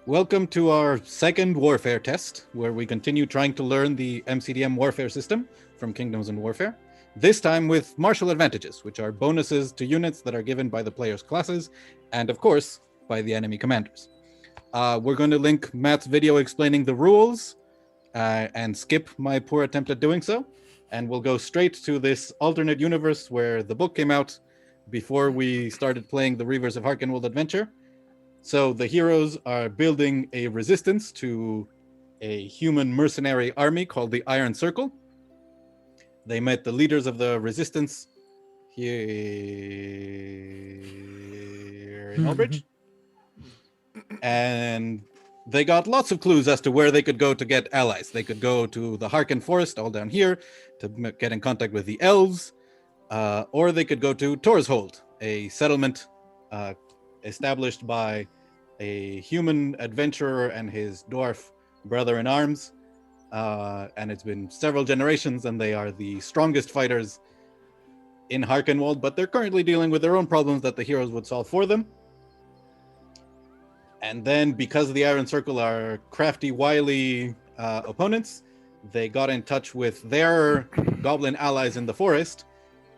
Welcome to our second warfare test, where we continue trying to learn the MCDM warfare system from Kingdoms and Warfare. This time with martial advantages, which are bonuses to units that are given by the player's classes, and of course, by the enemy commanders. We're going to link Matt's video explaining the rules, and skip my poor attempt at doing so, and we'll go straight to this alternate universe where the book came out before we started playing the Reavers of Harkenwold adventure. So the heroes are building a resistance to a human mercenary army called the Iron Circle. They met the leaders of the resistance here in Albridge. And they got lots of clues as to where they could go to get allies. They could go to the Harken Forest, all down here, to get in contact with the elves. Or they could go to Torshold, a settlement established by a human adventurer and his dwarf brother-in-arms. And it's been several generations, and they are the strongest fighters in Harkenwold, but they're currently dealing with their own problems that the heroes would solve for them. And then, because the Iron Circle are crafty, wily opponents, they got in touch with their goblin allies in the forest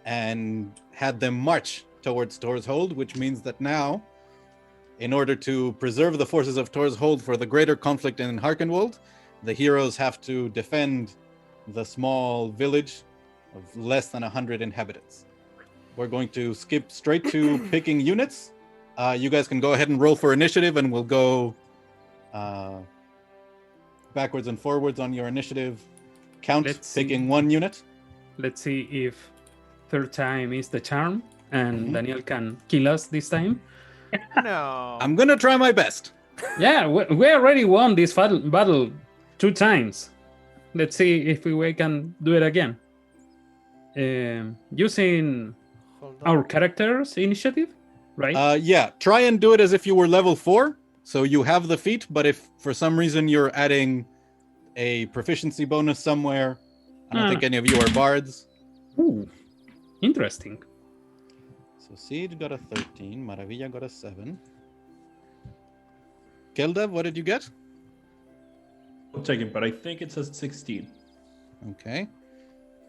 and had them march towards Torshold, which means that now, in order to preserve the forces of Torshold for the greater conflict in Harkenwold, the heroes have to defend the small village of less than 100 inhabitants. We're going to skip straight to picking units. You guys can go ahead and roll for initiative, and we'll go backwards and forwards on your initiative count, picking one unit. Let's see if third time is the charm, and Daniel can kill us this time. No. I'm going to try my best. Yeah, we already won this battle 2 times. Let's see if we can do it again. Using our character's initiative, right? Yeah, try and do it as if you were level 4. So you have the feat, but if for some reason you're adding a proficiency bonus somewhere, I don't think any of you are bards. Ooh, interesting. So Siege got a 13, Maravilla got a 7. Keldav, what did you get? I'll take it, but I think it says 16. Okay.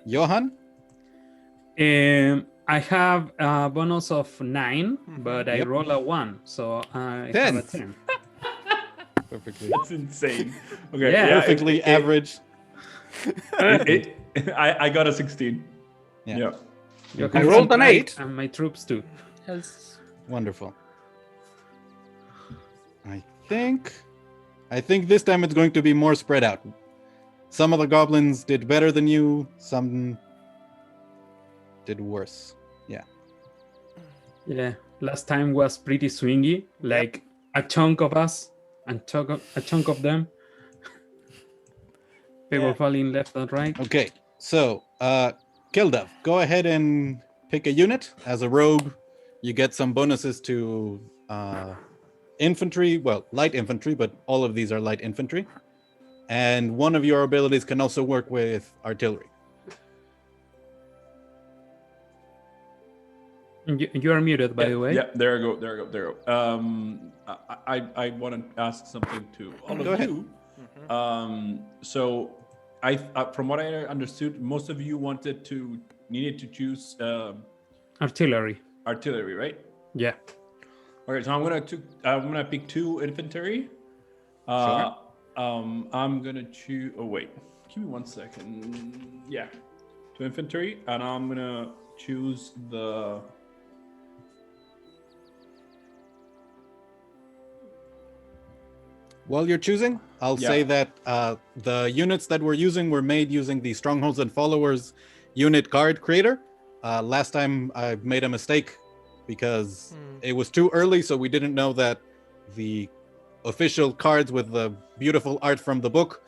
Johan? I have a bonus of 9, but I roll a 1, so I 10. have a 10. Perfectly. That's insane. Okay, Yeah, Perfectly average. I got a 16. Yeah. I rolled an 8. And my troops too. Yes. Wonderful. I think this time it's going to be more spread out. Some of the goblins did better than you, some did worse. Yeah, last time was pretty swingy, like a chunk of us and a chunk of them. People falling left and right. Okay, so Keldav, go ahead and pick a unit. As a rogue, you get some bonuses to infantry, well, light infantry, but all of these are light infantry. And one of your abilities can also work with artillery. You are muted, by the way. Yeah, there I go. I want to ask something to all of you. So, from what I understood, most of you needed to choose Artillery. artillery, right? Yeah. Okay, so I'm gonna pick 2 infantry. Sure. I'm gonna choose. Oh wait, give me 1 second. Yeah, 2 infantry, and I'm gonna choose the. While you're choosing, I'll say that the units that we're using were made using the Strongholds and Followers unit card creator. Last time I made a mistake because it was too early, so we didn't know that the official cards with the beautiful art from the book,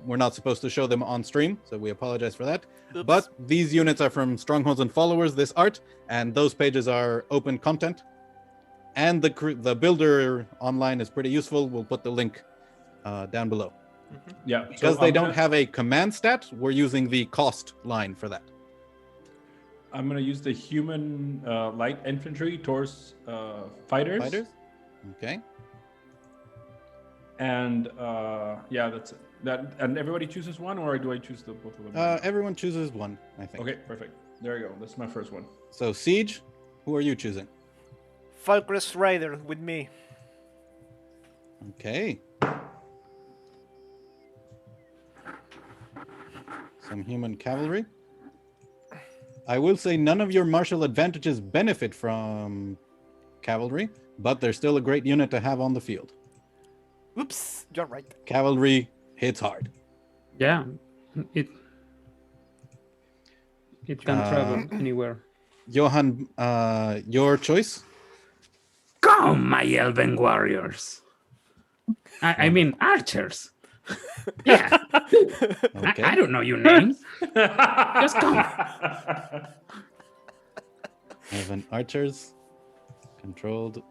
we're not supposed to show them on stream, so we apologize for that. Oops. But these units are from Strongholds and Followers, this art, and those pages are open content. And the builder online is pretty useful. We'll put the link down below. Yeah, Because they don't have a command stat, we're using the cost line for that. I'm gonna use the human light infantry towards fighters. Okay. And yeah, that's it. And everybody chooses one, or do I choose the both of them? Everyone chooses one, I think. Okay, perfect. There you go. That's my first one. So Siege, who are you choosing? Falkrest Rider with me. Okay. Some human cavalry. I will say none of your martial advantages benefit from cavalry, but they're still a great unit to have on the field. Oops, you're right. Cavalry hits hard. Yeah, it can travel anywhere. Johan, your choice? Come, my elven warriors. I mean archers. Yeah. Okay. I don't know your names. Just come. Elven archers. Controlled.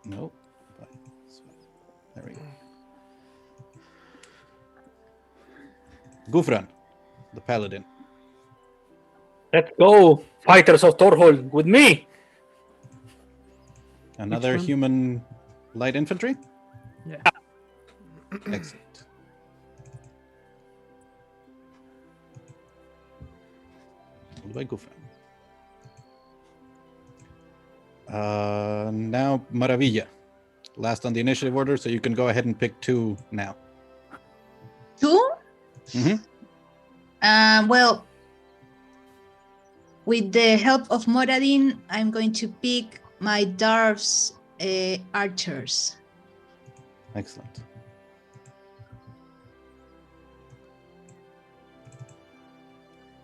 Nope. There we go. Ghufran, the paladin. Let's go, Fighters of Torhold, with me. Another one? human light infantry? Yeah. Excellent. Followed by Ghufran. Now Maravilla. Last on the initiative order, so you can go ahead and pick 2 now. 2? Mm-hmm. Well, with the help of Moradin, I'm going to pick my dwarves archers. Excellent.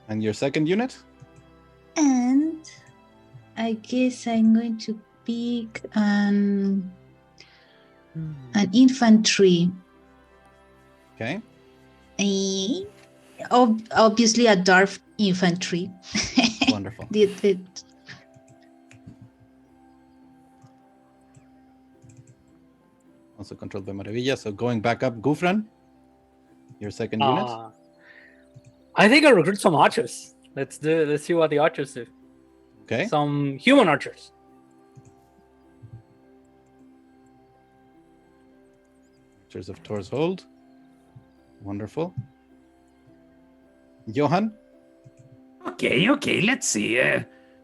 And your second unit? And I guess I'm going to pick an infantry. Okay. Obviously a dwarf infantry. Wonderful. Also controlled by Maravilla. So going back up, Ghufran, your second unit. I think I'll recruit some archers. Let's see what the archers do. Okay. Some human archers. Archers of Tor's Hold. Wonderful. Johan? Okay, let's see.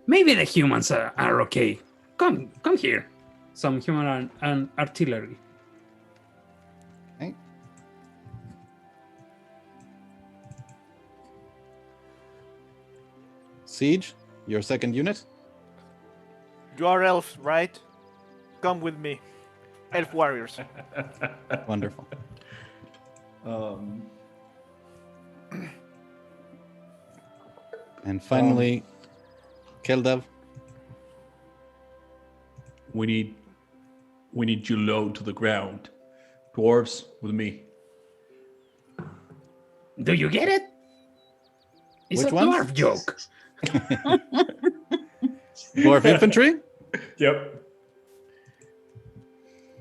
Maybe the humans are okay. Come here. Some human and artillery. Okay. Siege, your second unit. You are elves, right? Come with me. Elf warriors. Wonderful. And finally, Keldav. We need you low to the ground. Dwarves with me. Do you get it? It's Which a ones? dwarf joke. Dwarf infantry. Yep.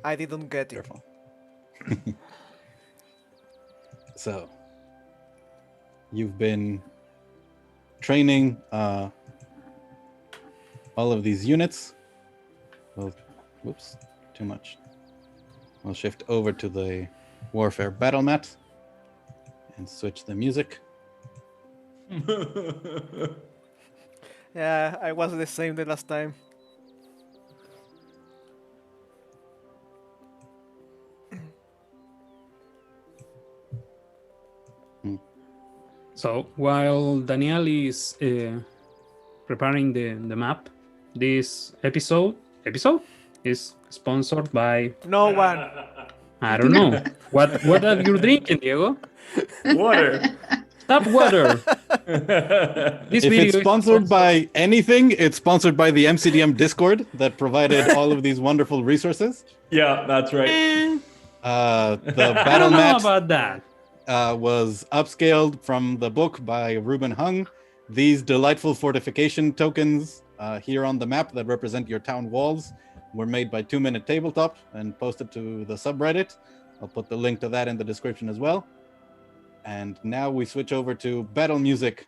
I didn't get it. Careful. So, you've been training all of these units. Well, whoops, too much. We'll shift over to the warfare battle mat and switch the music. Yeah, I was the same the last time. So while Daniel is preparing the map, this episode is sponsored by No one. I don't know what are you drinking, Diego? Water. Tap water. This If video it's is sponsored by anything, it's sponsored by the MCDM Discord that provided all of these wonderful resources. Yeah, that's right. The I battle don't know mat about that. was upscaled from the book by Ruben Hung. These delightful fortification tokens here on the map that represent your town walls were made by 2 Minute Tabletop and posted to the subreddit. I'll put the link to that in the description as well. And now we switch over to battle music.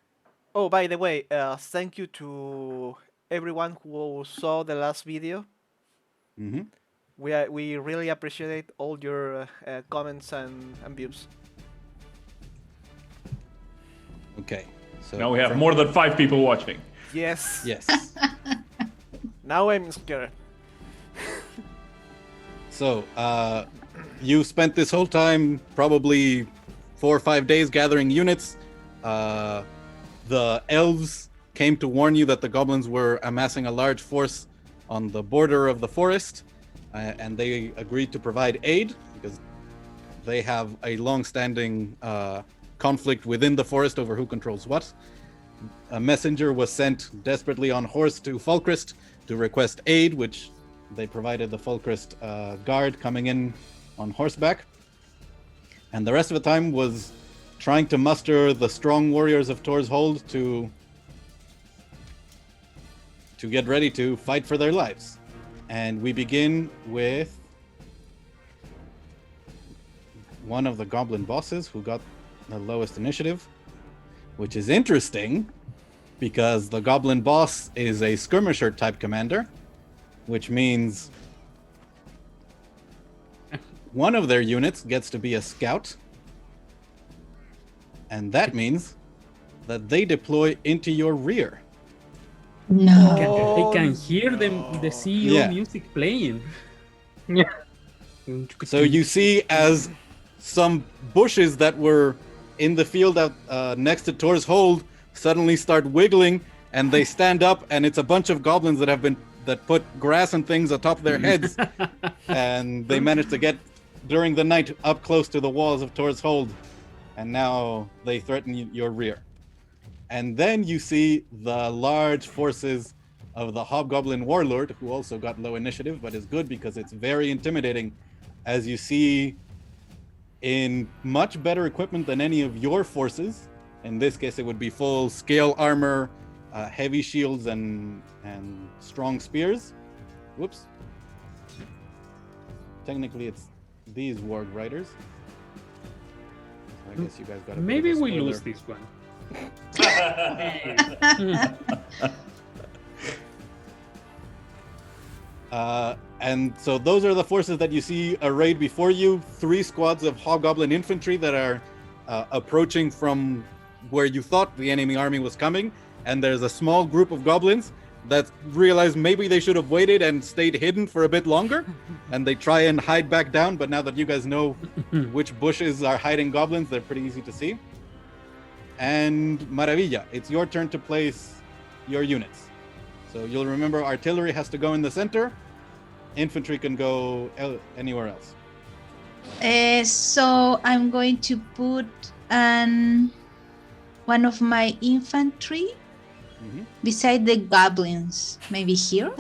Oh, by the way, thank you to everyone who saw the last video. Mm-hmm. We really appreciate all your comments and views. Okay. So Now we have more than 5 people watching. Yes. Yes. Now I'm scared. So, you spent this whole time, probably 4 or 5 days, gathering units. The elves came to warn you that the goblins were amassing a large force on the border of the forest, and they agreed to provide aid because they have a long-standing conflict within the forest over who controls what. A messenger was sent desperately on horse to Falkrist to request aid, which they provided the Falkrist guard coming in on horseback. And the rest of the time was trying to muster the strong warriors of Tor's Hold to get ready to fight for their lives. And we begin with one of the goblin bosses who got the lowest initiative, which is interesting because the goblin boss is a skirmisher type commander, which means one of their units gets to be a scout, and that means that they deploy into your rear. No. I can hear the CEO Yeah. music playing. So you see as some bushes that were in the field out next to Tor's Hold suddenly start wiggling, and they stand up, and it's a bunch of goblins that put grass and things atop their heads, and they managed to get during the night up close to the walls of Tor's Hold, and now they threaten your rear. And then you see the large forces of the Hobgoblin Warlord, who also got low initiative, but is good because it's very intimidating, as you see in much better equipment than any of your forces. In this case, it would be full scale armor, heavy shields, and strong spears. Whoops. Technically, it's these warg riders. So I guess you guys got. Maybe we lose this one. And so those are the forces that you see arrayed before you. 3 squads of Hobgoblin infantry that are approaching from where you thought the enemy army was coming. And there's a small group of goblins that realize maybe they should have waited and stayed hidden for a bit longer. And they try and hide back down. But now that you guys know which bushes are hiding goblins, they're pretty easy to see. And Maravilla, it's your turn to place your units. So you'll remember artillery has to go in the center. Infantry can go anywhere else. So I'm going to put one of my infantry beside the goblins. Maybe here?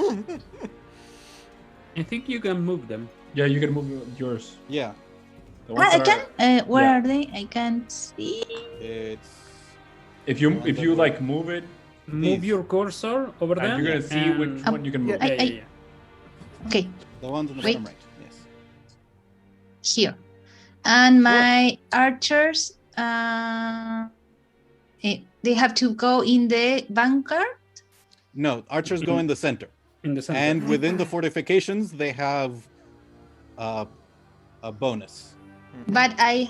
I think you can move them. Yeah, you can move yours. Yeah, The ones I that can. are- Where yeah. are they? I can't see. it's If you like move it, Move These. your cursor over there. and you're gonna see which and- one you can move. Yeah, yeah, I- yeah. Okay, the ones on the Wait. bottom right. Yes. here. And my archers, they have to go in the vanguard. No, archers go in the center. In the center. And within the fortifications, they have a bonus. But if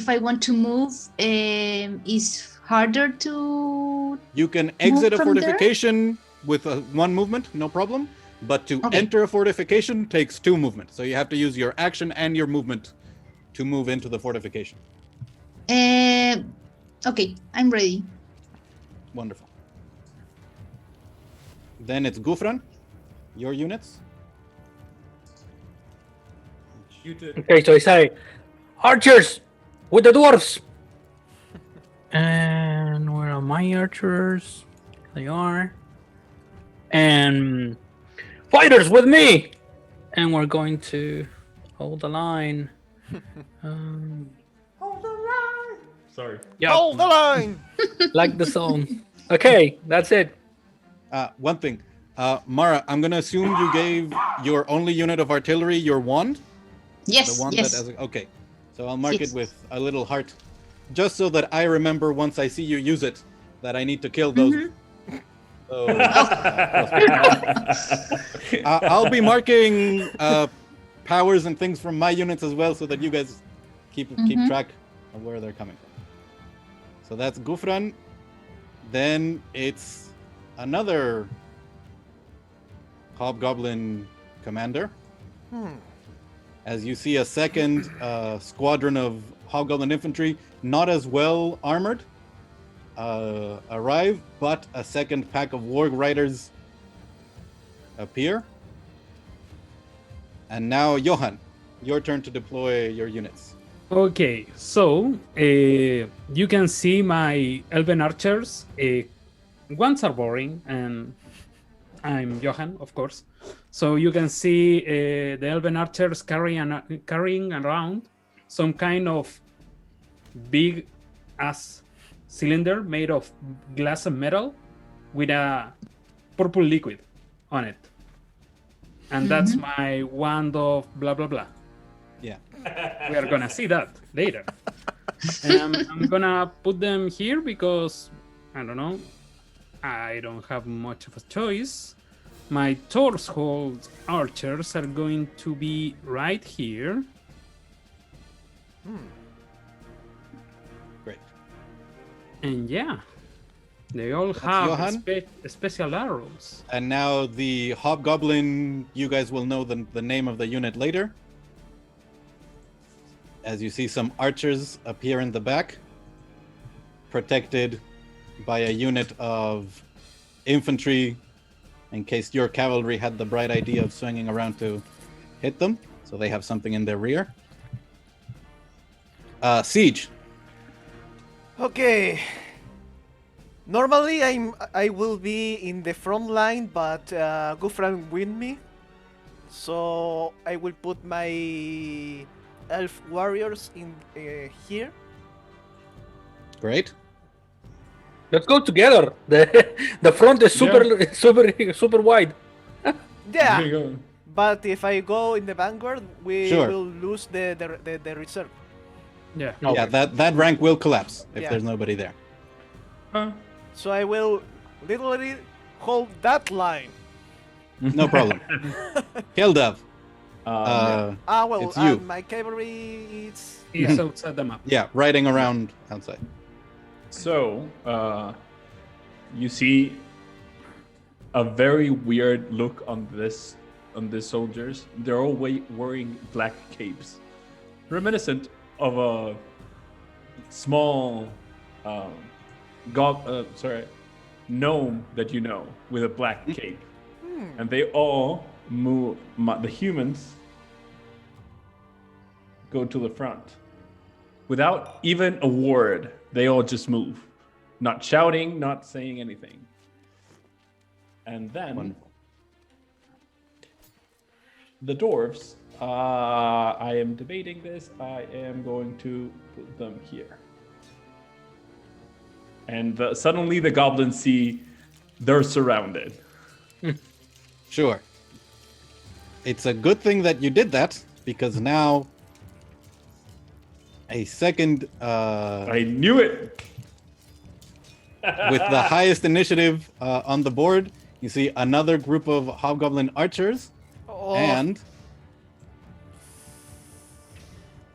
I want to move, it's harder to. You can exit a from there? fortification with one movement, no problem. But to Okay. enter a fortification takes 2 movement. So you have to use your action and your movement to move into the fortification. Okay, I'm ready. Wonderful. Then it's Ghufran. Your units. You did. Okay, so I say, archers with the dwarves. And where are my archers? They are. And fighters with me. And we're going to hold the line. Sorry. Yeah, Hold the line! like the song. Okay, that's it. One thing. Mara, I'm going to assume you gave your only unit of artillery your wand. Yes, The one yes. that has okay. So I'll mark Yes. it with a little heart. Just so that I remember once I see you use it that I need to kill those So, I'll be marking powers and things from my units as well, so that you guys keep track of where they're coming from. So that's Ghufran. Then it's another Hobgoblin commander. As you see a second squadron of Hobgoblin infantry, not as well armored, arrive, but a second pack of Warg Riders appear. And now, Johan, your turn to deploy your units. Okay, so you can see my elven archers. Ones are boring, and I'm Johan, of course. So you can see the elven archers carrying around some kind of big ass cylinder made of glass and metal with a purple liquid on it. And that's my wand of blah blah blah. Yeah. We are gonna see that later. And I'm gonna put them here because I don't know. I don't have much of a choice. My Torchhold archers are going to be right here. Great. And yeah, they all have Johan? special arrows. And now the Hobgoblin, you guys will know the name of the unit later. As you see some archers appear in the back, protected by a unit of infantry, in case your cavalry had the bright idea of swinging around to hit them. So they have something in their rear. Siege. Okay. Normally I will be in the front line, but Ghufran win me. So I will put my elf warriors in here. Great. Let's go together. The front is super wide. There Yeah, you go. but if I go in the vanguard, we Sure. will lose the reserve. Yeah. No. Yeah, that rank will collapse if Yeah. there's nobody there. So I will literally hold that line. No problem. Keldav. Well, It's you. my cavalry is He's outside the map. Yeah, riding around outside. So, you see a very weird look on the soldiers. They're all wearing black capes, reminiscent of a small gnome that you know with a black cape. And they all move. The humans go to the front without even a word. They all just move, not shouting, not saying anything. And then Wonderful. the dwarves. I am debating this. I am going to put them here. And suddenly the goblins see they're surrounded. Sure. It's a good thing that you did that, because now a second I knew it. with the highest initiative on the board, you see another group of Hobgoblin archers. And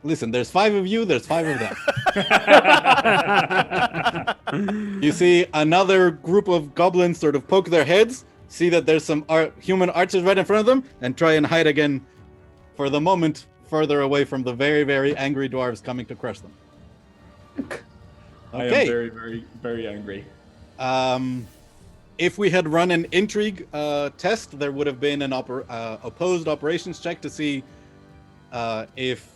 listen, there's 5 of you, there's 5 of them. You see another group of goblins sort of poke their heads, see that there's some human archers right in front of them, and try and hide again for the moment further away from the very, very angry dwarves coming to crush them. I am Okay. very, very, very angry. If we had run an intrigue test, there would have been an opposed operations check to see if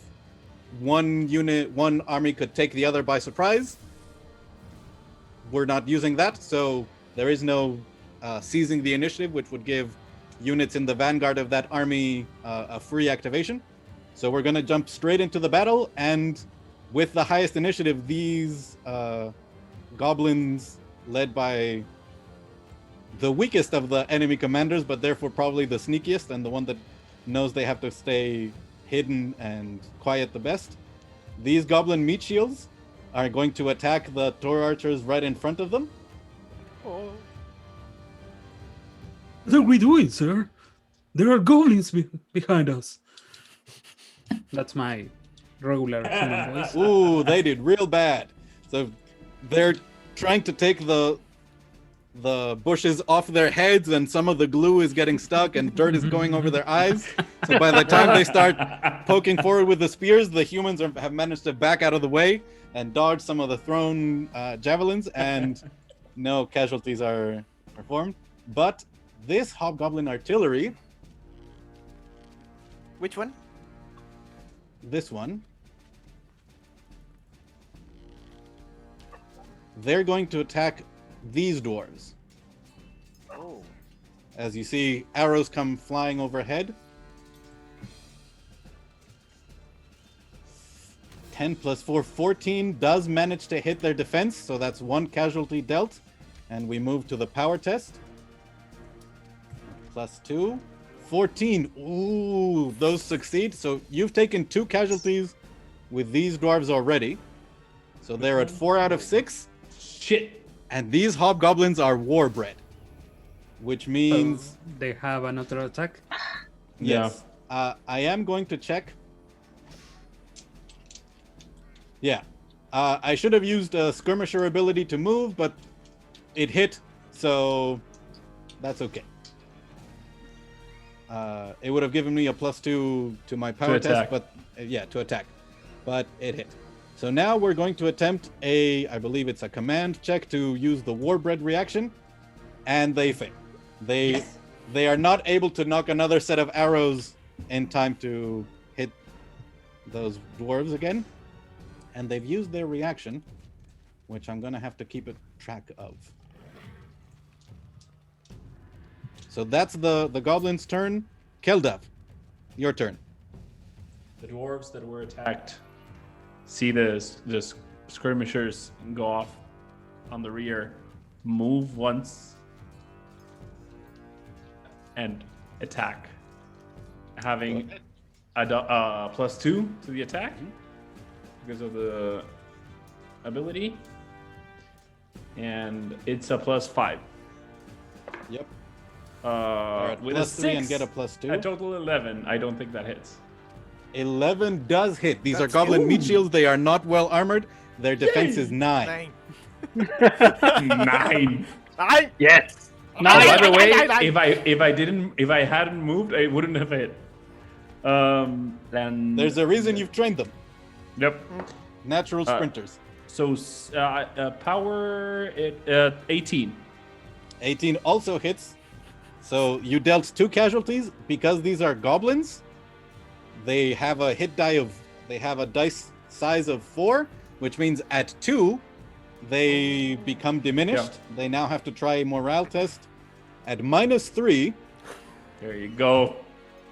one army could take the other by surprise. We're not using that, so there is no seizing the initiative, which would give units in the vanguard of that army a free activation. So we're going to jump straight into the battle, and with the highest initiative, these goblins, led by the weakest of the enemy commanders, but therefore probably the sneakiest and the one that knows they have to stay hidden and quiet the best. These goblin meat shields are going to attack the Tor archers right in front of them. What are we doing, sir? There are goblins behind us. That's my regular human voice. Ooh, they did real bad. So they're trying to take the bushes off their heads, and some of the glue is getting stuck, and dirt is going over their eyes. So by the time they start poking forward with the spears, the humans have managed to back out of the way and dodge some of the thrown javelins, and no casualties are formed. But this hobgoblin artillery, Which one? this one, they're going to attack these dwarves. Oh. As you see, arrows come flying overhead. 10 plus 4, 14 does manage to hit their defense, so that's 1 casualty dealt. And we move to the power test. Plus 2, 14. Ooh, those succeed. So you've taken 2 casualties with these dwarves already. So they're at 4 out of 6. Shit. And these hobgoblins are warbred, which means So they have another attack. yes. I am going to check. Yeah, I should have used a skirmisher ability to move, but it hit, so that's okay. It would have given me a +2 to my power test, attack. but yeah, to attack, but it hit. So now we're going to attempt I believe it's a command check to use the warbred reaction, and they fail. They are not able to knock another set of arrows in time to hit those dwarves again, and they've used their reaction, which I'm gonna have to keep a track of. So that's the goblin's turn. Keldav, your turn. The dwarves that were attacked see the skirmishers go off on the rear, move once, and attack, having a +2 to the attack because of the ability, and it's a +5. Yep. With +3 a 6 and get a +2. a total 11. I don't think that hits. 11 does hit. These That's are goblin good. meat shields. They are not well armored. Their defense is 9. 9. 9. Yes. Oh, by the way, if I hadn't moved, I wouldn't have hit. And There's a reason you've trained them. Yep. Natural sprinters. So power 18. 18 also hits. So you dealt 2 casualties. Because these are goblins, they have a hit die of, they have a dice size of 4, which means at 2 they become diminished. They now have to try a morale test at -3. There you go.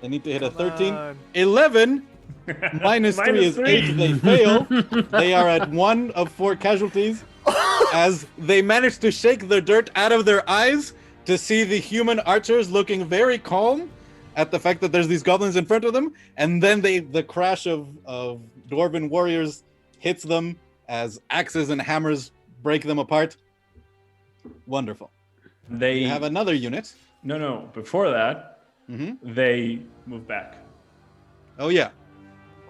They need to hit a 13. on. 11 -3 is 8. They fail. They are at 1 of 4 casualties as they manage to shake the dirt out of their eyes to see the human archers looking very calm at the fact that there's these goblins in front of them, and then the crash of dwarven warriors hits them as axes and hammers break them apart. Wonderful. They You have another unit. no. Before that, they move back. Oh yeah.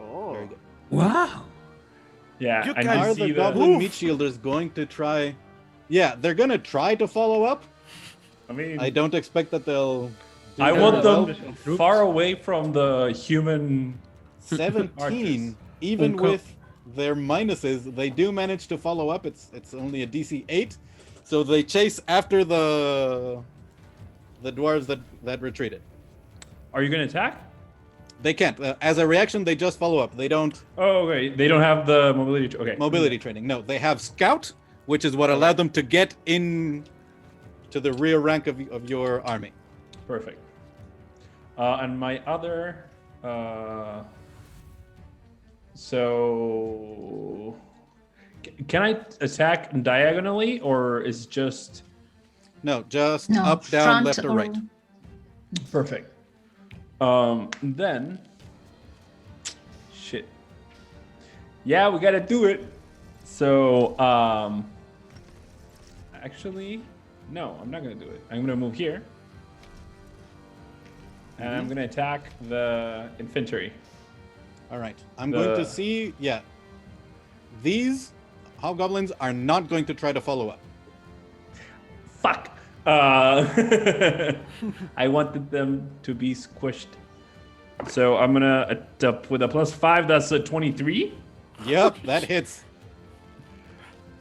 Oh. Very good. Wow. Yeah, You and guys- you Are see the the goblin meat shielders going to try? Yeah, they're gonna try to follow up. I mean, I don't expect that they'll. do I very want well. them far away from the human. 17, Archers. even Okay. with their minuses, they do manage to follow up. It's only a DC 8, so they chase after the dwarves that retreated. Are you gonna attack? They can't. As a reaction, they just follow up. They don't Oh, okay. They don't have the mobility. Okay. mobility training. No, they have scout, which is what allowed them to get in to the rear rank of your army. Perfect. And my other. So. Can I attack diagonally, or is just. No, just No, up, down, front left, or right. Perfect. Then. Shit. Yeah, we gotta do it. So, actually, no, I'm not gonna do it. I'm gonna move here. and I'm gonna attack the infantry. All right. I'm going to see. Yeah. These hobgoblins are not going to try to follow up. Fuck. I wanted them to be squished. So I'm gonna with a +5. That's a 23. Yep, that hits.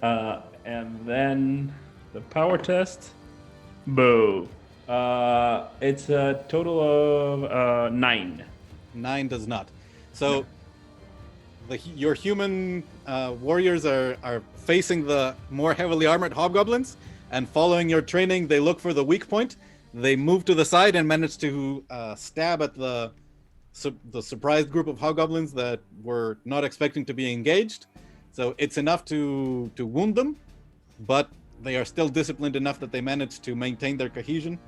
And then the power test. Boo. It's a total of 9. 9 does not. So your human warriors are facing the more heavily armored hobgoblins, and following your training, they look for the weak point. They move to the side and manage to stab at the surprised group of hobgoblins that were not expecting to be engaged. So it's enough to wound them, but they are still disciplined enough that they manage to maintain their cohesion.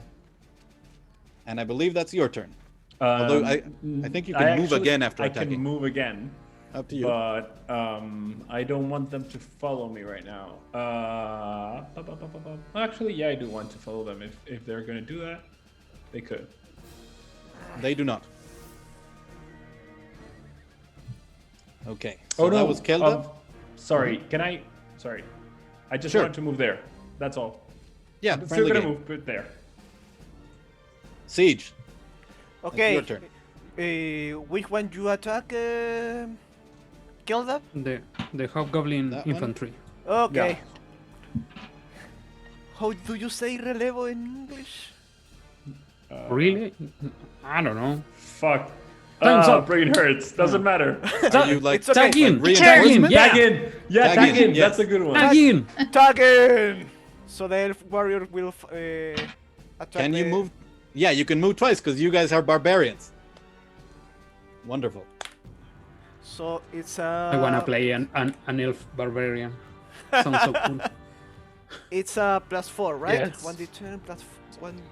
And I believe that's your turn. Although I think you can move again after attacking. I can move again. Up to you. But I don't want them to follow me right now. Actually, yeah, I do want to follow them. If they're going to do that, they could. They do not. Okay. So that was Keldav. Sorry, Sorry. I just wanted to move there. That's all. Yeah, I'm still going to move there. Siege. Okay. It's your turn. Which one you attack, Keldav? The hobgoblin That infantry. Okay. Yeah. How do you say relevo in English? Really? I don't know. Fuck. Time's up. Brain hurts. Doesn't matter. Are you like Tag in. reinforcement? Tag in. Yeah. Tag in. Yeah, tag in. Yes. That's a good one. Tag in. Tag in! So the elf warrior will attack. Can you move? Yeah, you can move twice because you guys are barbarians. Wonderful. So it's I wanna play an elf barbarian. Sounds so cool. It's a +4, right? Yes. 1d10 plus 1.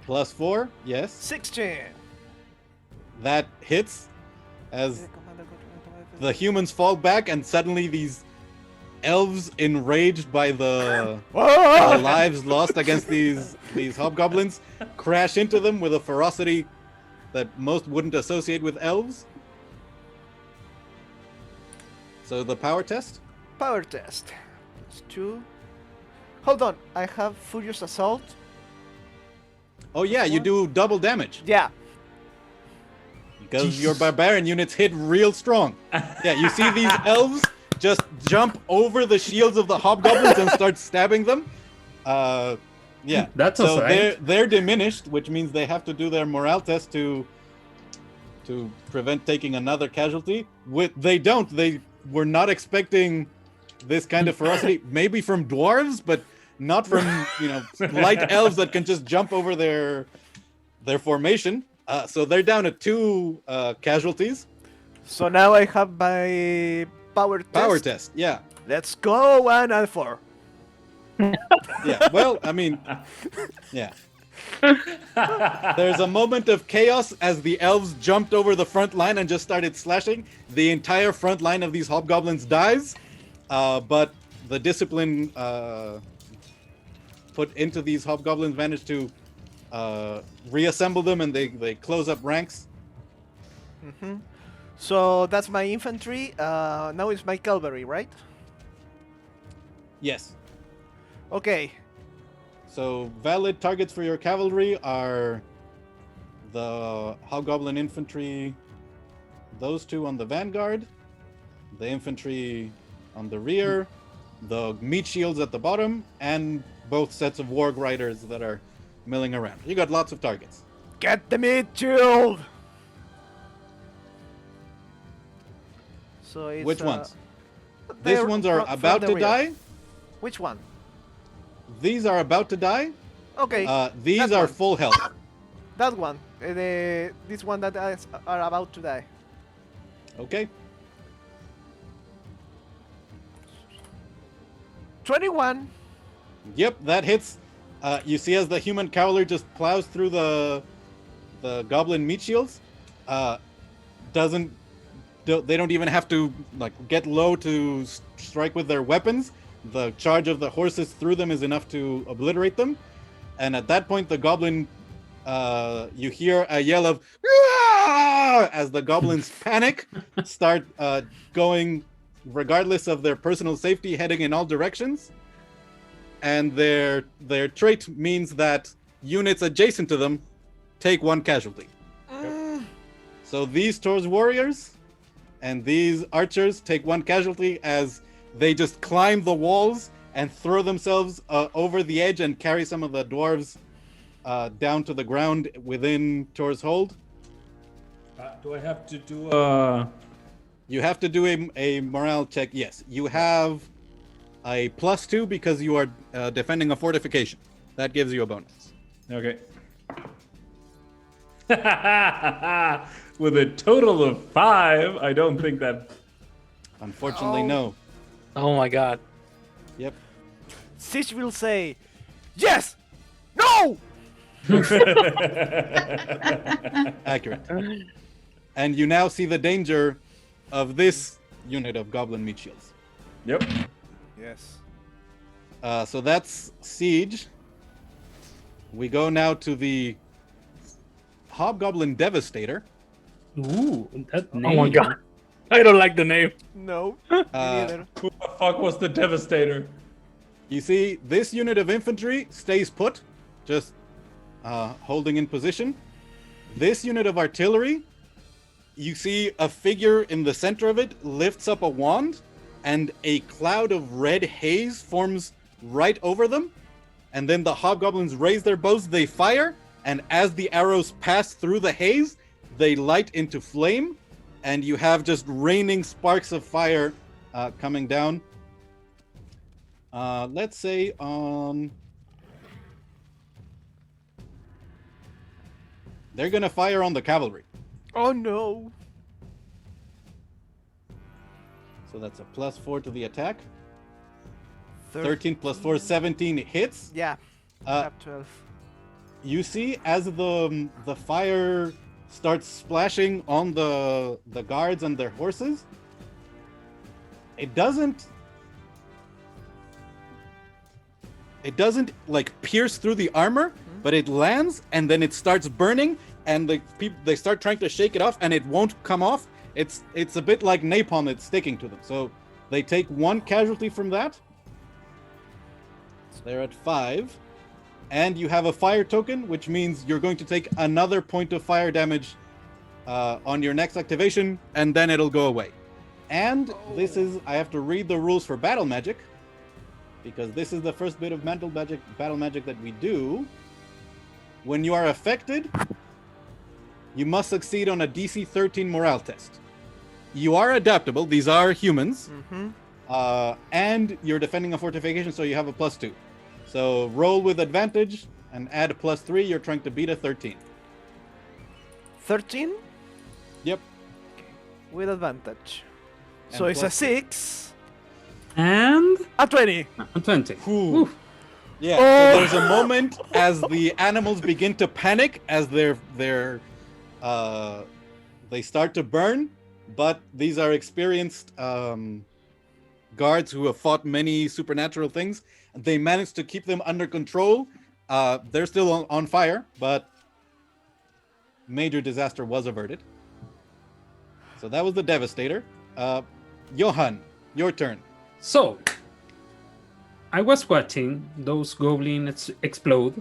+4, yes. 16. That hits as the humans fall back, and suddenly these elves, enraged by the lives lost against these hobgoblins, crash into them with a ferocity that most wouldn't associate with elves. So the power test? Power test. It's 2. Hold on, I have Furious Assault. Oh yeah, you do double damage. Yeah. Because your barbarian units hit real strong. Yeah, you see these elves just jump over the shields of the hobgoblins and start stabbing them. Yeah. That's so right. they're diminished, which means they have to do their morale test to prevent taking another casualty. They don't. They were not expecting this kind of ferocity, maybe from dwarves, but not from light elves that can just jump over their formation. So they're down to 2 casualties. So now I have my power test. Power test, yeah. Let's go, 1 and 4. Yeah, well, I mean, yeah. There's a moment of chaos as the elves jumped over the front line and just started slashing. The entire front line of these hobgoblins dies, but the discipline put into these hobgoblins managed to reassemble them, and they close up ranks. Mm-hmm. So that's my infantry. Now it's my cavalry, right? Yes. Okay. So valid targets for your cavalry are the hobgoblin infantry, those 2 on the vanguard, the infantry on the rear, the meat shields at the bottom, and both sets of warg riders that are milling around. You got lots of targets. Get the meat shield. So it's, Which ones? they're These ones are from about the to rear. die. Which one? These are about to die. Okay. These that are one. full health. That one. This one that are about to die. Okay. 21. Yep, that hits. You see as the human cavalry just plows through the goblin meat shields. They don't even have to get low to strike with their weapons. The charge of the horses through them is enough to obliterate them. And at that point, the goblin you hear a yell of "Ah!" as the goblins panic, start going, regardless of their personal safety, heading in all directions. And their trait means that units adjacent to them take 1 casualty. So these Taur's warriors and these archers take 1 casualty as they just climb the walls and throw themselves over the edge and carry some of the dwarves down to the ground within Taur's hold. Do I have to do You have to do a morale check. Yes, you have a +2 because you are defending a fortification. That gives you a bonus. Okay. With a total of 5, I don't think that. Unfortunately, no. Oh my god. Yep. Siege will say, yes! No! Accurate. And you now see the danger of this unit of goblin meat shields. Yep. Yes. So that's siege. We go now to the Hobgoblin Devastator. Ooh, that Oh name. my god. I don't like the name. No. Me neither. Who the fuck was the Devastator? You see, this unit of infantry stays put, just holding in position. This unit of artillery, you see a figure in the center of it lifts up a wand, and a cloud of red haze forms right over them. And then the hobgoblins raise their bows, they fire, and as the arrows pass through the haze, they light into flame, and you have just raining sparks of fire coming down. Let's say on... They're gonna fire on the cavalry. Oh no. So that's a +4 to the attack. 13 plus 4, 17 hits. Yeah. Uh, Up 12. You see, as the fire starts splashing on the guards and their horses, it doesn't like pierce through the armor, but it lands and then it starts burning, and they start trying to shake it off, and it won't come off. It's a bit like napalm that's sticking to them. So they take 1 casualty from that. So they're at 5. And you have a fire token, which means you're going to take another point of fire damage on your next activation, and then it'll go away. And this is, I have to read the rules for battle magic, because this is the first bit of battle magic that we do. When you are affected, you must succeed on a DC 13 morale test. You are adaptable, these are humans, and you're defending a fortification, so you have a +2. So roll with advantage and add a +3. You're trying to beat a 13. 13 Yep. with advantage. And So it's a plus 6. And A 20. 20. Ooh. Oof. Yeah. Oh. So there's a moment as the animals begin to panic as they start to burn, but these are experienced guards who have fought many supernatural things. They managed to keep them under control. They're still on fire, but major disaster was averted. So that was the Devastator. Johan, your turn. So, I was watching those goblins explode,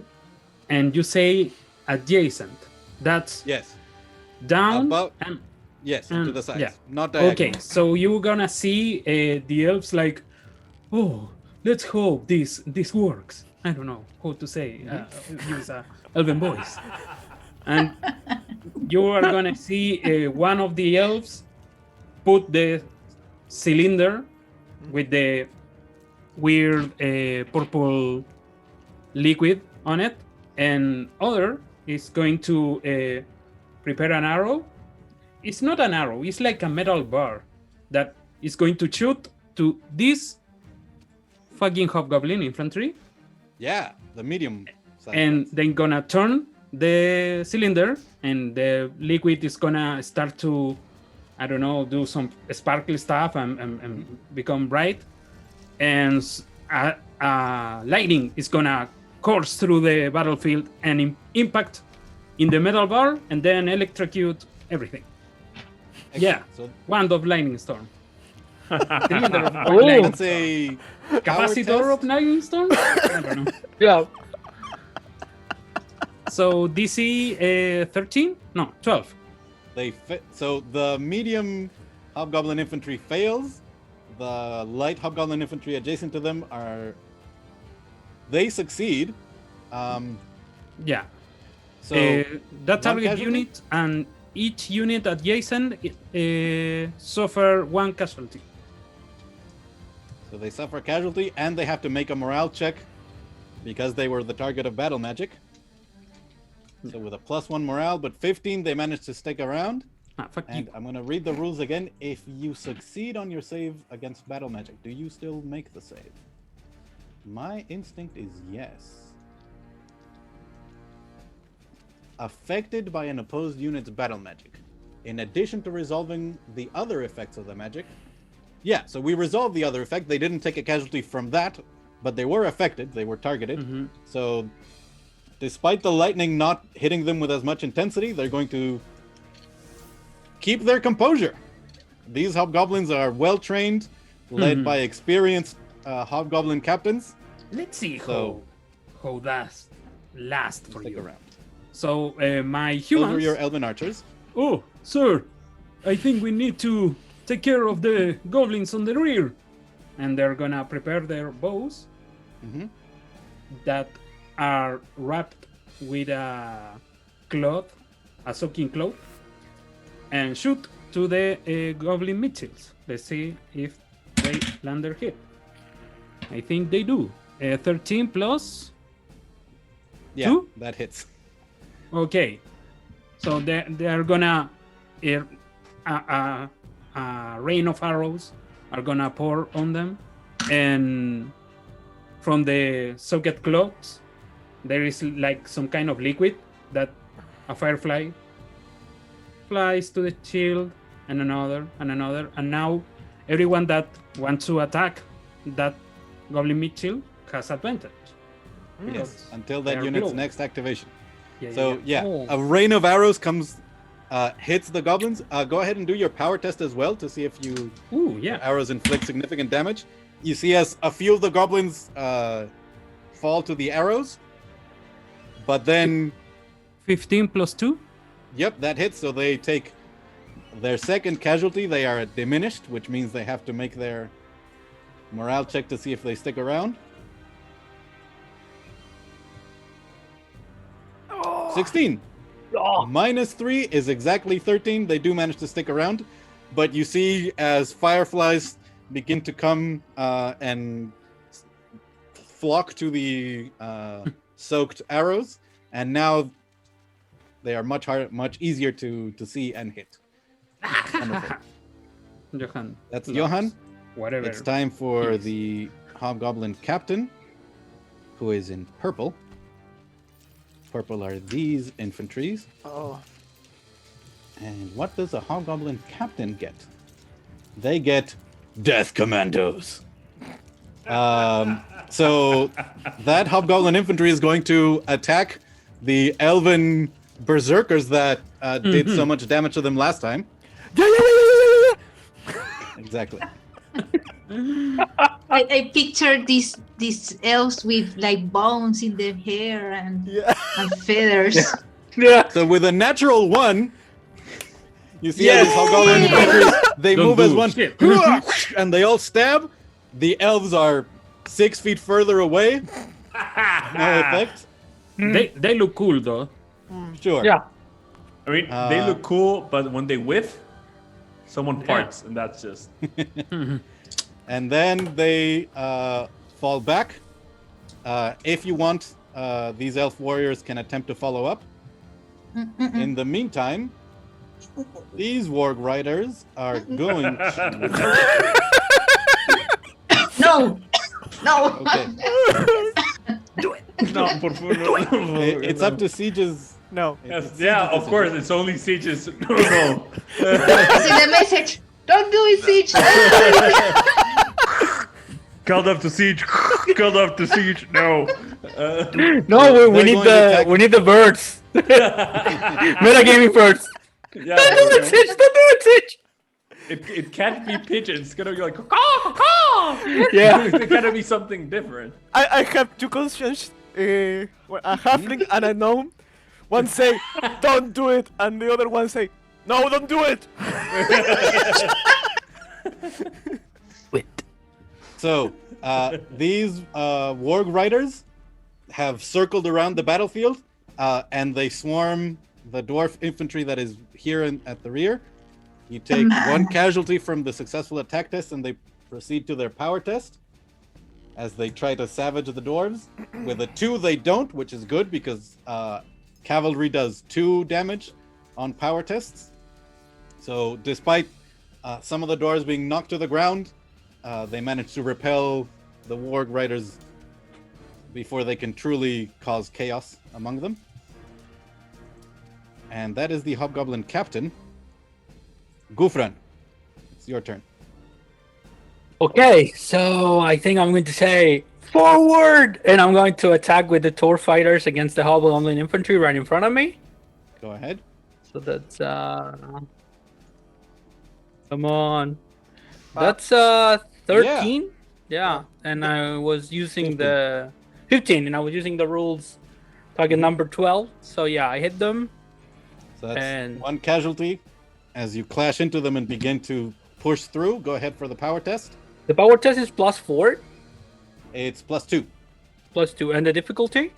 and you say adjacent. That's Yes. down Above- and Yes, to the sides. yeah. Not diagonal. okay. So you're gonna see the elves like, oh, let's hope this works. I don't know how to say. Use a elven voice, and you are gonna see one of the elves put the cylinder with the weird purple liquid on it, and other is going to prepare an arrow. It's not an arrow, it's like a metal bar that is going to shoot to this fucking hobgoblin infantry, Yeah, the medium size. and then gonna turn the cylinder, and the liquid is gonna start to, I don't know, do some sparkly stuff and become bright, and lightning is gonna course through the battlefield and impact in the metal bar and then electrocute everything. Yeah, So wand of lightning storm. Cylinder of Ooh. lightning. that's a Capacitor of lightning storm? I don't know. Yeah. So DC 13? No, 12. So the medium hobgoblin infantry fails. The light hobgoblin infantry adjacent to them they succeed. Yeah. So That target casualty? unit and each unit adjacent suffer 1 casualty. So they suffer casualty, and they have to make a morale check because they were the target of battle magic. So with a +1 morale, but 15, they managed to stick around. Fuck And you. I'm going to read the rules again. If you succeed on your save against battle magic, do you still make the save? My instinct is yes. Affected by an opposed unit's battle magic. In addition to resolving the other effects of the magic. Yeah, so we resolved the other effect. They didn't take a casualty from that, but they were affected. They were targeted. Mhm. So despite the lightning not hitting them with as much intensity, they're going to keep their composure. These hobgoblins are well trained, led by experienced hobgoblin captains. Let's see So- how that lasts for Stick you. around. So my Those humans. were your elven archers. Oh, sir, I think we need to take care of the goblins on the rear. And they're gonna prepare their bows Mhm. that are wrapped with a cloth, a soaking cloth, and shoot to the goblin missiles. Let's see if they land their hit. I think they do. 13 plus. Yeah, 2? that hits. Okay, so they're gonna a rain of arrows are gonna pour on them, and from the socket cloths there is like some kind of liquid that a firefly flies to the shield, and another, and now everyone that wants to attack that goblin mid shield has advantage. Yes, until that they're unit's glowing. next activation. Yeah, So yeah, Oh. a rain of arrows comes, hits the goblins. Go ahead and do your power test as well to see if Ooh, yeah. your arrows inflict significant damage. You see as a few of the goblins fall to the arrows, but then 15 plus 2. yep, that hits. So they take their second casualty. They are diminished, which means they have to make their morale check to see if they stick around. 16. Oh. -3 is exactly 13. They do manage to stick around, but you see as fireflies begin to come and flock to the soaked arrows, and now they are much easier to see and hit. Wonderful. Johan. That's loves Johan. Whatever. It's time for Yes. the hobgoblin captain, who is in purple. Purple are these infantries. Oh. And what does a hobgoblin captain get? They get death commandos. So that hobgoblin infantry is going to attack the elven berserkers that did so much damage to them last time. Exactly. I picture these elves with like bones in their hair and feathers. Yeah. So with a natural 1, you see Yes. how these hobgoblin infantry, they Don't move as do one, shit. and they all stab. The elves are 6 feet further away. No effect. They look cool though. Sure. Yeah. I mean, they look cool, but when they whiff, someone farts, and that's just. And then they fall back. If you want, these elf warriors can attempt to follow up. In the meantime, these warg riders are going. No, no. Okay. No, por favor, no. It's up to Siege's. No. Yes, it's yeah, Siege's of course, it's only sieges. No, no. It's in the message. Don't do it, Siege. Keldav to siege. Keldav to siege. No. No, we They're need going to attack- we need the birds. Metagaming first. Yeah, Don't do it, Sitch! Don't do it, Sitch! it can't be pigeons. It's gonna be like caw, caw. Yeah. It gotta be something different. I have two conscience, a halfling and a gnome. One say, don't do it, and the other one say, no, don't do it. Wait. So, these warg riders have circled around the battlefield, and they swarm the dwarf infantry that is here at the rear. You take one casualty from the successful attack test, and they proceed to their power test as they try to savage the dwarves. With a 2, they don't, which is good because cavalry does 2 damage on power tests. So, despite some of the dwarves being knocked to the ground, they manage to repel the warg riders before they can truly cause chaos among them. And that is the hobgoblin captain. Ghufran, it's your turn. Okay, so I think I'm going to say forward, and I'm going to attack with the Tor fighters against the hobgoblin infantry right in front of me. Go ahead. So that's come on. That's 13. Yeah. And I was using 15. the 15, and I was using the rules target number 12. So yeah, I hit them. So that's And- one casualty. As you clash into them and begin to push through, go ahead for the power test. The power test is +4, It's +2. +2, and the difficulty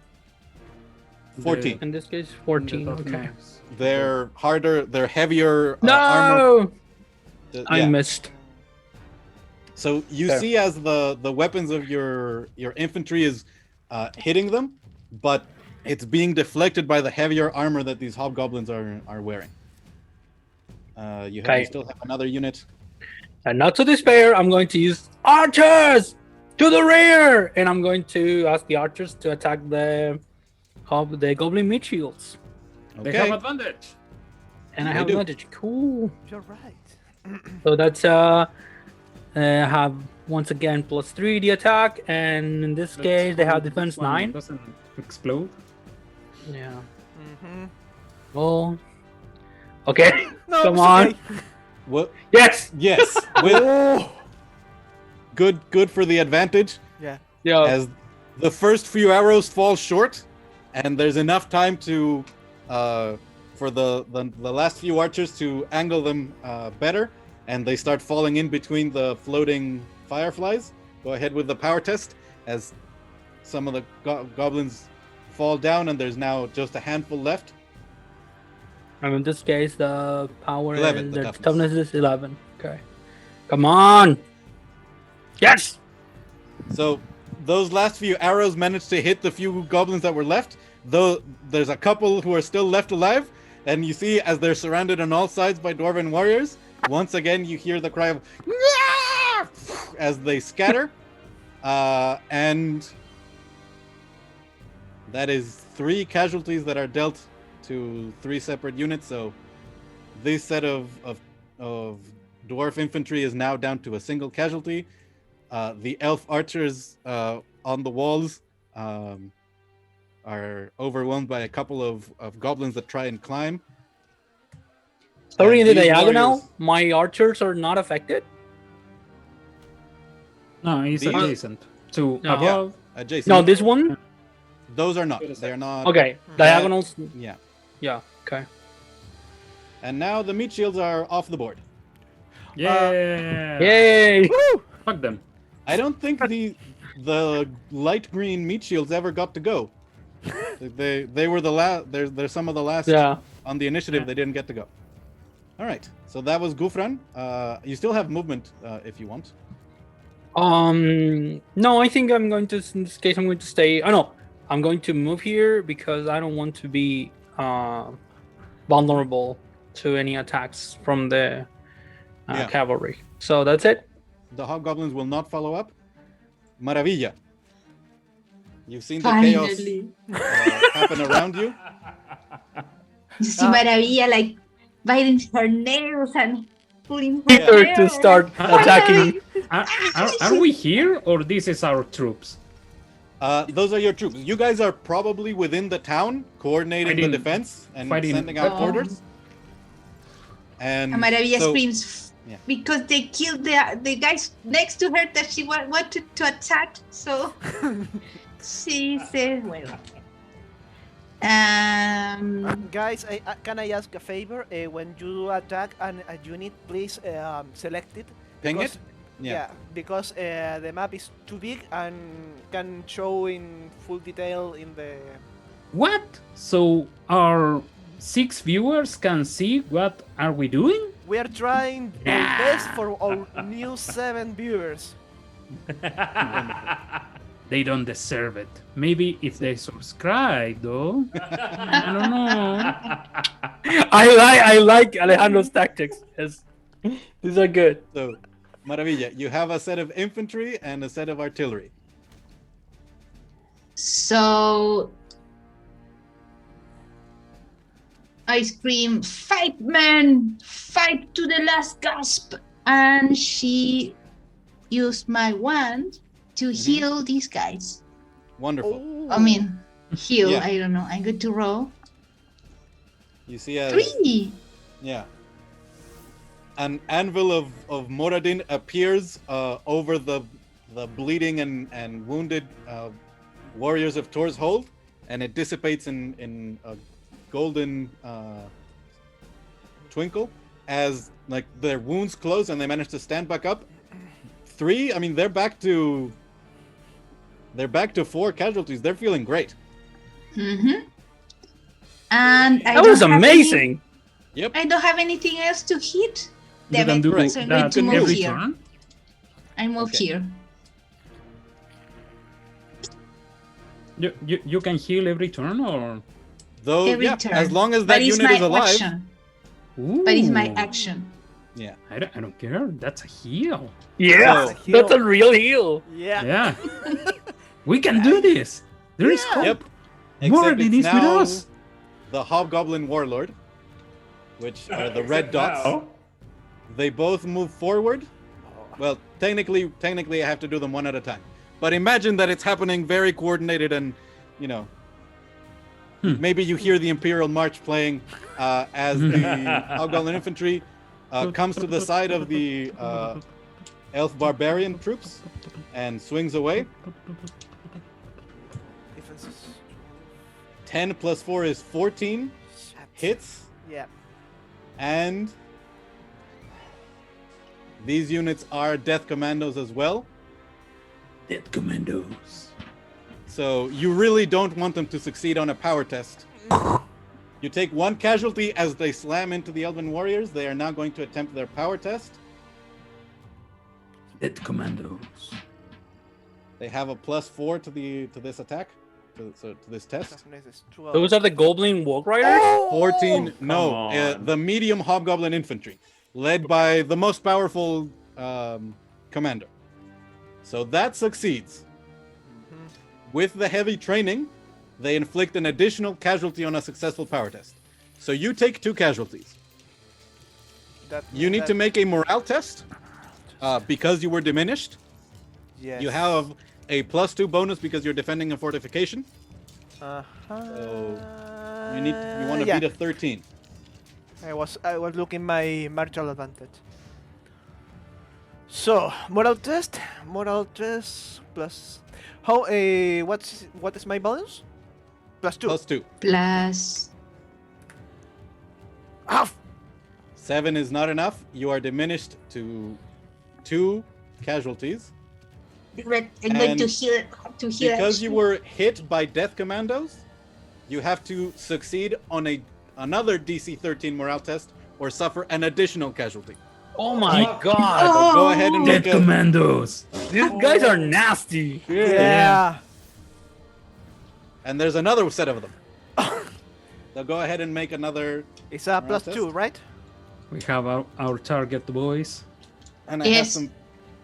14. in this case 14. Okay. They're harder, they're heavier armor. No, I Yeah. missed. So you Fair. see as the weapons of your infantry is hitting them, but it's being deflected by the heavier armor that these hobgoblins are wearing. You Okay. still have another unit. And not to despair, I'm going to use archers to the rear, and I'm going to ask the archers to attack the goblin meat shields. Okay. They have advantage. And I They have do. advantage. Cool. You're right. So that's have once again +3 the attack, and in this case they have defense 9. Doesn't explode. Yeah. Mm-hmm. Well. Okay. No, Come it's on. okay. What? Yes. Yes. With good for the advantage. Yeah. Yeah. As the first few arrows fall short, and there's enough time to for the last few archers to angle them better, and they start falling in between the floating fireflies. Go ahead with the power test as some of the goblins fall down, and there's now just a handful left. And in this case, the power 11, is, the the toughness. toughness is 11. Okay. Come on. Yes. So those last few arrows managed to hit the few goblins that were left, though there's a couple who are still left alive, and you see as they're surrounded on all sides by dwarven warriors, once again you hear the cry of "Nyah!" as they scatter, and that is 3 casualties that are dealt to 3 separate units. So this set of dwarf infantry is now down to a single casualty. The elf archers on the walls are overwhelmed by a couple of goblins that try and climb. Sorry, in And the these diagonal, warriors- my archers are not affected. No, he's These- adjacent to No. above. Adjacent. No, this one. Those are not. Wait a They're not. Okay, diagonals. Yeah. Yeah. Okay. And now the meat shields are off the board. Yeah. Yay! Fuck them. I don't think the light green meat shields ever got to go. They were the last. There's some of the last Yeah. on the initiative. They didn't get to go. All right. So that was Ghufran. You still have movement if you want. No, I think I'm going to. In this case, I'm going to stay. Oh no, I'm going to move here because I don't want to be vulnerable to any attacks from the Yeah. cavalry. So that's it. The hobgoblins will not follow up. Maravilla. You've seen the Finally. chaos happen around you. You see Maravilla like biting her nails and pulling her Yeah. Or hair. to start attacking. Are we here or this is our troops? Those are your troops. You guys are probably within the town, coordinating the defense and sending out orders. And Maravilla so, screams yeah. because they killed the guys next to her that she wanted to attack. So she said, "Well, Guys, can I ask a favor? When you attack a unit, please select it. Ping because- it? Yeah, because the map is too big and can show in full detail in the... What? So our 6 viewers can see what are we doing? We are trying our best for our new 7 viewers. They don't deserve it. Maybe if they subscribe, though. I don't know. I like Alejandro's tactics. Yes. These are good. So, Maravilla, you have a set of infantry and a set of artillery. so I scream, fight men, fight to the last gasp. And she used my wand to heal these guys. Wonderful. I mean, heal, Yeah. I don't know. I'm good to roll. You see a 3. yeah. An anvil of Moradin appears over the bleeding and wounded warriors of Tor's Hold, and it dissipates in a golden twinkle as like their wounds close and they manage to stand back up. 3, I mean, they're back to 4 casualties. They're feeling great. Mm-hmm. And That was amazing. Yep. I don't have anything else to hit. You can Damn do it. So I'm going that to move every here. turn. I move Okay. here. You can heal every turn, or Though, Every yeah, turn. as long as that But it's unit my is alive. action. But it's my Ooh. action. Yeah. I don't care. That's a heal. Yeah, So- that's a real heal. Yeah. Yeah. We can do this. There is hope. Yep. Moradin it's is with now us. the Hobgoblin Warlord, which are the red Except dots. now. They both move forward. Well, technically, I have to do them one at a time. But imagine that it's happening very coordinated, and you know, maybe you hear the Imperial March playing as the Hobgoblin infantry comes to the side of the Elf Barbarian troops and swings away. Defense is... 10 plus 4 is 14 Shit. hits. Yeah. And these units are Death Commandos as well. Dead commandos. So you really don't want them to succeed on a power test. You take 1 casualty as they slam into the Elven Warriors. They are now going to attempt their power test. Dead commandos. They have a +4 to this attack, to this test. Toughness is 12. Those are the Goblin Walk Riders? 14. No, on. the medium Hobgoblin infantry, led by the most powerful commander. So that succeeds. With the heavy training, they inflict an additional casualty on a successful power test. So you take 2 casualties. That You need to make a morale test because you were diminished. Yes. You have a +2 bonus because you're defending a fortification. Uh-huh. So you want to beat a 13. I was looking my martial advantage. So moral test plus how what is my bonus? +2. +2. Plus. Half. 7 is not enough. You are diminished to 2 casualties. I'm going to And heal. Because you were hit by Death Commandos, you have to succeed on another DC 13 morale test or suffer an additional casualty. Oh my god. Oh. Go ahead and Dead make a, commandos. These guys are nasty. Yeah. and there's another set of them. So go ahead and make another, It's a Morale +2, test? right? We have our target, boys. and I have Yes. some.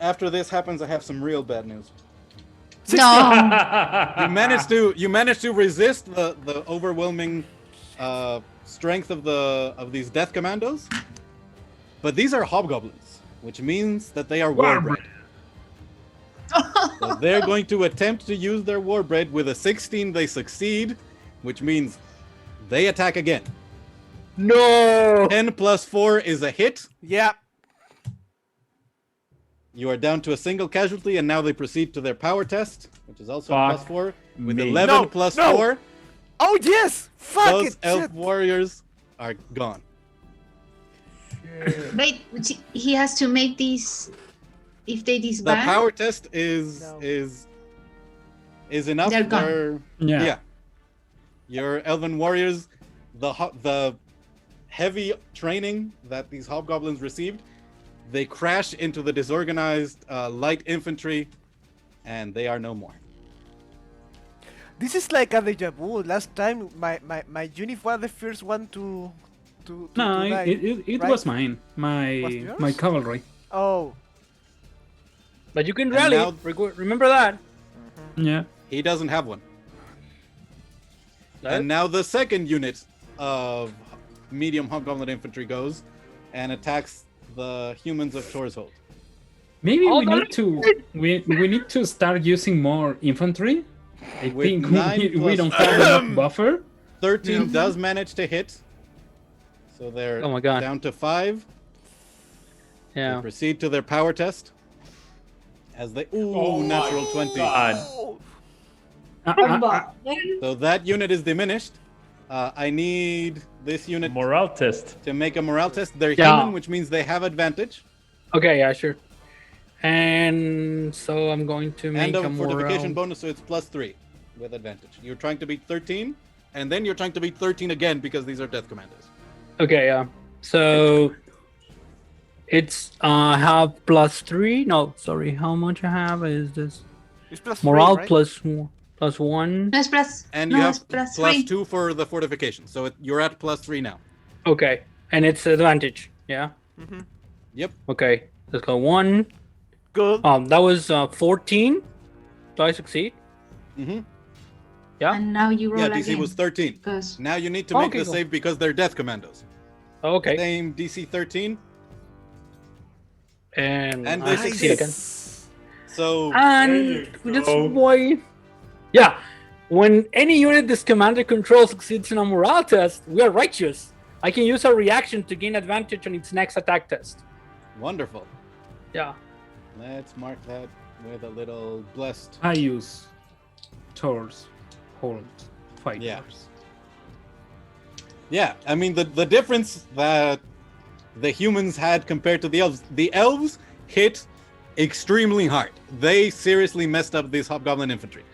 After this happens, I have some real bad news. No. You managed to resist the overwhelming strength of these Death Commandos, but these are Hobgoblins, which means that they are warband. So they're going to attempt to use their warbread. With a 16, they succeed, which means they attack again. No. 10 plus 4 is a hit. Yeah. You are down to a single casualty, and now they proceed to their power test, which is also a Fuck plus 4. With me. 11 No, plus no. 4, Oh yes! Fuck those it! elf shit. warriors are gone. Wait, he has to make these. If they The disband, power test is No. is enough. They're gone. Yeah. Your elven warriors, the heavy training that these hobgoblins received, they crash into the disorganized light infantry, and they are no more. This is like a deja vu. Last time, my unit was the first one to No, die, it right? was mine. Was My yours? cavalry. Oh, But you can And rally. now- Remember that. Yeah. He doesn't have one. No? And now the second unit of medium hobgoblin infantry goes and attacks the humans of Torshold. Maybe Oh, we no, need to we need to start using more infantry. I With think 9 we plus don't have enough buffer. 13 Yeah. does manage to hit. So they're Oh my God. down to 5. They Yeah. proceed to their power test. As they Oh my natural 20. God. So that unit is diminished. I need this unit Morale test. to make a morale test. They're Yeah. human, which means they have advantage. Okay. Yeah. Sure. And so I'm going to make And a a fortification morale. bonus, so it's plus 3 with advantage. You're trying to beat 13, and then you're trying to beat 13 again because these are death commandos. Okay. Yeah. So it's have +3. No, sorry. How much I have is this? it's plus Morale 3, right? plus 1. No, it's plus. And no, you it's have plus plus 3. 2 for the fortification. So you're at plus 3 now. Okay. And it's advantage. Yeah. Yep. Okay. Let's go 1. Good. That was 14. Do I succeed? Mm-hmm. Yeah. And now you roll Yeah, DC again. was 13. Because Now you need to make Okay, the cool. save because they're death commandos. Okay. Same DC 13. And And I they succeed again. So And you that's go. why. Yeah. When any unit this commander controls succeeds in a morale test, we are righteous. I can use a reaction to gain advantage on its next attack test. wonderful. Yeah. Let's mark that with a little blessed. I use Thor's hold fighters. Yeah. Yeah, I mean the difference that the humans had compared to the elves hit extremely hard. They seriously messed up this hobgoblin infantry.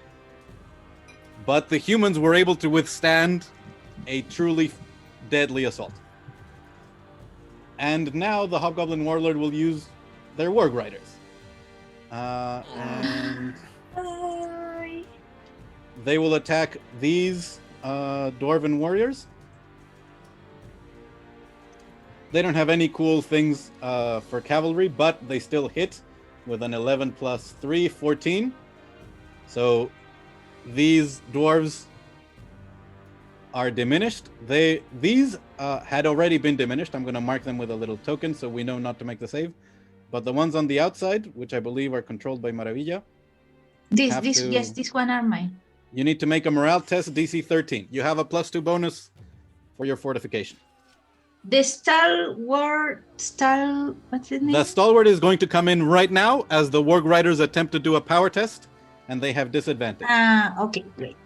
But the humans were able to withstand a truly deadly assault. And now the hobgoblin warlord will use their warg riders. And they will attack these dwarven warriors. They don't have any cool things for cavalry, but they still hit with an 11 plus 3, 14. So these dwarves are diminished. These had already been diminished. I'm going to mark them with a little token so we know not to make the save. But the ones on the outside, which I believe are controlled by Maravilla, have to- yes, this one are mine. you need to make a morale test DC 13. You have a plus 2 bonus for your fortification. The what's his name? The stalwart is going to come in right now as the warg riders attempt to do a power test, and they have disadvantage. Okay, great.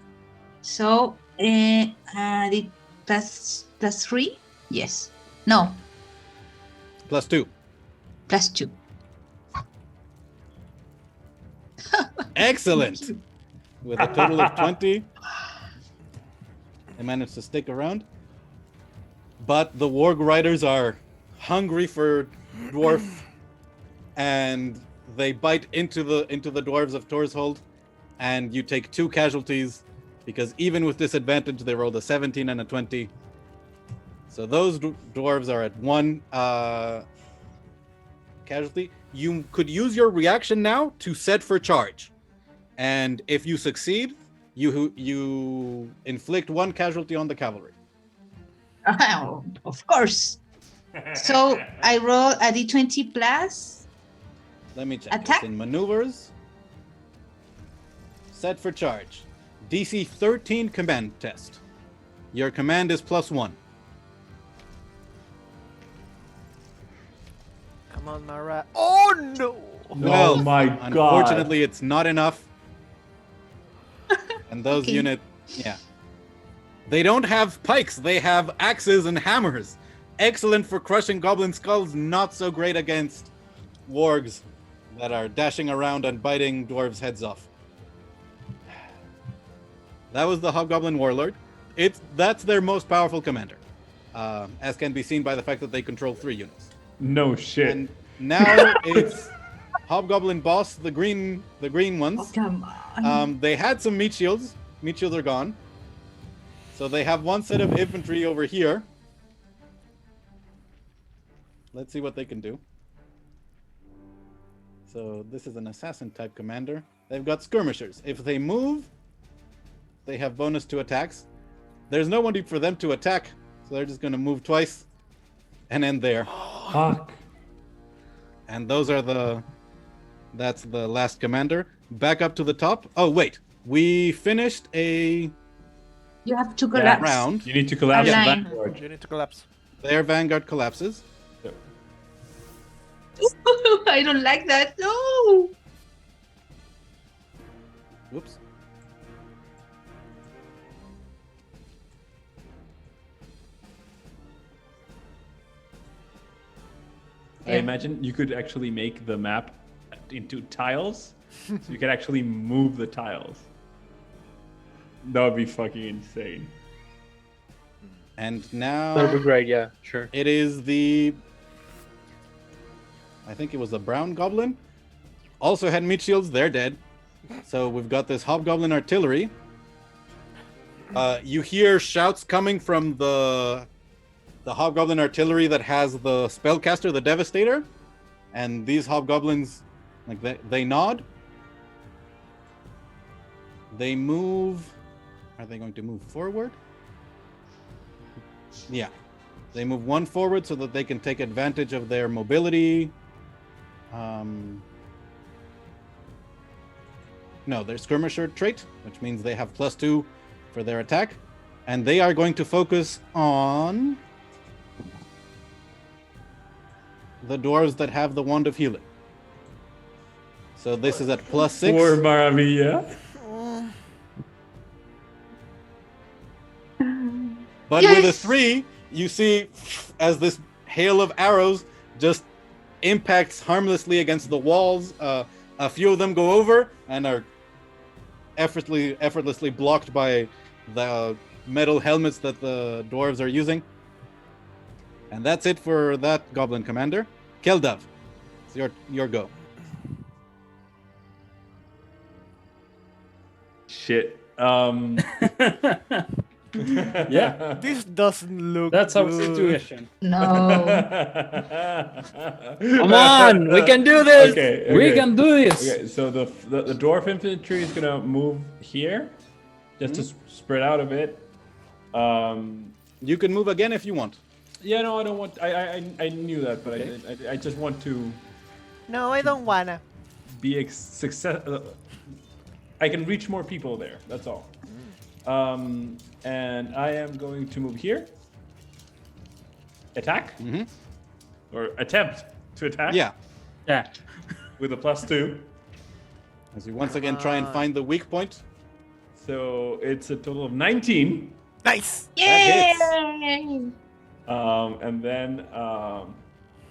So, the plus 3? Yes. No, Plus 2. plus 2. Excellent. With a total of 20. They managed to stick around. But the warg riders are hungry for dwarf, and they bite into the dwarves of Torshold, and you take 2 casualties because even with disadvantage they rolled a 17 and a 20. So those dwarves are at 1 casualty. You could use your reaction now to set for charge, and if you succeed, you inflict 1 casualty on the cavalry. Oh, of course. So I roll a d20 plus. Let me check. Attack? It's in maneuvers. set for charge. DC 13 command test. Your command is +1. Come on, Mara. Oh no! Well, my God. Unfortunately, it's not enough. And those Okay. units, yeah. They don't have pikes, they have axes and hammers. Excellent for crushing goblin skulls, not so great against wargs that are dashing around and biting dwarves' heads off. That was the Hobgoblin Warlord. That's their most powerful commander, as can be seen by the fact that they control 3 units. No shit. And now it's Hobgoblin Boss, the green ones. Oh, come on. They had some meat shields. Meat shields are gone. So they have one set of infantry over here. Let's see what they can do. So this is an assassin type commander. They've got skirmishers. If they move, they have bonus to attacks. There's no one for them to attack, so they're just going to move twice and end there. Fuck. And that's the last commander. Back up to the top. Oh, wait. We finished a You have to collapse. round. You need to collapse the Align. vanguard. You need to collapse. Their vanguard collapses. I don't like that. No. Whoops. I imagine you could actually make the map into tiles, so you could actually move the tiles. That would be fucking insane. And now That would be great. Yeah, sure. it is I think it was the brown goblin. Also had meat shields. They're dead. So we've got this hobgoblin artillery. You hear shouts coming from the hobgoblin artillery that has the spellcaster, the Devastator, and these hobgoblins, like they nod. They move. Are they going to move forward? Yeah, they move one forward so that they can take advantage of their mobility. No, their skirmisher trait, which means they have +2 for their attack, and they are going to focus on the dwarves that have the wand of healing. So this is at +6. Poor Maravilla. But with a Yes! 3, you see as this hail of arrows just impacts harmlessly against the walls. A few of them go over and are effortlessly blocked by the metal helmets that the dwarves are using. And that's it for that goblin commander. Keldav, it's your go. Shit. Yeah. This doesn't look That's our good. situation. No. Come on, we can do this. Okay, We can do this. Okay, so the dwarf infantry is gonna move here, just to spread out a bit. You can move again if you want. Yeah, no, I don't want. I knew that, but Okay. I just want to No, I don't wanna. be success. I can reach more people there. That's all. And I am going to move here. Attack, or attempt to attack. Yeah, Yeah. With a +2. as you once again try and find the weak point. So it's a total of 19. Nice. hits. Yay! And then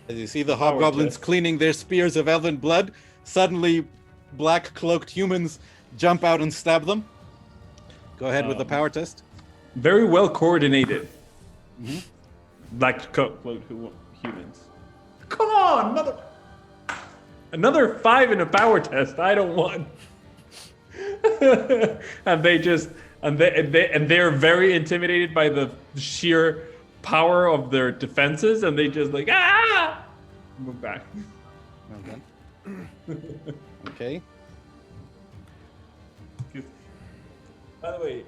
As you see the hobgoblins test. cleaning their spears of elven blood, suddenly black cloaked humans jump out and stab them. Go ahead with the power test. very well coordinated. Black coat humans. Come on, mother. Another 5 in a power test. I don't want. And they just and they're very intimidated by the sheer power of their defenses, and they just like move back. Well done. Okay. By the way,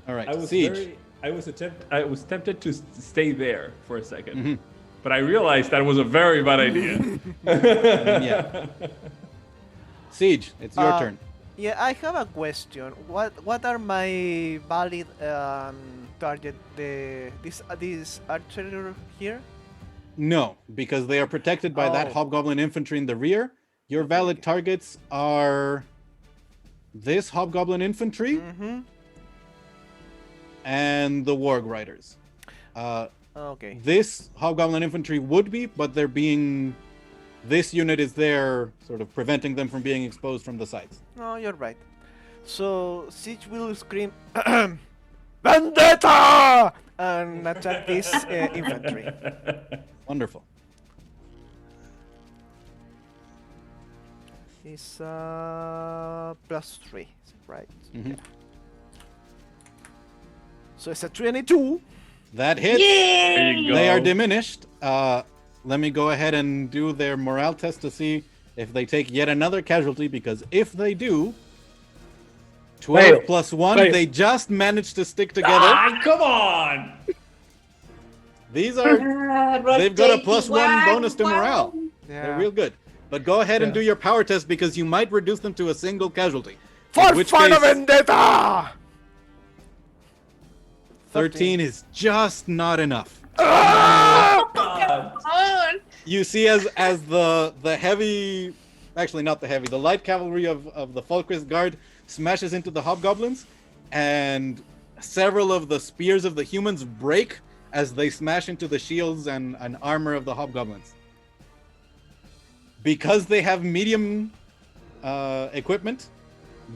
All right. I was Siege. tempted to stay there for a 2nd, but I realized that was a very bad idea. Yeah. Siege, it's your turn. Yeah, I have a question. What are my valid target? This archer here? No, because they are protected by that Oh. hobgoblin infantry in the rear. Your valid targets are this hobgoblin infantry Mm-hmm. and the warg riders. Okay. This hobgoblin infantry would be, but they're being. This unit is there, sort of preventing them from being exposed from the sides. No, you're right. So Siege will scream, Vendetta! And attack this infantry. Wonderful. It's +3, right? Mhm. So it's a 22. That hits. There you go. They are diminished. Let me go ahead and do their morale test to see if they take yet another casualty, because if they do, 12 Fail. plus 1, Fail. they just managed to stick together. Ah, come on! These are, they've got a +1 bonus to morale. They're real good. But go ahead and do your power test, because you might reduce them to a single casualty. For In which fun case, Vendetta! 13 is just not enough. You see, as the heavy, actually not the heavy, the light cavalry of the Falkris Guard smashes into the hobgoblins, and several of the spears of the humans break as they smash into the shields and armor of the hobgoblins. Because they have medium equipment,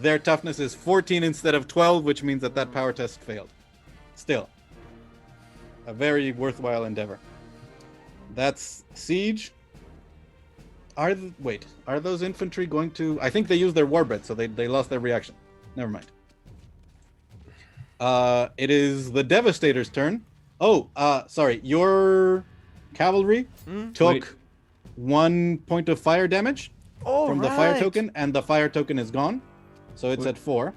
their toughness is 14 instead of 12, which means that power test failed. Still, a very worthwhile endeavor. That's Siege. Are those infantry going to... I think they used their warband, so they lost their reaction. Never mind. It is the Devastator's turn. Oh, sorry. Your cavalry took 1 point of fire damage from the fire token, and the fire token is gone. So it's at 4.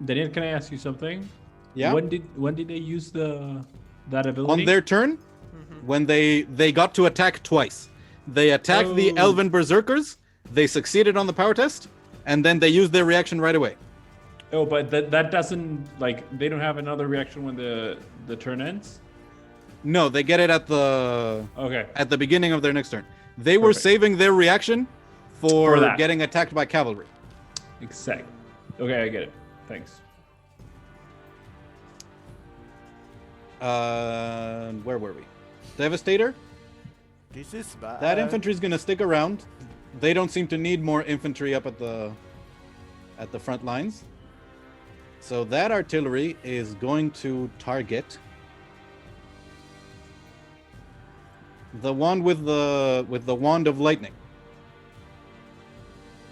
Daniel, can I ask you something? Yeah? When did they use that ability? On their turn, when they got to attack twice. They attacked the Elven Berserkers, they succeeded on the power test, and then they used their reaction right away. Oh, but that doesn't, like, they don't have another reaction when the turn ends? No, they get it at the beginning of their next turn. They were saving their reaction for that. getting attacked by cavalry. Exactly. Okay, I get it. Thanks. Where were we? Devastator? This is bad. That infantry's gonna stick around. They don't seem to need more infantry up at the front lines. So that artillery is going to target the one with the wand of lightning.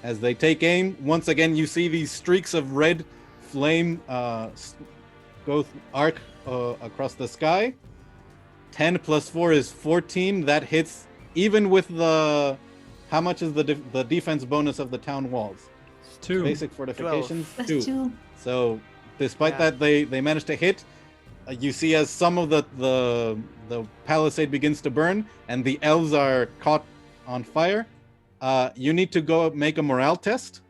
As they take aim, once again you see these streaks of red flame go arc across the sky. 10 plus 4 is 14. That hits even with the... How much is the defense bonus of the town walls? 2. Basic fortifications? 2. 2. So despite that, they managed to hit. You see as some of the palisade begins to burn and the elves are caught on fire. You need to go make a morale test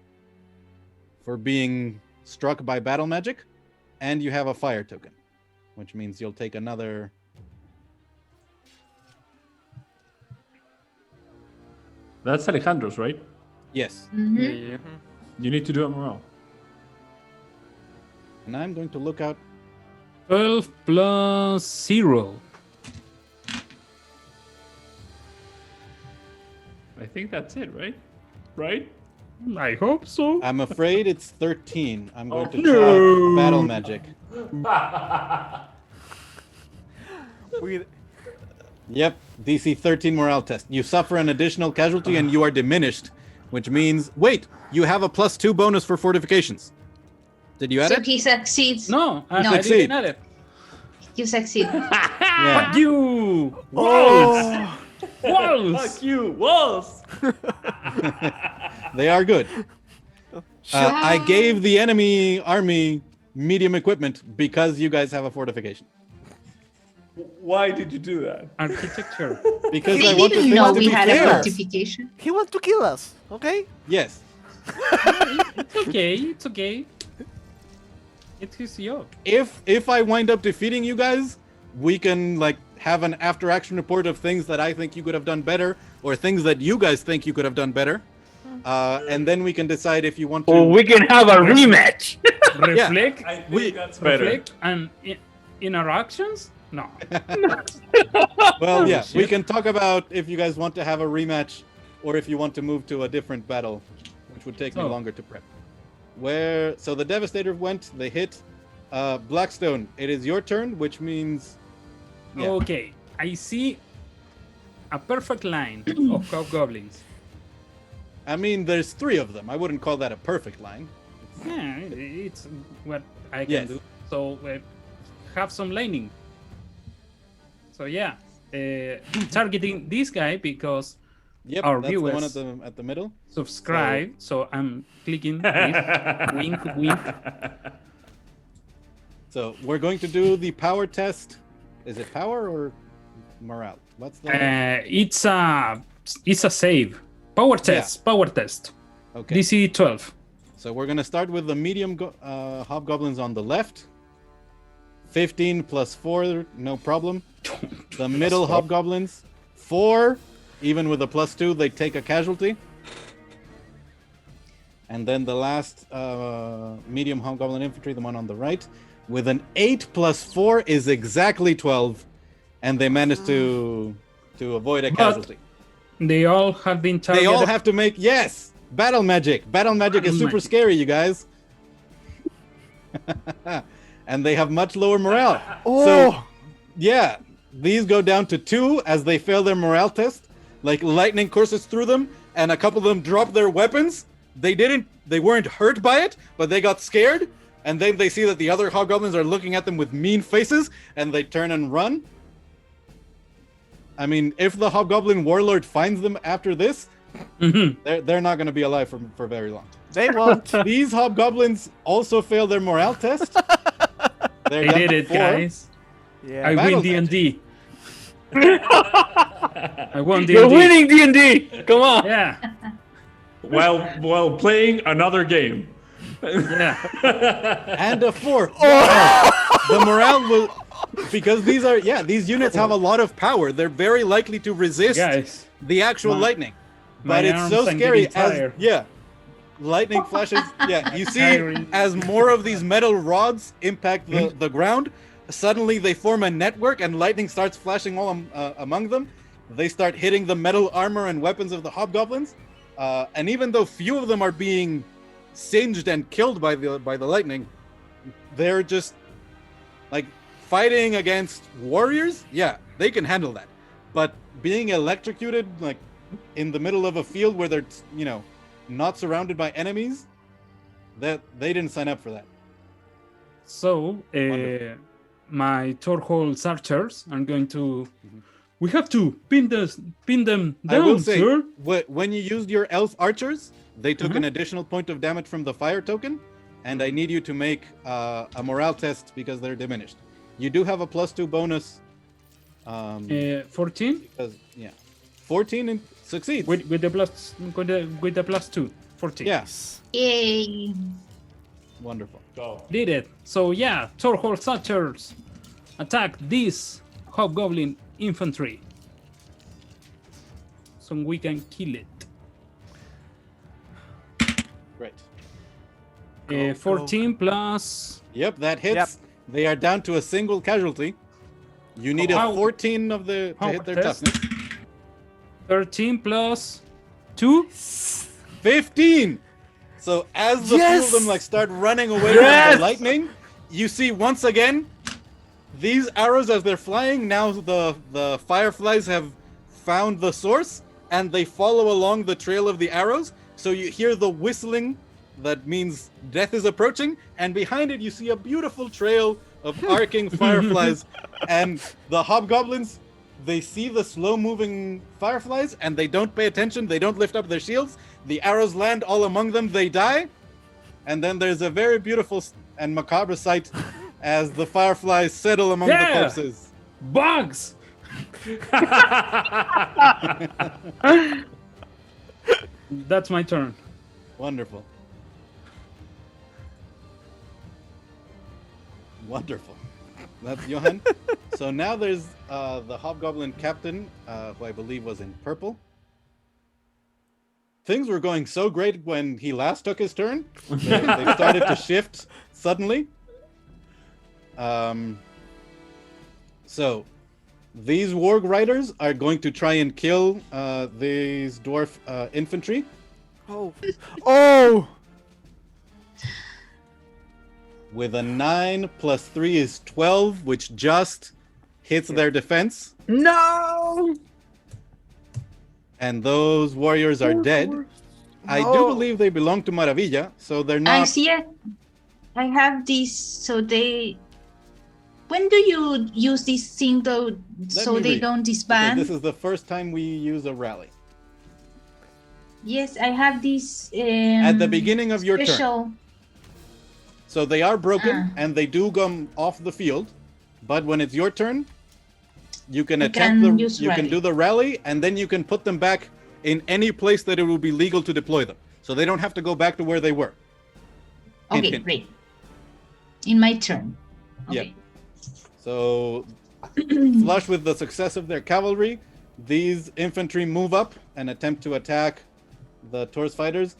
for being struck by battle magic, and you have a fire token, which means you'll take another... That's Alejandro's, right? Yes. Mm-hmm. You need to do a morale. And I'm going to look out... 12 plus 0. I think that's it, right? Right? I hope so. I'm afraid it's 13. I'm going to no. try battle magic. With Yep, DC 13 morale test. You suffer an additional casualty and you are diminished, which means... Wait, you have a +2 bonus for fortifications. Did you add So it? he succeeds. No, I No. didn't add it. You succeed. Yeah. Fuck you! oh, Walls! Fuck you, walls! They are good. I gave the enemy army medium equipment because you guys have a fortification. Why did you do that? Architecture. Because We I wanted didn't things know to we be had a fair. fortification. he wants to kill us, okay? Yes. It's okay. It's okay. It's his job. If I wind up defeating you guys, we can like have an after action report of things that I think you could have done better, or things that you guys think you could have done better, and then we can decide if you want to. Or we can have a rematch. Reflect. I think that's better. Reflect and interactions. No. Well, yeah, we shit. can talk about if you guys want to have a rematch, or if you want to move to a different battle, which would take me Oh. longer to prep. So the Devastator went, they hit. Blackstone, it is your turn, which means. Yeah. Okay. I see a perfect line of hobgoblins. I mean, there's 3 of them. I wouldn't call that a perfect line. Yeah, it's what I can Yes. do. So have some lightning. So yeah, targeting this guy because Yep, Our that's the one viewers- at the middle. subscribe. So I'm clicking this. Wink, wink. So we're going to do the power test. Is it power or morale? What's the It's a save. Power test. Power test. okay? DC 12. So we're gonna start with the medium hobgoblins on the left. 15 plus 4, no problem. The middle hobgoblins, 4. Even with a +2, they take a casualty. And then the last medium hobgoblin infantry, the one on the right, with an 8 plus 4 is exactly 12, and they managed to avoid a casualty. They all have been They targeted. all have to make battle magic. Battle magic is Battle super magic. scary, you guys. And they have much lower morale. Oh, So yeah, these go down to 2 as they fail their morale test. Like lightning courses through them, and a couple of them drop their weapons. They weren't hurt by it, but they got scared. And then they see that the other hobgoblins are looking at them with mean faces, and they turn and run. I mean, if the hobgoblin warlord finds them after this, Mhm. they're not going to be alive for very long. they won't. These hobgoblins also failed their morale test. They're They down did to it, 4. guys. Yeah. I Battle win D&D. I won D&D. You're winning D&D. Come on. Yeah. while playing another game. Yeah. And a 4. Wow. The morale will, because these units have a lot of power. They're very likely to resist Guys. the actual my- lightning. my But it's arms so are scary getting tired. lightning flashes. Yeah, you see Tiring. as more of these metal rods impact the ground, suddenly they form a network and lightning starts flashing all among them. They start hitting the metal armor and weapons of the hobgoblins. And even though few of them are being singed and killed by the lightning, they're just like fighting against warriors. Yeah, they can handle that. But being electrocuted like in the middle of a field where they're not surrounded by enemies, that they didn't sign up for that. So, Wonderful. my Torhol's archers are going to... We have to pin them I will down, say, sir. when you used your elf archers, they took an additional point of damage from the fire token, and I need you to make a morale test because they're diminished. You do have a +2 bonus. 14 Because 14 and succeeds. with the +2. 14. Yes, Yay. wonderful. Go. Did it. So yeah, Torhol's archers attack this hobgoblin infantry. So we can kill it. Great. 14 plus... Yep, that hits. Yep. They are down to a single casualty. You need a How- 14 to hit their test? toughness. 13 plus 2. 15. So as the few Yes! of them like start running away from Yes! the lightning, you see once again these arrows as they're flying. Now the fireflies have found the source and they follow along the trail of the arrows. So you hear the whistling. That means death is approaching, and behind it you see a beautiful trail of arcing fireflies. And the hobgoblins, they see the slow-moving fireflies, and they don't pay attention. They don't lift up their shields. The arrows land all among them. They die, and then there's a very beautiful and macabre sight as the fireflies settle among the Yeah! corpses. Bugs! That's my turn. Wonderful. Wonderful. That's Johan. So now there's the Hobgoblin Captain, who I believe was in purple. Things were going so great when he last took his turn. They started to shift suddenly. So these warg riders are going to try and kill these dwarf infantry. Oh! With a 9 plus 3 is 12, which just hits their defense. No! And those warriors are dead. I do believe they belong to Maravilla, so they're I not. see it. I have this. So they. When do you use this thing though, so me they read, don't because disband? this is the first time we use a rally. Yes, I have this. At the beginning of your turn. special. So they are broken and they do come off the field, but when it's your turn, you can do the rally, and then you can put them back in any place that it will be legal to deploy them. So they don't have to go back to where they were. Okay, Hint. great. In my turn. Okay. So flush with the success of their cavalry, these infantry move up and attempt to attack the Taurus fighters.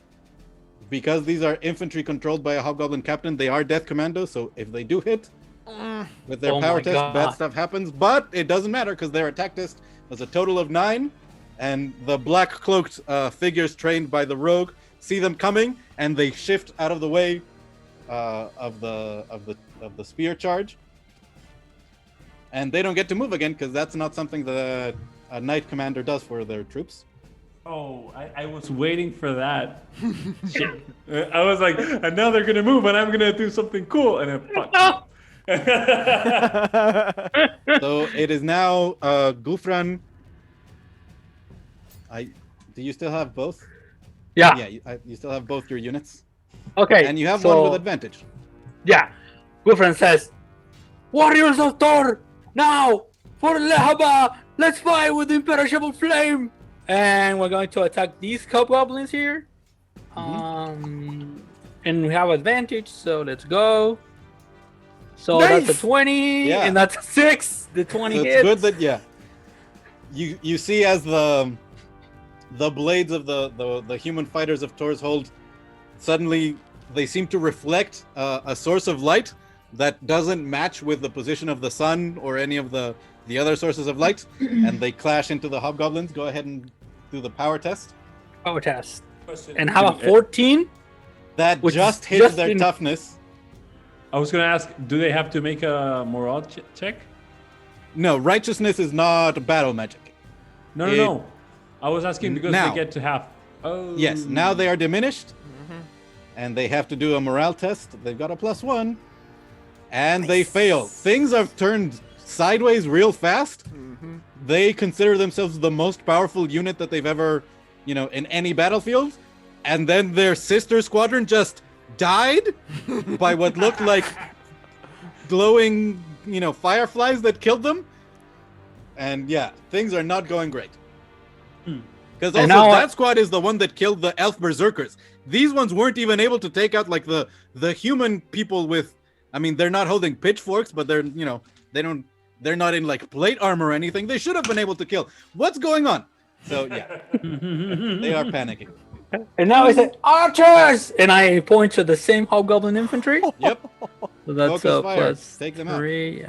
Because these are infantry controlled by a Hobgoblin captain, they are death commandos, so if they do hit with their power test, bad stuff happens, but it doesn't matter because their attack test was a total of 9, and the black cloaked figures trained by the rogue see them coming, and they shift out of the way of the spear charge, and they don't get to move again because that's not something that a knight commander does for their troops. Oh, I was waiting for that. I was like, and now they're gonna move, and I'm gonna do something cool, and then fuck. No! So it is now Ghufran. Do you still have both? Yeah. Yeah, you still have both your units, Okay. and you have so, one with advantage. Yeah. Ghufran says, "Warriors of Thor, now for Lehaba, let's fight with imperishable flame." And we're going to attack these hobgoblins here. And we have advantage, so let's go. So Nice! that's a 20, Yeah. and that's a 6. The 20 So hits. it's good that you see as the blades of the human fighters of Tor's Hold suddenly they seem to reflect a source of light that doesn't match with the position of the sun or any of the other sources of light, and they clash into the hobgoblins. Go ahead and do the power test. Power test. And how about 14? That Which just is hits just their in- toughness. I was gonna ask, do they have to make a morale check? No, righteousness is not battle magic. No. I was asking because Now. they get to half. Oh. Yes, now they are diminished, and they have to do a morale test. They've got a +1, and they fail. Things have turned sideways real fast. They consider themselves the most powerful unit that they've ever, in any battlefield, and then their sister squadron just died by what looked like glowing, fireflies that killed them. And yeah, things are not going great. Because also that squad is the one that killed the elf berserkers. These ones weren't even able to take out like the human people with. I mean, they're not holding pitchforks, but they're they're not in like plate armor or anything. They should have been able to kill. What's going on? So yeah, they are panicking. And now I say, archers! And I point to the same hobgoblin infantry. Yep, So that's Focus a fire. plus Take them out. 3.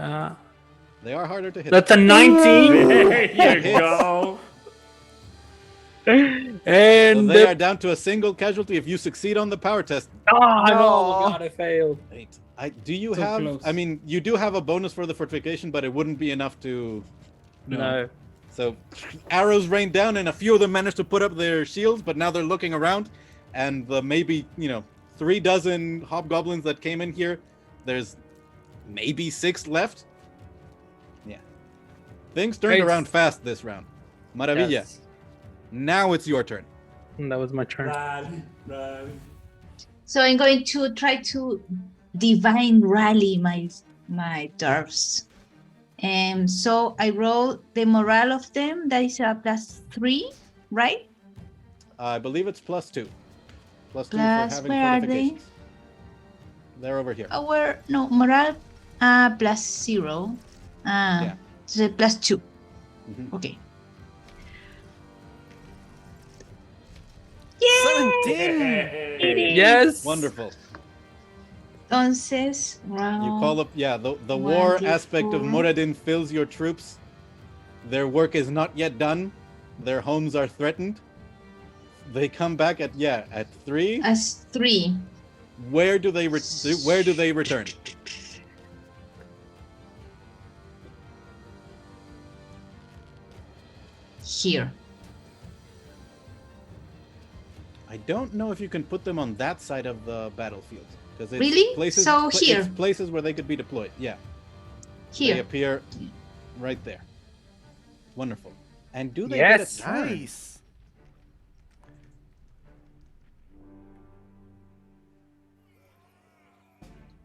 they are harder to hit. That's a 19. There you go. And So they are down to a single casualty if you succeed on the power test. no, No. God, I failed. Wait, do you So have? close. I mean, you do have a bonus for the fortification, but it wouldn't be enough to. No. So arrows rain down, and a few of them managed to put up their shields, but now they're looking around, and the maybe 3 dozen hobgoblins that came in here, there's maybe 6 left. Yeah, things turned Great. around fast this round. Maravilla. Yes. Now it's your turn. And that was my turn. So I'm going to try to divine rally my dwarfs. So I roll the morale of them. That is a +3, right? I believe it's +2. +2 for Plus, having where are they? fortifications. They're over here. Our no morale +0. Yeah. So +2. Mhm. Okay. 17! Yes. Wonderful. Entonces, round. You call up, yeah, the 1d4. war aspect of Moradin fills your troops. Their work is not yet done. Their homes are threatened. They come back at 3. As 3. Where do they return? Here. I don't know if you can put them on that side of the battlefield because it's Really? places. So here. It's places where they could be deployed. Yeah. They Here. appear right there. Wonderful. And do they Yes. get a turn? Nice.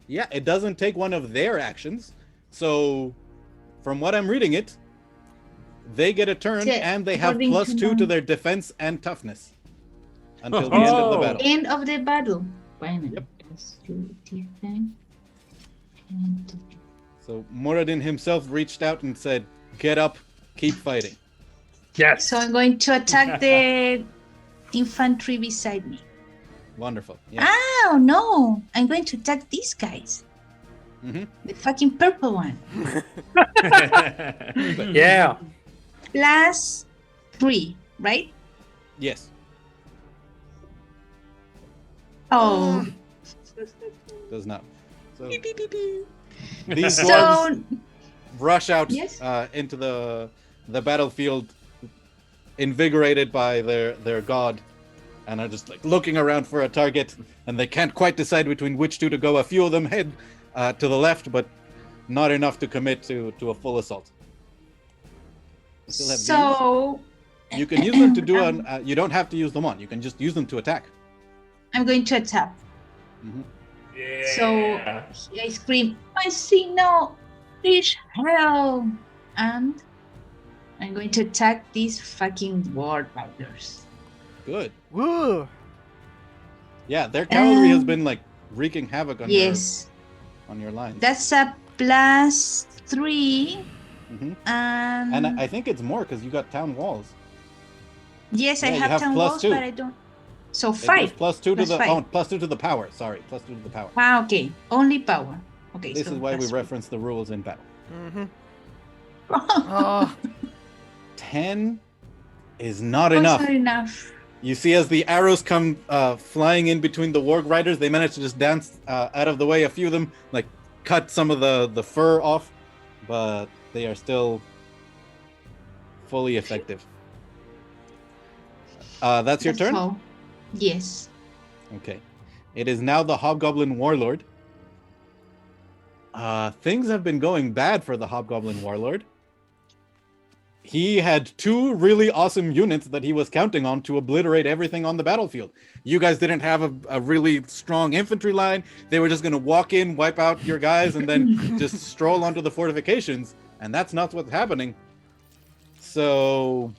Yeah, it doesn't take one of their actions. So, from what I'm reading it, they get a turn Yeah, and they have according to +2 to them. their defense and toughness until the end of the Oh. battle. End of the battle. Wait a minute. Yep. Let's do this thing. And So Moradin himself reached out and said, "Get up, keep fighting." Yes. so I'm going to attack the infantry beside me. Wonderful. Yeah. Oh no! I'm going to attack these guys. Mhm. The fucking purple one. Yeah. +3, right? Yes. Oh. Does not. So these So dwarves rush out Yes. into the battlefield, invigorated by their god, and are just like looking around for a target, and they can't quite decide between which two to go. A few of them head to the left, but not enough to commit to a full assault. You still have so these. You can use them to do you don't have to use them on. You can just use them to attack. I'm going to attack. Mhm. So I scream, I see no fish hell, and I'm going to attack these fucking warbanders. Good. Woo! Yeah, their cavalry has Um, been like wreaking havoc on Yes, your lines. that's a +3, Mhm. and, And I think it's more because you got town walls. yes, I yeah, you have have 10 plus walls, 2. but I don't. So It 5. goes +2 to Plus the 5. +2 to the power. Sorry, +2 to the power. Okay, only power. Okay, This so is why we +3. reference the rules in battle. Mm-hmm. Oh, 10 is not Oh, it's enough. not enough. You see, as the arrows come flying in between the warg riders, they manage to just dance out of the way. A few of them like cut some of the fur off, but they are still fully effective. That's your turn? all. Yes. Okay. It is now the Hobgoblin Warlord. Things have been going bad for the Hobgoblin Warlord. He had 2 really awesome units that he was counting on to obliterate everything on the battlefield. You guys didn't have a really strong infantry line. They were just going to walk in, wipe out your guys, and then just stroll onto the fortifications. And that's not what's happening. So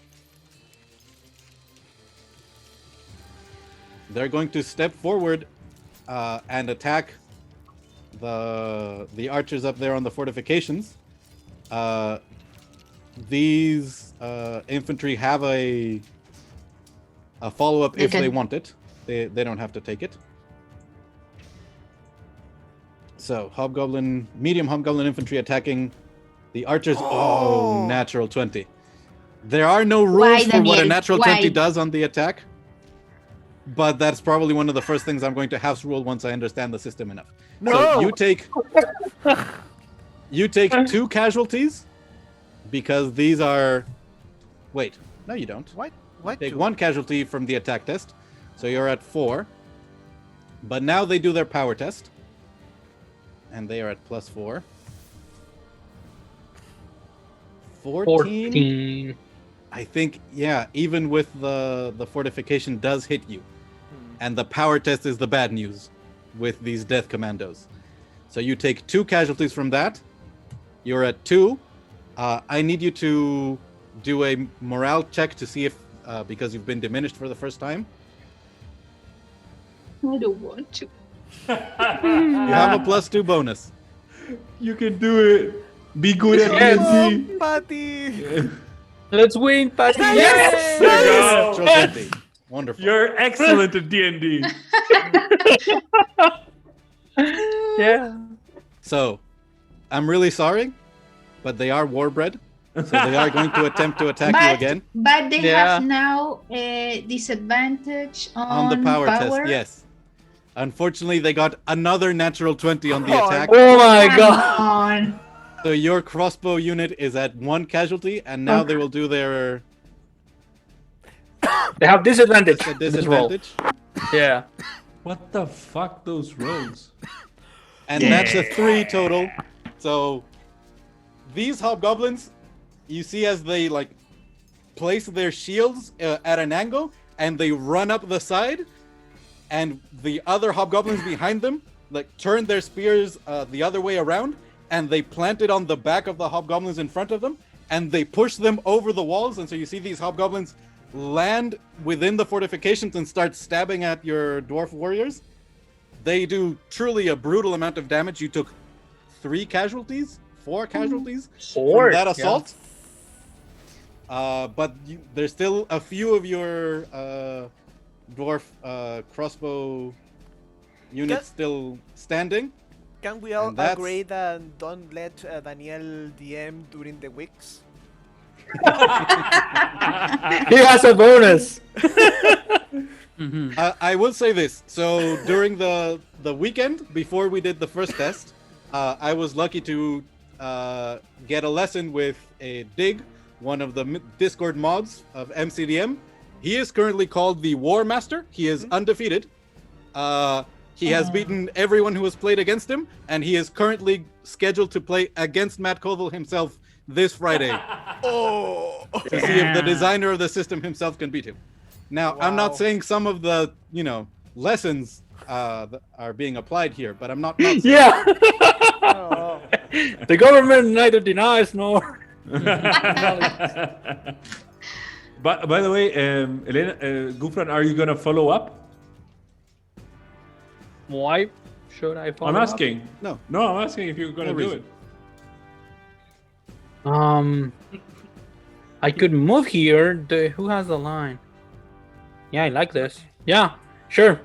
they're going to step forward and attack the archers up there on the fortifications. These infantry have a follow-up if they want it. They don't have to take it. So medium hobgoblin infantry attacking the archers. Oh, natural 20. There are no rules for what a Daniel? natural Why? 20 does on the attack. But that's probably one of the first things I'm going to house rule once I understand the system enough. No! So you take 2 casualties because these are. Wait, no, you don't. What? What? Take 1 casualty from the attack test, so you're at 4. But now they do their power test, and they are at +4. 14. I think, yeah, even with the fortification does hit you. And the power test is the bad news with these death commandos. So you take 2 casualties from that. You're at 2. I need you to do a morale check to see if, because you've been diminished for the first time. I don't want to. You have a +2 bonus. You can do it. Be good at Yes. D&D. Patty! Let's win, Patty. Yes! There you go. Natural 20. Wonderful. You're excellent at D&D. Yeah. So, I'm really sorry, but they are warbred, so they are going to attempt to attack you again But they Yeah. have now a disadvantage on the power test. Yes. Unfortunately, they got another natural 20 on the Oh, attack. Oh my Come god. on. So your crossbow unit is at 1 casualty, and now they will do their They have disadvantage. in this roll. disadvantage. Yeah. What the fuck, those rolls? And that's a 3 total. So these hobgoblins, you see as they like place their shields at an angle and they run up the side, and the other hobgoblins behind them like turn their spears the other way around, and they plant it on the back of the hobgoblins in front of them, and they push them over the walls. And so you see these hobgoblins land within the fortifications and start stabbing at your dwarf warriors. They do truly a brutal amount of damage. You took 4 casualties Four, from that yeah. assault. But there's still a few of your dwarf crossbow units still standing. Can we all And that's- agree that don't let Daniel DM during the weeks? He has a bonus. I will say this. So during the weekend before we did the first test, I was lucky to get a lesson with a Dig, one of the Discord mods of MCDM. He is currently called the War Master. He is undefeated. He has beaten everyone who has played against him, and he is currently scheduled to play against Matt Koval himself this Friday Oh! to see if the designer of the system himself can beat him. Now, I'm Wow. not saying some of the, lessons that are being applied here, but I'm not saying Yeah. Oh. The government neither denies nor. But by the way, Elena, Ghufran, are you gonna follow up? Why should I follow I'm up? asking. No. No, I'm asking if you're gonna No do reason. it. I could move here. Who has the line? Yeah, I like this. Yeah, sure.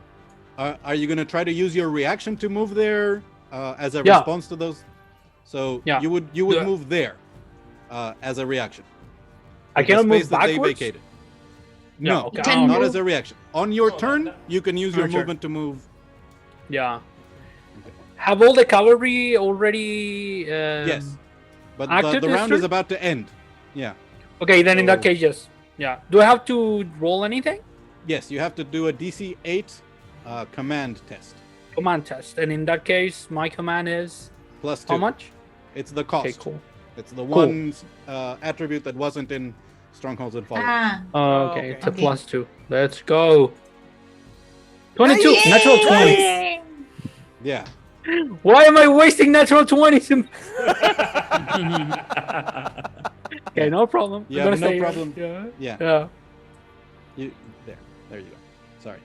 Are you going to try to use your reaction to move there as a Yeah. response to those? So Yeah. you would Yeah. move there as a reaction. I With the cannot move space that they backwards. vacated. Yeah, No, okay. Can not move- as a reaction. On your turn, you can use your Sure. movement to move. Yeah. Have all the cavalry already? Yes, but acted the this round is turn? about to end. Yeah. Okay, then in that So- case, yes. Yeah. Do I have to roll anything? Yes, you have to do a DC 8 command test. Command test. And in that case, my command is Plus 2. how much? It's the cost. Okay, cool. It's the Cool. one attribute that wasn't in Strongholds and Followers. Ah, Oh, okay, okay. it's a Okay. +2. Let's go. 22, natural 20. Yeah. Why am I wasting natural 20s? Okay, no problem. I'm Yeah, gonna no stay here. problem. Yeah. Yeah. Yeah. There you go. Sorry.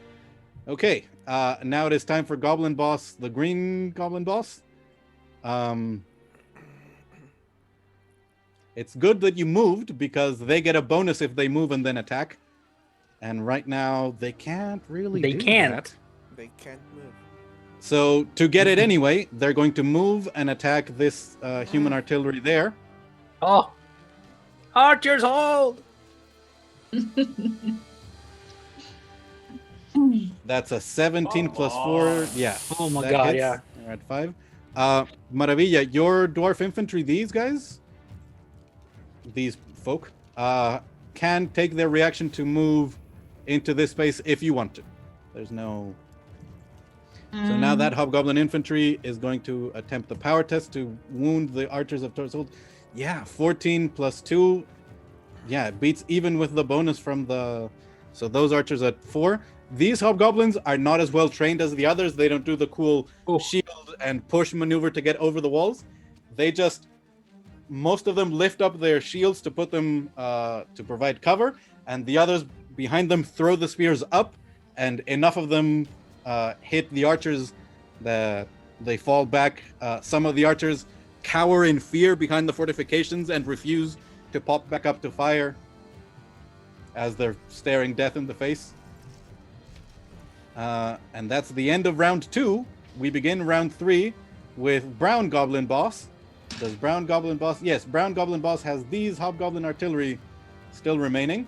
Okay. Now it is time for Goblin Boss, the Green Goblin Boss. It's good that you moved because they get a bonus if they move and then attack. And right now they can't really. They do can't. that. They can't move. So to get it anyway, they're going to move and attack this human artillery there. Oh. Archers hold! That's a 17 plus 4. Yeah. Oh my that god, hits. yeah. You're at 5. Maravilla, your dwarf infantry, these guys, these folk, can take their reaction to move into this space if you want to. There's no. So now that hobgoblin infantry is going to attempt the power test to wound the archers of Torsold. Yeah, 14 plus 2. Yeah, it beats even with the bonus from the. So those archers at 4. These hobgoblins are not as well trained as the others. They don't do the cool shield and push maneuver to get over the walls. They just, most of them lift up their shields to put them to provide cover, and the others behind them throw the spears up, and enough of them hit the archers. They fall back. Some of the archers cower in fear behind the fortifications and refuse to pop back up to fire as they're staring death in the face. And that's the end of round 2. We begin round 3 with Brown Goblin Boss. Does Brown Goblin Boss? Yes, Brown Goblin Boss has these Hobgoblin Artillery still remaining.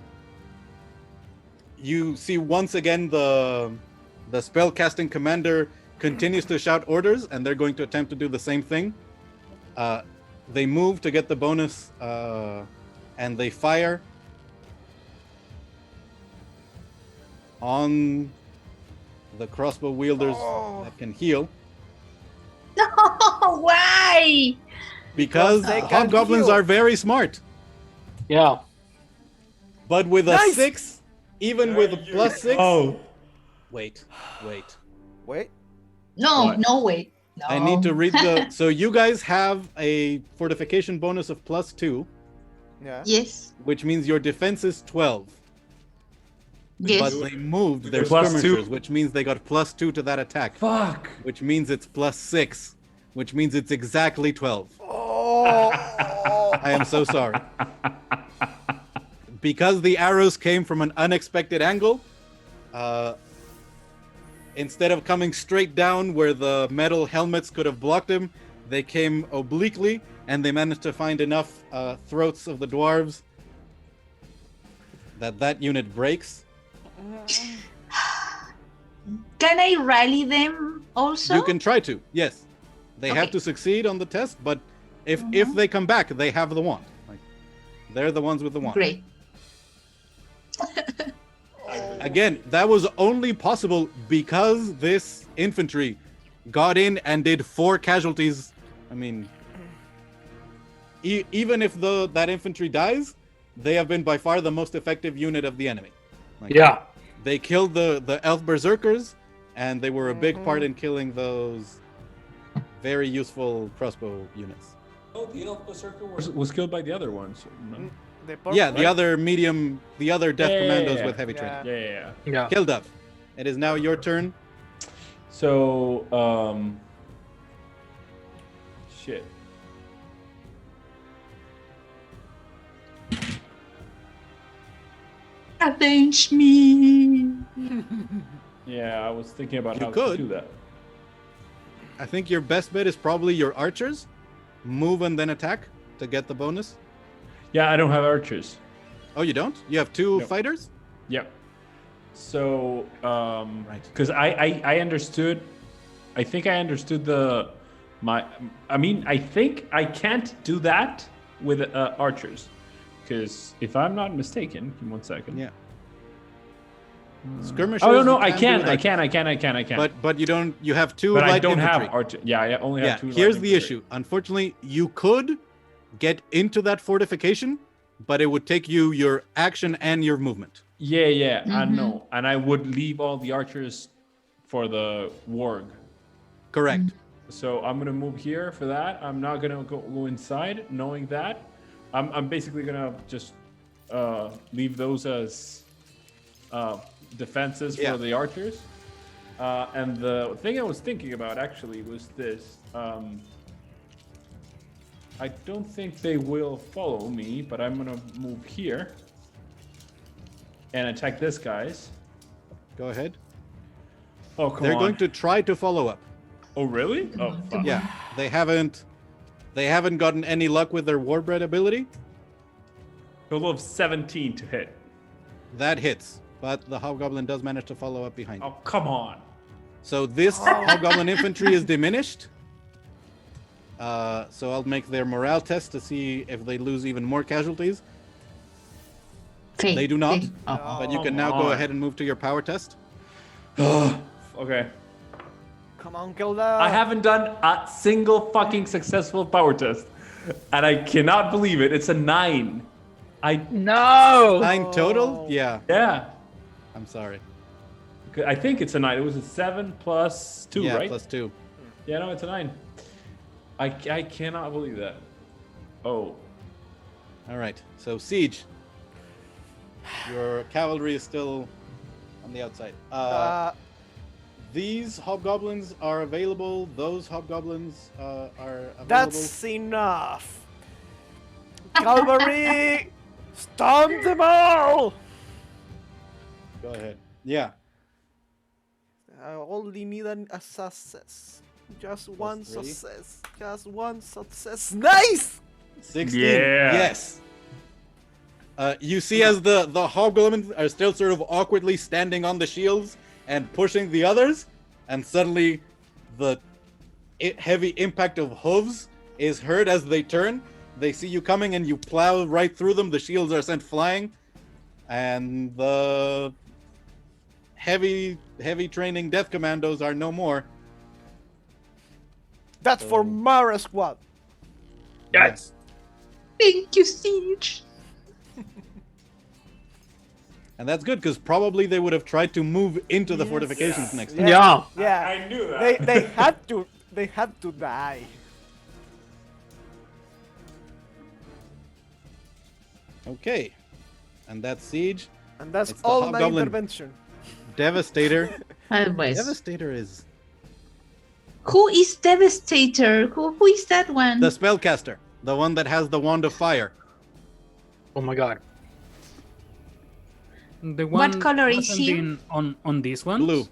You see once again the spellcasting commander continues to shout orders, and they're going to attempt to do the same thing. They move to get the bonus, and they fire on the crossbow wielders that can heal. No, why? Because they can hobgoblins heal. are very smart. Yeah. But with a Nice. 6, even with a plus 6. Oh, Wait. Wait. No, What? no, wait. No. I need to read the. So you guys have a fortification bonus of plus 2, Yeah. Yes. which means your defense is 12. Yes. But they moved their Plus 2. skirmishers, which means they got plus 2 to that attack. fuck. Which means it's plus 6, which means it's exactly 12. Oh. I am so sorry. Because the arrows came from an unexpected angle, instead of coming straight down where the metal helmets could have blocked him, they came obliquely, and they managed to find enough throats of the dwarves that unit breaks. Can I rally them also? You can try to, yes. They have Okay. to succeed on the test, but if they come back, they have the wand. Like, they're the ones with the wand. Great. Again, that was only possible because this infantry got in and did 4 casualties. I mean, even if that infantry dies, they have been by far the most effective unit of the enemy. Like, Yeah. They killed the elf berserkers, and they were a big part in killing those very useful crossbow units. Oh, the elf berserker was killed by the other ones. No? The Yeah, purple- the other death Yeah, commandos yeah, with heavy yeah. training. Yeah. Yeah. Keldav, it is now your turn. So, shit. Avenge me. Yeah, I was thinking about You how could. to do that. I think your best bet is probably your archers. Move and then attack to get the bonus. Yeah, I don't have archers. Oh, you don't? You have 2 No. fighters? Yep. So, Right. because I understood, I think I understood I think I can't do that with archers, because if I'm not mistaken, give me 1 second. Yeah. Skirmishers. Oh no, you I do can, with I can. archers. But you don't. You have 2 But light I don't infantry. have archer. Yeah, I only have Yeah. 2. light Here's the infantry. issue. Unfortunately, you could get into that fortification, but it would take you your action and your movement. Yeah, I Mhm. know, and I would leave all the archers for the warg. Correct. So I'm gonna move here for that. I'm not gonna go inside, knowing that. I'm basically gonna just leave those as defenses Yeah. for the archers. And the thing I was thinking about actually was this. I don't think they will follow me, but I'm gonna move here and attack this guys. Go ahead. Oh, come They're on. going to try to follow up. Oh, really? Oh, fuck. Yeah. They haven't gotten any luck with their warbread ability. Total of 17 to hit. That hits, but the hobgoblin does manage to follow up behind. Oh, come on. So this hobgoblin infantry is diminished. So I'll make their morale test to see if they lose even more casualties. Okay. They do not. Oh. But you can Come now go on. ahead and move to your power test. Okay. Come on, Keldav. I haven't done a single fucking successful power test. And I cannot believe it. It's a 9. No. 9 total? Yeah, Yeah. I'm sorry. I think it's a 9. It was a 7 plus 2, Yeah, right? plus 2. Yeah, no, it's a 9. I cannot believe that. Oh. All right. So Siege. Your cavalry is still on the outside. These hobgoblins are available. Those hobgoblins are available. That's enough. Cavalry, stomp them all. Go ahead. Yeah. I only need a success. Just one 3. success. Just one success. Nice. 16. Yeah. Yes. You see as the hobgoblins are still sort of awkwardly standing on the shields and pushing the others, and suddenly the heavy impact of hooves is heard as they turn. They see you coming and you plow right through them. The shields are sent flying, and the heavy training death commandos are no more. That's for Mara squad. Yes. Thank you, Siege. And that's good, because probably they would have tried to move into the fortifications next time. Yeah. Yeah. I knew that. They had to. They had to die. Okay. And that's Siege. And that's It's the all my hobgoblin. intervention. Devastator. Otherwise, Devastator is who is Devastator? Who is that one? the spellcaster. The one that has the wand of fire. Oh my god. The one color is hasn't he? been on this one. Blue.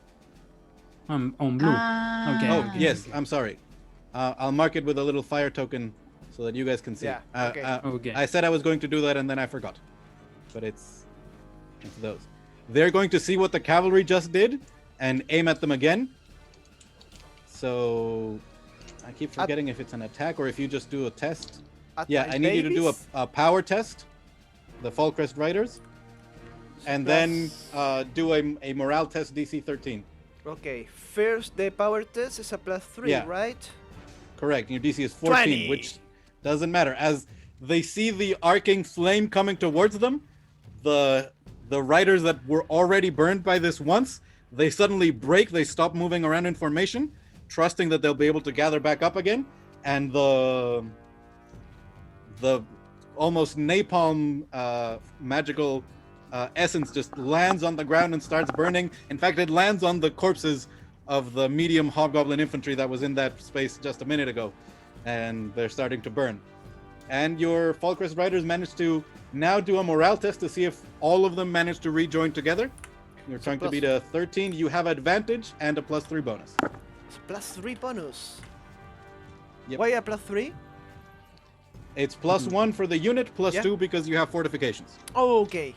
On blue. Okay. Oh, yes. I'm sorry. I'll mark it with a little fire token so that you guys can see. Yeah, okay. Okay. I said I was going to do that and then I forgot. But it's those. They're going to see what the cavalry just did and aim at them again. So I keep forgetting if it's an attack or if you just do a test. At Yeah, my I need you to do babies? a power test. The Falcrest Riders. And then do a morale test DC 13. Okay, first the power test is a +3, Yeah. right? Correct. Your DC is 14, 20. which doesn't matter. As they see the arcing flame coming towards them, the riders that were already burned by this once, they suddenly break. They stop moving around in formation, trusting that they'll be able to gather back up again. And the almost napalm magical essence just lands on the ground and starts burning. In fact, it lands on the corpses of the medium hobgoblin infantry that was in that space just a minute ago, and they're starting to burn. And your Falcrest Riders managed to now do a morale test to see if all of them managed to rejoin together. You're trying to beat a 13. You have advantage and a +3 bonus. It's +3 bonus. Yep. Why a +3? It's +1 for the unit, Yeah. +2 because you have fortifications. Oh, okay.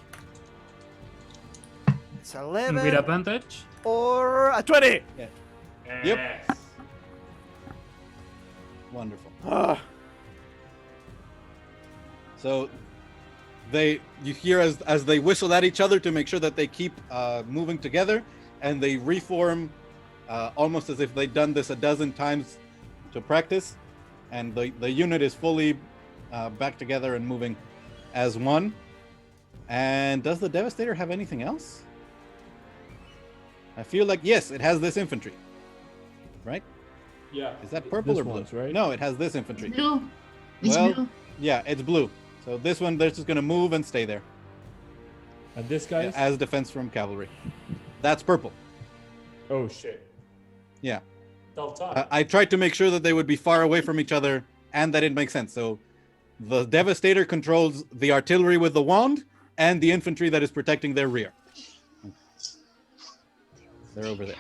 It's 11 With advantage. or a 20. Yep. Wonderful. Ah, So you hear as they whistle at each other to make sure that they keep moving together, and they reform almost as if they've done this a dozen times to practice, and the unit is fully back together and moving as one. And does the Devastator have anything else? I feel like, yes, it has this infantry. Right? Yeah. Is that purple This or blue? one's right. No, it has this infantry. Blue. It's Well, blue. Yeah, it's blue. So this one, they're just going to move and stay there And this guy's. as defense from cavalry. That's purple. Oh shit. Yeah. Delta. I tried to make sure that they would be far away from each other and that it makes sense. So the Devastator controls the artillery with the wand and the infantry that is protecting their rear. They're over there.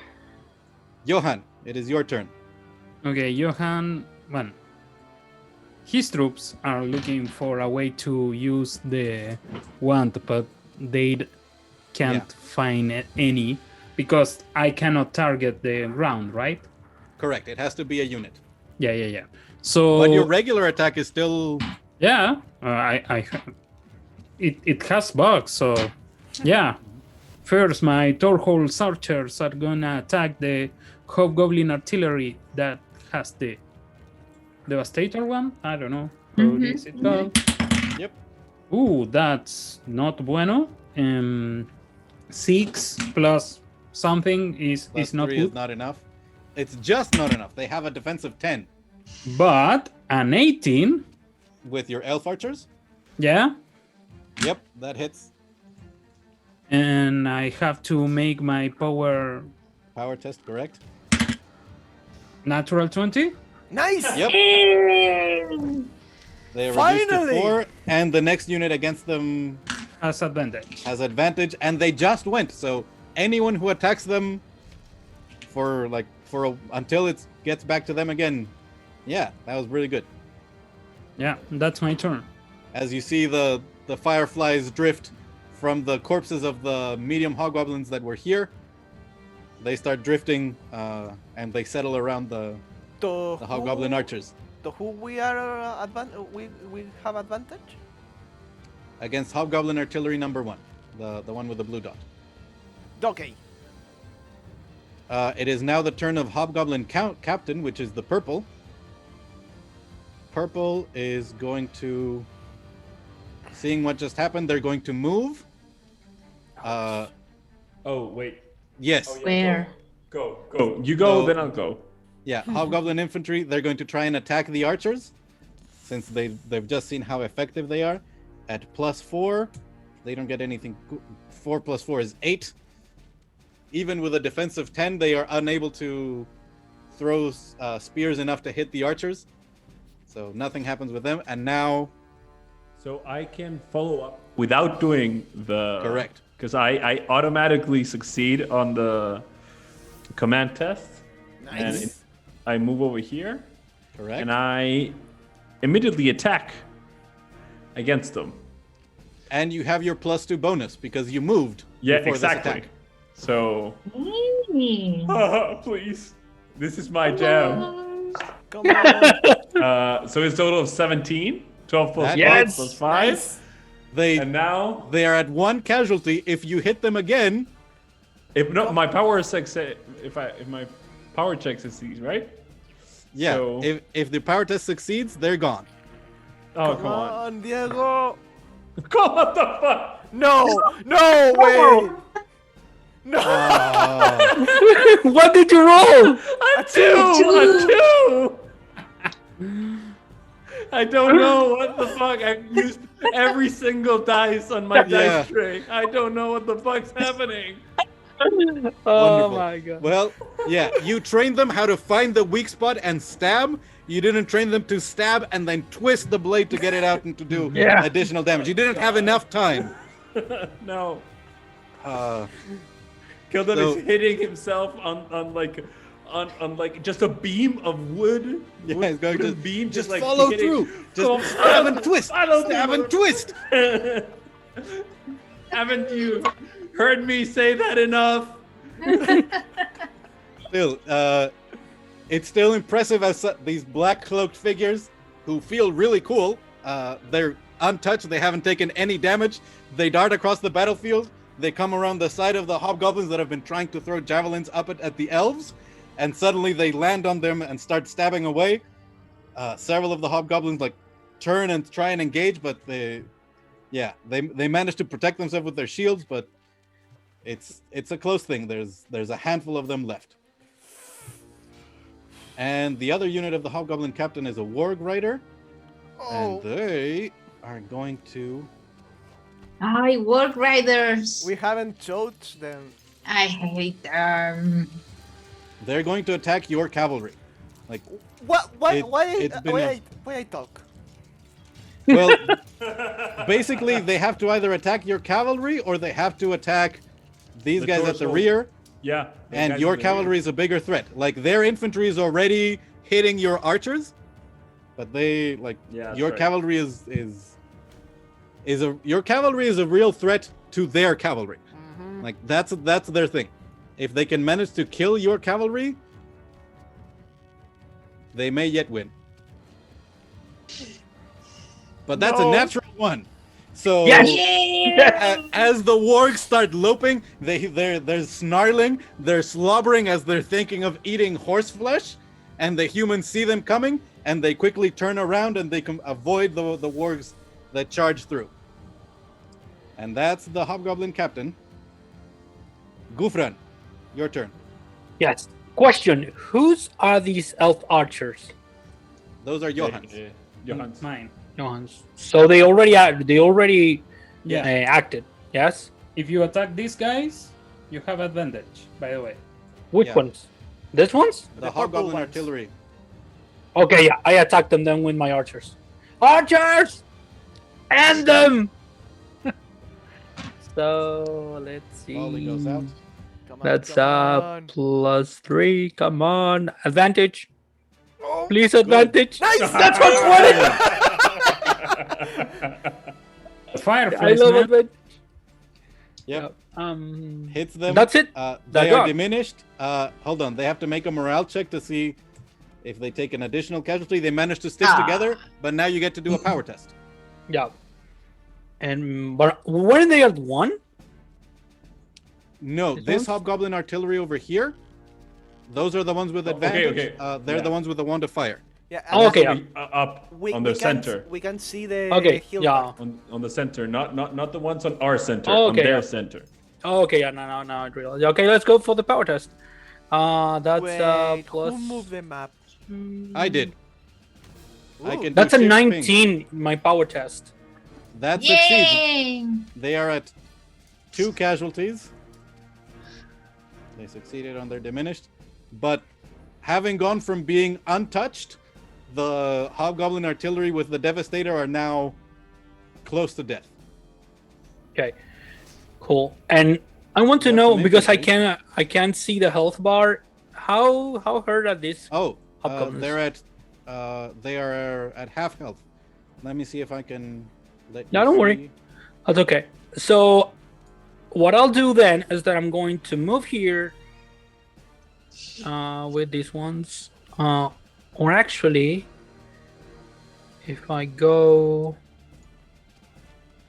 Johan, it is your turn. Okay, Johan. Well, his troops are looking for a way to use the wand, but they can't find any because I cannot target the ground, right? Correct. It has to be a unit. Yeah. So, But your regular attack is still... yeah, it has bugs, so yeah. First, my Torhol's archers are gonna attack the Hobgoblin artillery that has the Devastator one. I don't know how Mhm, is it called. Yep. Ooh, that's not bueno. 6 plus something is not 3 good. is not enough. It's just not enough. They have a defensive 10 But an 18, with your elf archers. yeah. Yep, that hits. And I have to make my power power test, correct? Natural 20. Nice. Yep. They are reduced to Finally! 4, and the next unit against them Has advantage. has advantage, and they just went. So anyone who attacks them until it gets back to them again, yeah, that was really good. Yeah, that's my turn. As you see the fireflies drift from the corpses of the medium hobgoblins that were here, they start drifting and they settle around the hobgoblin archers. To who we are we have advantage? Against hobgoblin artillery number 1, the one with the blue dot. Okay. It is now the turn of hobgoblin captain, which is the purple. Purple is going to, seeing what just happened, they're going to move. Oh wait. Yes. Oh, yeah, Where? Go. You go, So- then I'll go. Yeah, hobgoblin infantry, they're going to try and attack the archers, since they've just seen how effective they are. At +4, they don't get anything. 4 + 4 is 8. Even with a defense of 10, they are unable to throw spears enough to hit the archers. So nothing happens with them. And now, So I can follow up without doing the correct. because I automatically succeed on the command test. Nice. And I move over here, Correct. and I immediately attack against them. And you have your +2 bonus because you moved. Yeah, before exactly. This attack. So, Hey. please, this is my jam. Come on. So it's a total of 17. 12 plus That 5 Yes. plus 5. Nice. They And now, they are at 1 casualty. If you hit them again, if no, my power success, if my power check succeeds, right? yeah. So- If the power test succeeds, they're gone. Oh, Come on, Diego. What the fuck? No way. No. What did you roll? A 2! I don't know what the fuck. I've used every single dice on my Yeah. dice tray. I don't know what the fuck's happening. Oh Wonderful. my god. Well, yeah, you trained them how to find the weak spot and stab. You didn't train them to stab and then twist the blade to get it out and to do Yeah. additional damage. You didn't have enough time. No. Uh, Keldav So- is hitting himself on like just a beam of wood. Yeah, Wood- he's going wooden to beam, just like follow hitting- through. Just Come stab on. and twist. Follow me, Stab and mother- twist. Haven't you heard me say that enough? Still, it's still impressive as these black cloaked figures who feel really cool. They're untouched. They haven't taken any damage. They dart across the battlefield. They come around the side of the hobgoblins that have been trying to throw javelins up at the elves, and suddenly they land on them and start stabbing away. Several of the hobgoblins turn and try and engage, but they manage to protect themselves with their shields. But it's a close thing. There's a handful of them left. And the other unit of the hobgoblin captain is a warg rider, and Oh, they are going to. I work riders. we haven't judged them. I hate them. They're going to attack your cavalry. What? Why? It's been Why I talk? Well, basically, they have to either attack your cavalry or they have to attack these The guys at the torso. rear. Yeah. And your cavalry is a bigger threat. Their infantry is already hitting your archers, but they Yeah, that's your right. cavalry your cavalry is a real threat to their cavalry. That's their thing. If they can manage to kill your cavalry, they may yet win. But that's No. a natural one. So Yes! as the wargs start loping, they're snarling, they're slobbering as they're thinking of eating horse flesh, and the humans see them coming, and they quickly turn around and they can avoid the wargs that charge through. And that's the hobgoblin captain. Ghufran, your turn. Yes. Question: whose are these elf archers? Those are Johans. Johan's. Mine. Johans. So they already Yeah. acted. Yes. If you attack these guys, you have advantage, by the way. Which Yeah. ones? This ones? The The purple Hobgoblin ones. Artillery. Okay, yeah, I attack them then with my archers. Archers! End them! So, let's see. Volley goes out. Come on, That's come on. +3. Come on. Advantage. Oh, Please, advantage. nice! That's what 20! Fire, I love man. advantage. Yep. Hits Hits them. That's it. They That's are all. diminished. Hold on. They have to make a morale check to see if they take an additional casualty. They manage to stitch together, but now you get to do a power test. Yeah. And but weren't they at 1? No, This this one's- Hobgoblin Artillery over here, those are the ones with Okay, advantage. okay. They're Yeah. the ones with the wand of fire. Yeah, Oh, okay. Up on the can, center. We can see the Okay, hill yeah. mark. On the center, not the ones on our center. Oh, on okay, their yeah. center. Oh, okay, yeah, no, I realize. Okay, let's go for the power test. That's Wait, plus. who moved the map? I did. I Ooh. can. That's do a shift 19. ping. My power test. That succeeds. Yay! They are at 2 casualties. They succeeded on their diminished, but having gone from being untouched, the Hobgoblin Artillery with the Devastator are now close to death. Okay, cool. And I want to That's know an because infantry. I can't see the health bar. How hurt are these? Oh, Hobgoblins. they are at half health. Let me see if I can let. No, you don't worry. see. That's okay. So, what I'll do then is that I'm going to move here with these ones. Or actually, if I go,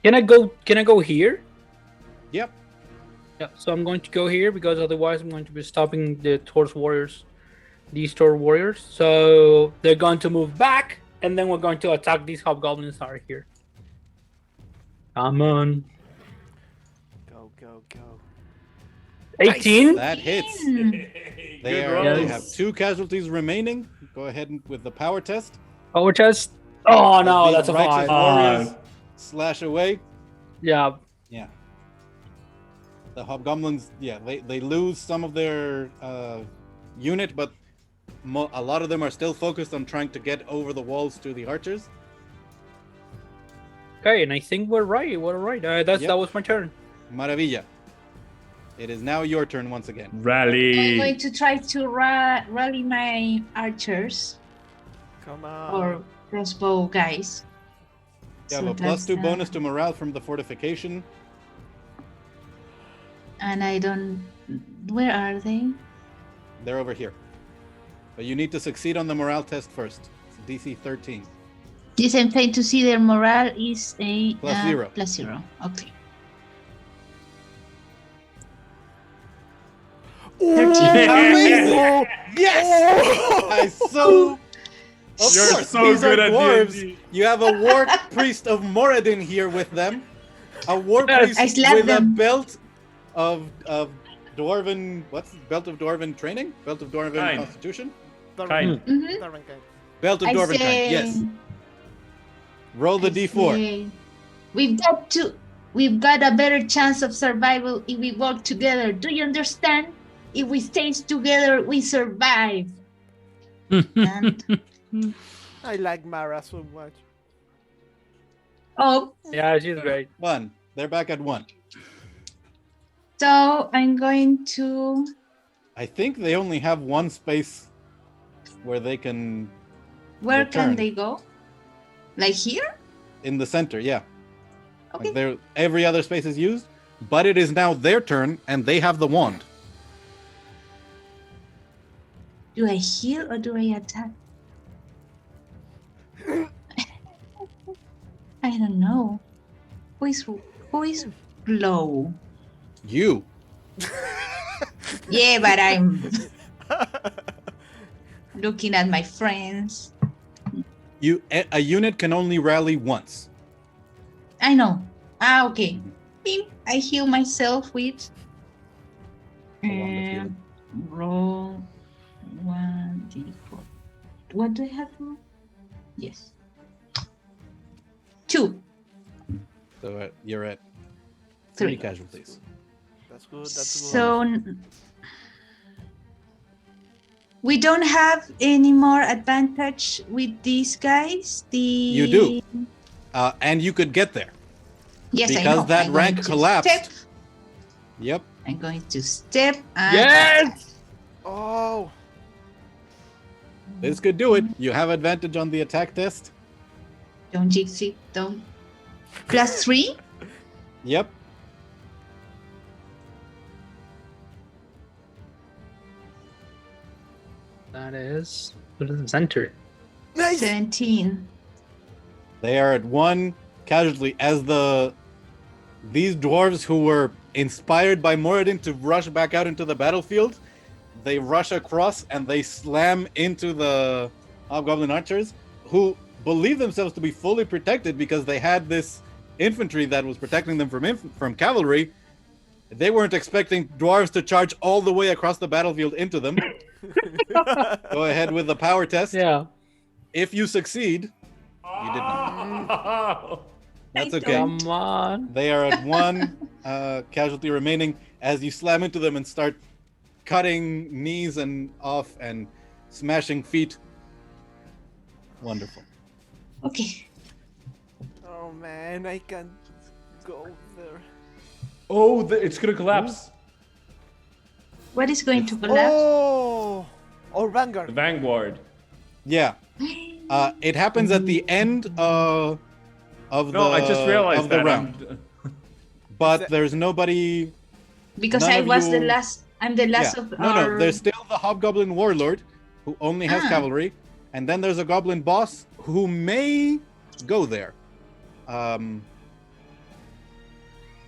can I go here? Yep. Yeah. So I'm going to go here because otherwise I'm going to be stopping the Taurus warriors, these Taurus warriors. So they're going to move back, and then we're going to attack these hobgoblins that are here. Come on. Go, go, go. 18. That hits. Hmm. They rolls. have 2 casualties remaining. Go ahead with the power test. Power chest. Oh no, These that's a righteous 5. warriors slash away. Yeah. Yeah. The hobgoblins, yeah, they lose some of their unit, but a lot of them are still focused on trying to get over the walls to the archers. Okay, and I think we're right. We're right. Yep. That was my turn. Maravilla. It is now your turn once again. I'm Rally. going to try to rally my archers Come on. or crossbow guys. You have a that's, +2 bonus to morale from the fortification. And I don't. Where are they? They're over here. But you need to succeed on the morale test first. It's DC 13. The same thing to see their morale is a +0. +0. Okay. Amazing! Yes! I so. Of You're course, so these good are at dwarves. D&D. You have a war priest of Moradin here with them. A war Yes. priest I slapped with them. a belt of dwarven. What's belt of dwarven training? Belt of dwarven Kind. constitution. Kind. Mhm. Belt of I dwarven kind. say- Yes. Roll the I d4. say, We've got a better chance of survival if we work together. Do you understand? If we stay together, we survive. And I like Mara so much. oh, Yeah, she's great. 1. They're back at 1. so I'm going to. I think they only have 1 space where they can. Where Return. can they go? Like here? In the center, yeah. Okay. Like every other space is used, but it is now their turn, and they have the wand. Do I heal or do I attack? I don't know. Who is low? You. Yeah, but I'm looking at my friends. A unit can only rally once. I know. Okay. Beep. I heal myself with Along the field. roll 1d4. What do I have to roll? Yes. 2. So you're at 3 3. casualties. That's good. That's good. So We don't have any more advantage with these guys. You do. And you could get there. Yes, I Because know. that I'm going rank to collapsed. step. Yep. I'm going to step. And Yes! Oh, This could do it. You have advantage on the attack test. Don't jinx it. Don't. +3. Yep. That is center. nice. 17. They are at 1 casualty as these dwarves who were inspired by Moradin to rush back out into the battlefield, they rush across and they slam into the hobgoblin archers, who believe themselves to be fully protected because they had this infantry that was protecting them from cavalry. They weren't expecting dwarves to charge all the way across the battlefield into them. Go ahead with the power test. Yeah. If you succeed, you did not. That's okay. Come on. They are at 1 casualty remaining as you slam into them and start cutting knees and off and smashing feet. Wonderful. Okay. Oh man, I can't go there. Oh, it's gonna collapse. What is going to collapse? Oh, or The Vanguard. vanguard. Yeah. It happens at the end of No, I just realized of the that. round. But there's nobody. Because none I of was the you- last. I'm the last Yeah. of No, our... no. There's still the hobgoblin warlord who only has cavalry, and then there's a goblin boss who may go there.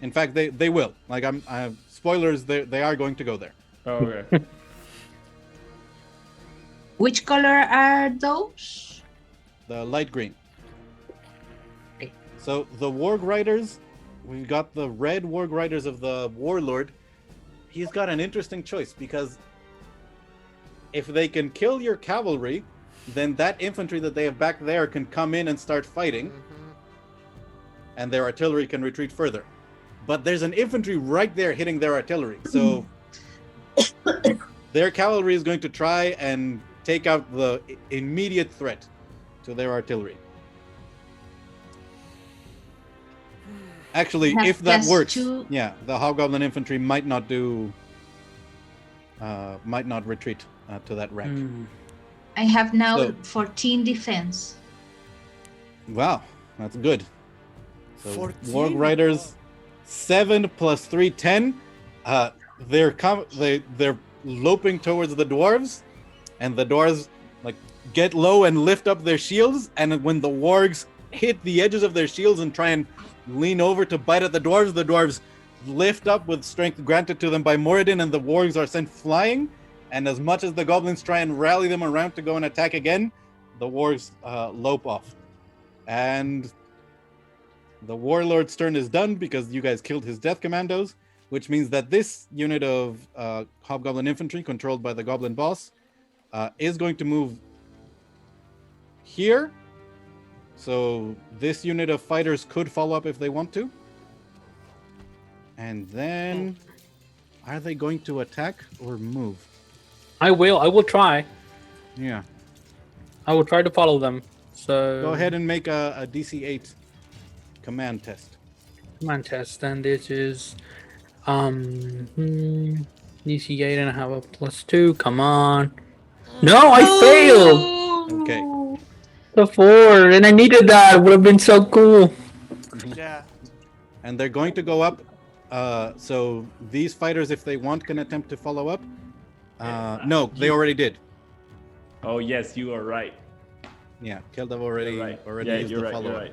In fact, they will. Like I'm spoilers. They are going to go there. Oh, okay. Which color are those? The light green. Okay. So the warg riders, we've got the red warg riders of the warlord. He's got an interesting choice because if they can kill your cavalry, then that infantry that they have back there can come in and start fighting, and their artillery can retreat further. But there's an infantry right there hitting their artillery, so their cavalry is going to try and take out the immediate threat to their artillery. Actually, Have if that plus works, 2. yeah, the hobgoblin infantry might not retreat to that rank. Mm. I have now So- 14 defense. Wow, that's good. So 14? warg riders, 7 plus 3, 10. They're loping towards the dwarves, and the dwarves like get low and lift up their shields, and when the wargs hit the edges of their shields and try and lean over to bite at the dwarves lift up with strength granted to them by Moradin, and the wargs are sent flying. And as much as the goblins try and rally them around to go and attack again, the wargs lope off. And the warlord's turn is done because you guys killed his death commandos, which means that this unit of hobgoblin infantry controlled by the goblin boss is going to move here. So this unit of fighters could follow up if they want to. And then, are they going to attack or move? I will try. Yeah. I will try to follow them. So Go ahead and make a DC 8 command test. command test. And this is DC 8 and I have a +2. Come on. No, I failed. Okay. The 4, and I needed that. It would have been so cool. Yeah. And they're going to go up. So these fighters, if they want, can attempt to follow up. No, they already did. Oh, yes, you are right. Yeah, Keldav already You're right. already Yeah, used you're the right. follow You're up.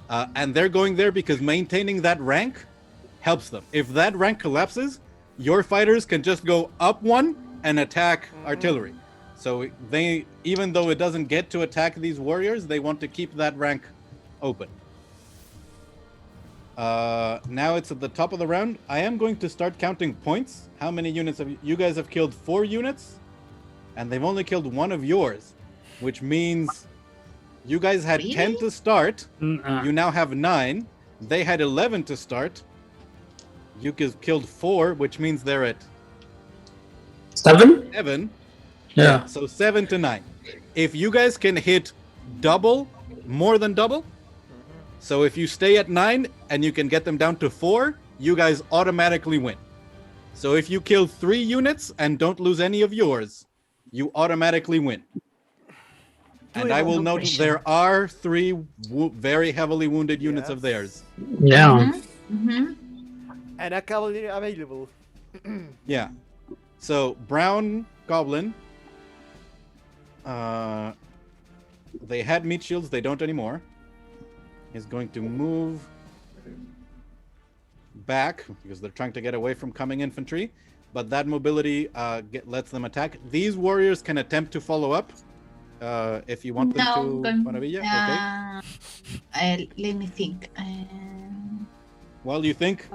right. And they're going there because maintaining that rank helps them. If that rank collapses, your fighters can just go up 1 and attack artillery. So they, even though it doesn't get to attack these warriors, they want to keep that rank open. Now it's at the top of the round. I am going to start counting points. How many units have you guys have killed? 4 units, and they've only killed 1 of yours, which means you guys had 10 Really? to start. You now have 9. They had 11 to start. You guys killed 4, which means they're at 7? 7. Yeah. So 7 to 9. If you guys can hit double, more than double, so if you stay at 9 and you can get them down to 4, you guys automatically win. So if you kill 3 units and don't lose any of yours, you automatically win. And I will note there are 3 very heavily wounded units of theirs. Yeah. And a cavalry available. Yeah. So brown goblin. They had meat shields. They don't anymore. Is going to move back because they're trying to get away from coming infantry. But that mobility lets them attack. These warriors can attempt to follow up. If you want them to Maravilla. Okay. Let me think. While you think,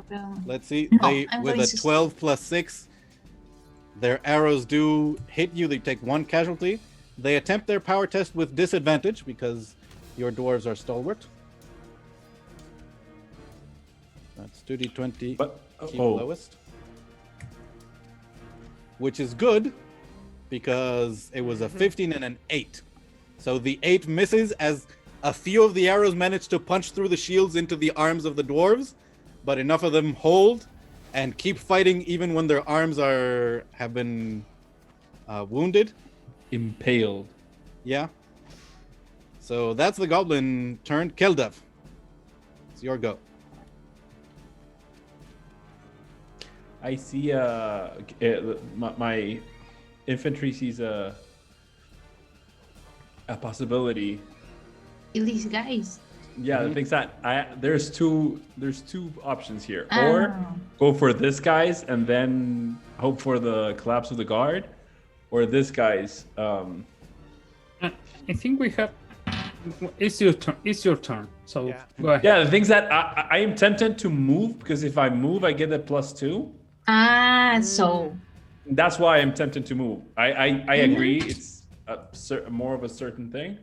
let's see. No, They with a 12 plus 6, their arrows do hit you. They take 1 casualty. They attempt their power test with disadvantage because your dwarves are stalwart. That's 2d20. Keep lowest. Which is good because it was a 15 and an 8. So the 8 misses as a few of the arrows manage to punch through the shields into the arms of the dwarves, but enough of them hold and keep fighting even when their arms have been wounded. Impaled. Yeah. So that's the goblin turn. Keldav, it's your go. I see my infantry sees a possibility. These guys. Yeah, the thing's that there's two options here. Or go for this guy's and then hope for the collapse of the guard, or this guy's. I think we have. It's your turn. It's your turn. So go ahead. Yeah, the thing's that I am tempted to move because if I move, I get a +2. So. That's why I'm tempted to move. I agree. It's more of a certain thing.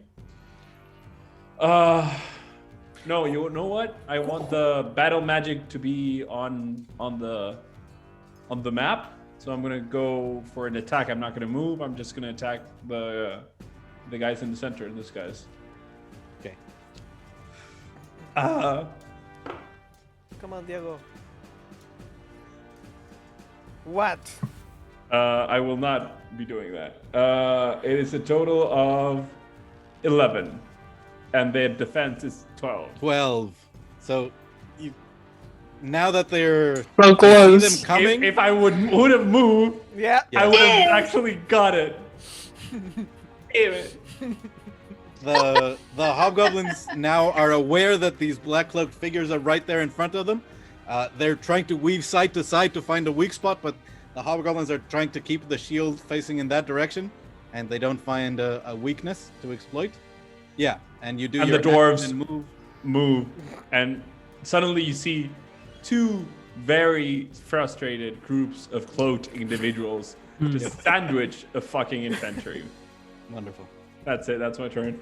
No, you know what? I want the battle magic to be on the map. So I'm gonna go for an attack. I'm not gonna move. I'm just gonna attack the guys in the center. This guy's. Okay. Come on, Diego. What? I will not be doing that. It is a total of 11. And their defense is 12. 12. So, now that they're so close, them coming, if I would have moved, I would have actually got it. Damn it. The hobgoblins now are aware that these black cloaked figures are right there in front of them. They're trying to weave side to side to find a weak spot, but the hobgoblins are trying to keep the shield facing in that direction, and they don't find a weakness to exploit. Yeah, and you do. And your the dwarves and move, and suddenly you see 2 very frustrated groups of cloaked individuals just sandwich a fucking infantry. Wonderful. That's it. That's my turn.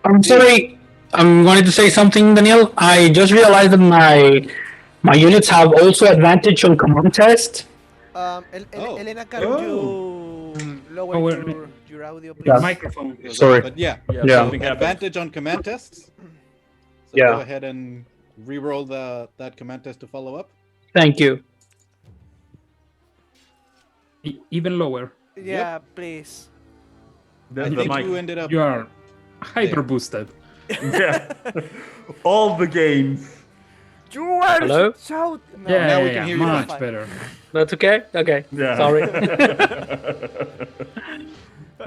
I'm sorry. I'm going to say something, Daniel. I just realized that my units have also advantage on command test. Elena, can you lower your audio, please? Yeah. Microphone. Sorry. But yeah, Something happened. advantage on command tests. So go ahead and re-roll that command test to follow up. Thank you. Even lower. Yeah, please. I think you ended up. You are hyper boosted. Yeah. All the games. You are Hello? shout. No. Yeah, now we can hear you much fine. better. That's okay? Okay. Yeah. Sorry.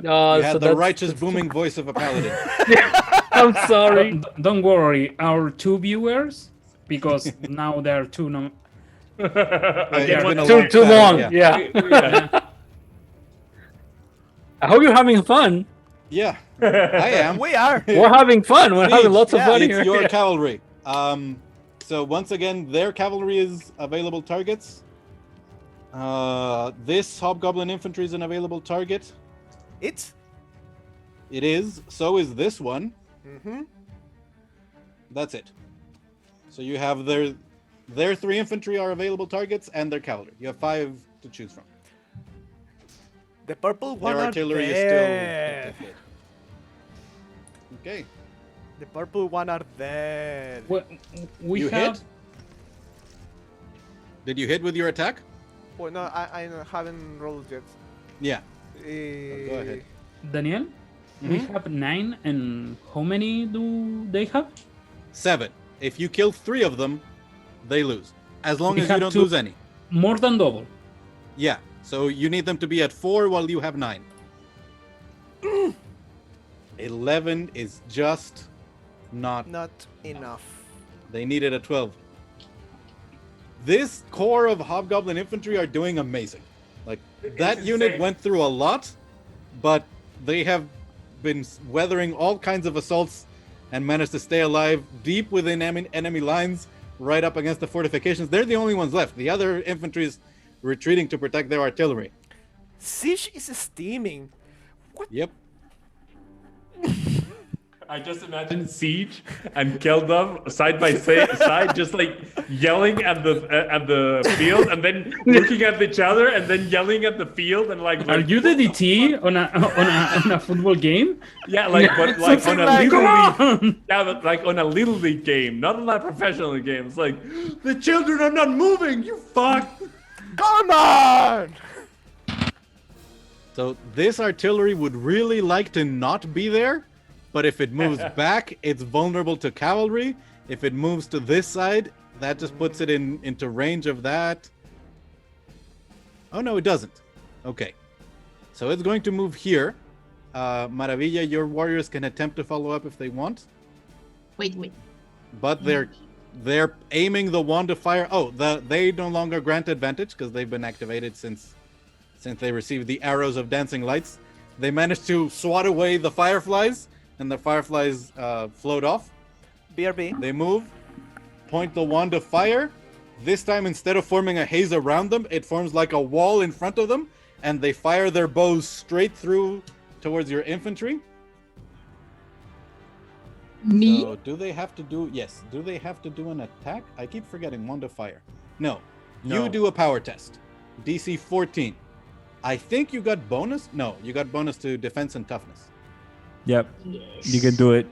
You had the righteous booming voice of a paladin. I'm sorry. Don't worry, our 2 viewers, because now there are 2 It's been a Too long. time, Yeah. I hope you're having fun. Yeah, I am. We are. We're having fun. We're having lots of fun It's here. your cavalry. So once again, their cavalry is available targets. This hobgoblin infantry is an available target. It is. So is this one. Mm-hmm. That's it. So you have their 3 infantry are available targets and their cavalry. You have 5 to choose from. The purple one Their are artillery is dead. still. Okay. The purple one are dead. Well, we You have hit? Did you hit with your attack? Oh no, I haven't rolled yet. Yeah. Go ahead. Daniel. We have 9, and how many do they have? 7. If you kill 3 of them, they lose. As long We as you have don't two- lose any. More than double. Yeah. So you need them to be at 4 while you have 9. 11 is just not. Not enough. They needed a 12. This core of Hobgoblin infantry are doing amazing. Like, that unit insane. went through a lot, but they have been weathering all kinds of assaults and managed to stay alive deep within enemy lines, right up against the fortifications. They're the only ones left. The other infantry is retreating to protect their artillery. Siege is steaming. Yep. I just imagine Siege and Keldav side by side, just like yelling at the field, and then looking at each other, and then yelling at the field, and like. Are you the DT on a football game? Yeah, like but like on a Something little like- league. Yeah, but like on a little league game, not on a professional game. It's like the children are not moving. You fuck. Come on! So this artillery would really like to not be there, but if it moves back, it's vulnerable to cavalry. If it moves to this side, that just puts it into range of that. Oh no, it doesn't. Okay. So it's going to move here. Maravilla, your warriors can attempt to follow up if they want, Wait. but they're aiming the wand of fire. Oh, they no longer grant advantage because they've been activated since they received the arrows of dancing lights. They managed to swat away the fireflies, and the fireflies float off. BRB. They move, point the wand of fire. This time, instead of forming a haze around them, it forms like a wall in front of them, and they fire their bows straight through towards your infantry. Me? So do they have to do? Yes. Do they have to do an attack? I keep forgetting wand of fire. No. No. You do a power test. DC 14. I think you got bonus. No, you got bonus to defense and toughness. Yep, Yes. you can do it.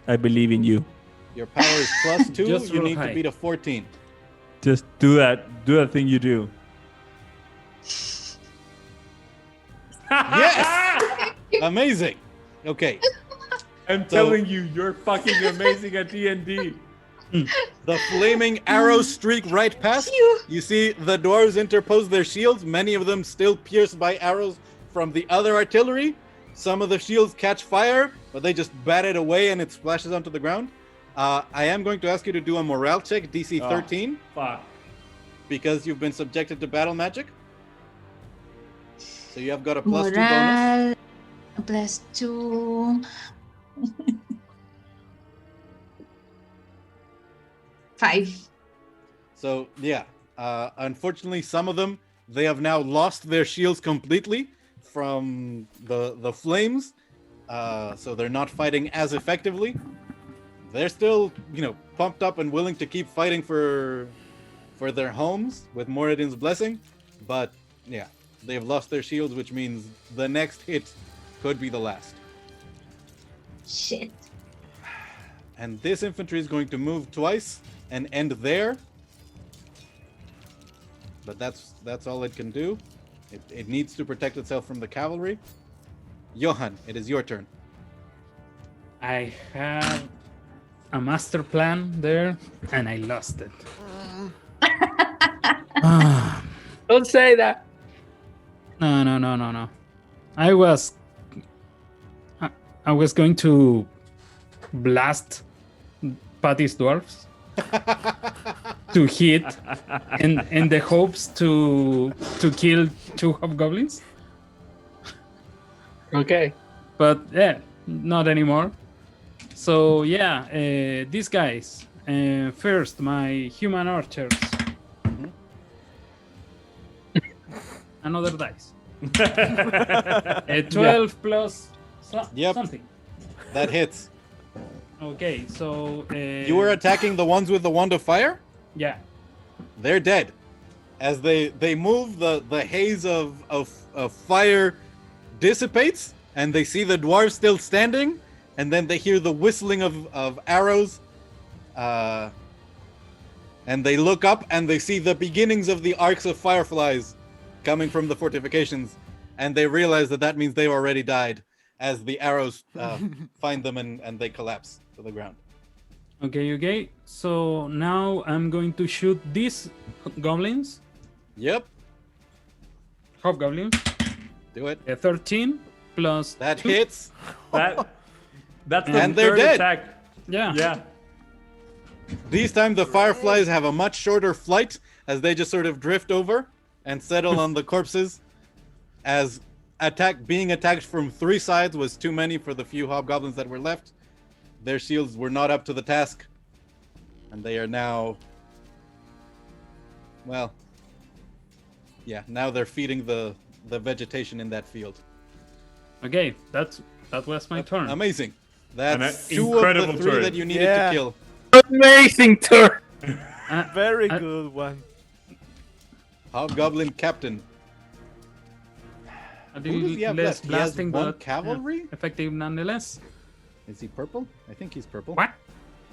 I believe in you. Your power is plus 2. Just You roll need to high. beat a 14. Just do that. Do that thing you do. Yes! Amazing. Okay. I'm telling you, you're fucking amazing at D&D. The flaming arrows streak right past. Phew. You see the dwarves interpose their shields, many of them still pierced by arrows from the other artillery. Some of the shields catch fire, but they just bat it away and it splashes onto the ground. I am going to ask you to do a morale check, DC 13, Fuck. because you've been subjected to battle magic. So you have got a plus 2 bonus. Morale +2. 5. So yeah, unfortunately, some of them, they have now lost their shields completely from the flames, so they're not fighting as effectively. They're still, pumped up and willing to keep fighting for their homes with Moradin's blessing, but yeah, they've lost their shields, which means the next hit could be the last. Shit. And this infantry is going to move twice and end there. But that's all it can do. It needs to protect itself from the cavalry. Johan, it is your turn. I have a master plan there, and I lost it. Don't say that. No. I was going to blast Patty's dwarfs to hit in the hopes to kill 2 hobgoblins. Okay. But yeah, not anymore. So yeah, these guys. First, my human archers. Another dice. 12 plus Yep. something. That hits. Okay, so You were attacking the ones with the wand of fire? yeah. They're dead. As they move, the haze of fire dissipates, and they see the dwarves still standing, and then they hear the whistling of arrows, and they look up and they see the beginnings of the arcs of fireflies coming from the fortifications, and they realize that means they've already died as the arrows find them and they collapse to the ground. Okay. So now I'm going to shoot these goblins. Yep, Hobgoblin. do it. 13 plus That 2. hits. That's the And they're third dead. attack. Yeah. Yeah. These time the fireflies have a much shorter flight as they just sort of drift over and settle on the corpses, as being attacked from 3 sides was too many for the few hobgoblins that were left. Their shields were not up to the task, and they are now, well, yeah, now they're feeding the vegetation in that field. Okay, that was my turn. Amazing. That's An 2 of incredible the 3 turn. that you needed Yeah. to kill. Amazing turn. Very I- good one. Hobgoblin Captain. A Who does he have less left? He has blasting, 1 but cavalry? effective nonetheless. Is he purple? I think he's purple. What?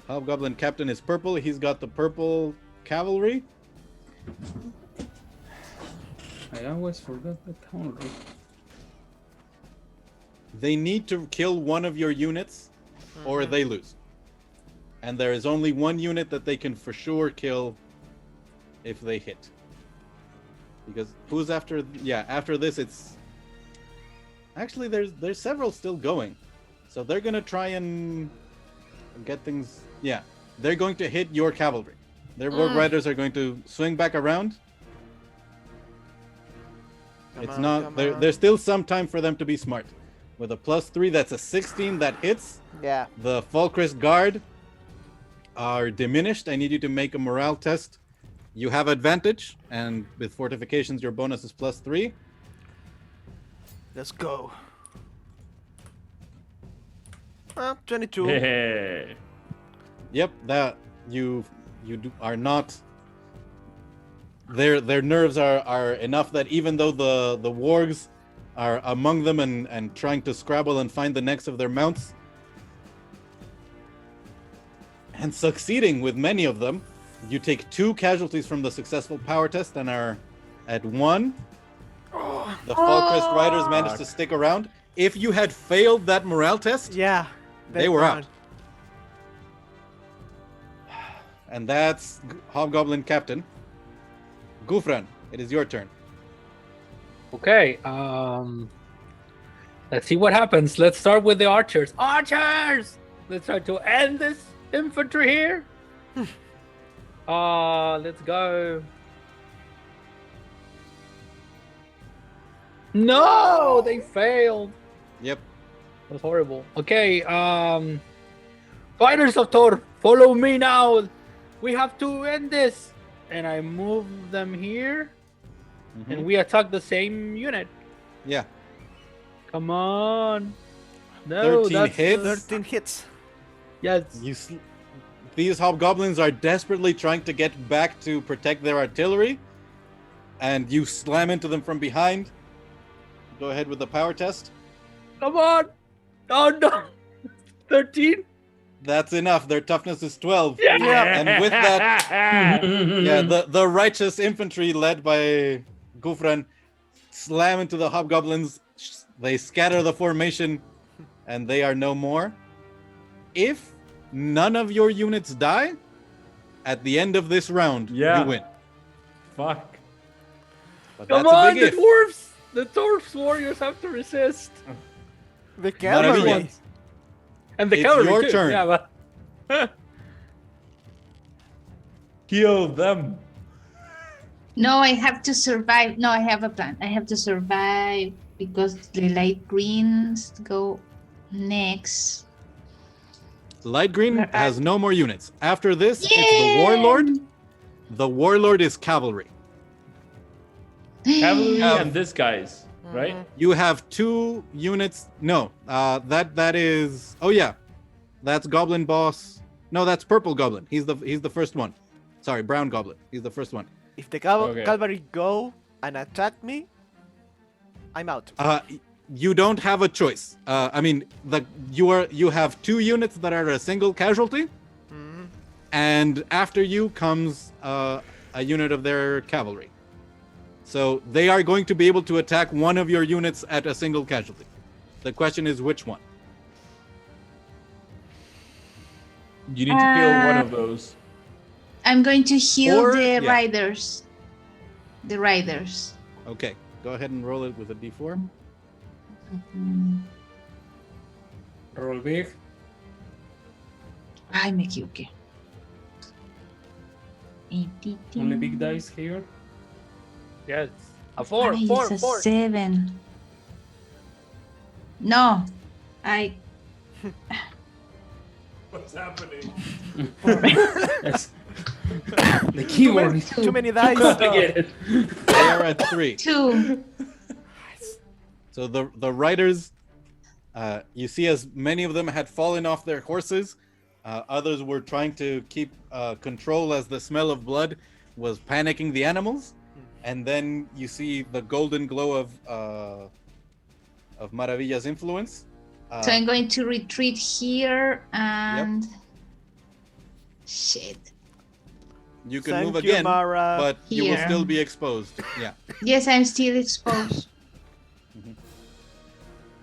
Hobgoblin Captain is purple. He's got the purple cavalry. I always forgot the cavalry. They need to kill one of your units or they lose. And there is only 1 unit that they can for sure kill if they hit. Because who's after? Yeah, after this it's... Actually, there's several still going. So they're going to try and get things... Yeah, they're going to hit your cavalry. Their Rogue Riders are going to swing back around. There's still some time for them to be smart. With a +3, that's a 16 that hits. Yeah. The Falkrist Guard are diminished. I need you to make a morale test. You have advantage, and with fortifications, your bonus is +3. Let's go. 22. Hey. Yep, that are not. Their nerves are enough that even though the wargs are among them and trying to scrabble and find the necks of their mounts, and succeeding with many of them, you take 2 casualties from the successful power test and are at 1. The Falkrist Riders managed to stick around. If you had failed that morale test, Yeah. they were out. And that's Hobgoblin Captain. Ghufran, it is your turn. Okay. Let's see what happens. Let's start with the archers. Archers! Let's try to end this infantry here. Let's go. No, they failed. Yep. That's horrible. Okay, Fighters of Thor, follow me now. We have to end this. And I move them here, and we attack the same unit. Yeah. Come on. No, 13 that's hits. 13 hits. Yes. These hobgoblins are desperately trying to get back to protect their artillery, and you slam into them from behind. Go ahead with the power test. Come on. Oh no. 13. That's enough. Their toughness is 12. Yeah. And with that, yeah, the righteous infantry led by Ghufran slam into the hobgoblins. They scatter the formation, and they are no more. If none of your units die, at the end of this round, Yeah. you win. Fuck. But Come that's a on, big the if. dwarves. The dwarves warriors have to resist. The Maravilla. cavalry. And the It's cavalry your too. turn. Yeah, but Kill them. No, I have to survive. No, I have a plan. I have to survive because the light greens go next. Light green has no more units. After this, it's the Yay! warlord. The warlord is cavalry. Cavalry Have- and this guy's, right? You have 2 units. No, that is. Oh yeah, that's Goblin Boss. No, that's Purple Goblin. He's the first one. Sorry, Brown Goblin. He's the first one. If the Okay. cavalry go and attack me, I'm out. You don't have a choice. I mean, you have 2 units that are a single casualty, and after you comes a unit of their cavalry. So they are going to be able to attack one of your units at a single casualty. The question is which one. You need to kill one of those. I'm going to heal Or- the yeah. riders. The riders. Okay, go ahead and roll it with a d4. Roll big. Ay, me equivoqué. Only big dice here. Yes. A 4, Ay, 4, it's a 4. 7. No. What's happening? Yes. The keyboard is Too many dice. complicated. They are at 3. 2. So the riders, you see as many of them had fallen off their horses. Others were trying to keep control as the smell of blood was panicking the animals. And then you see the golden glow of Maravilla's influence. So I'm going to retreat here and... Shit. You can Thank move you, again, Mara. but you will Here. still be exposed. Yeah. Yes, I'm still exposed.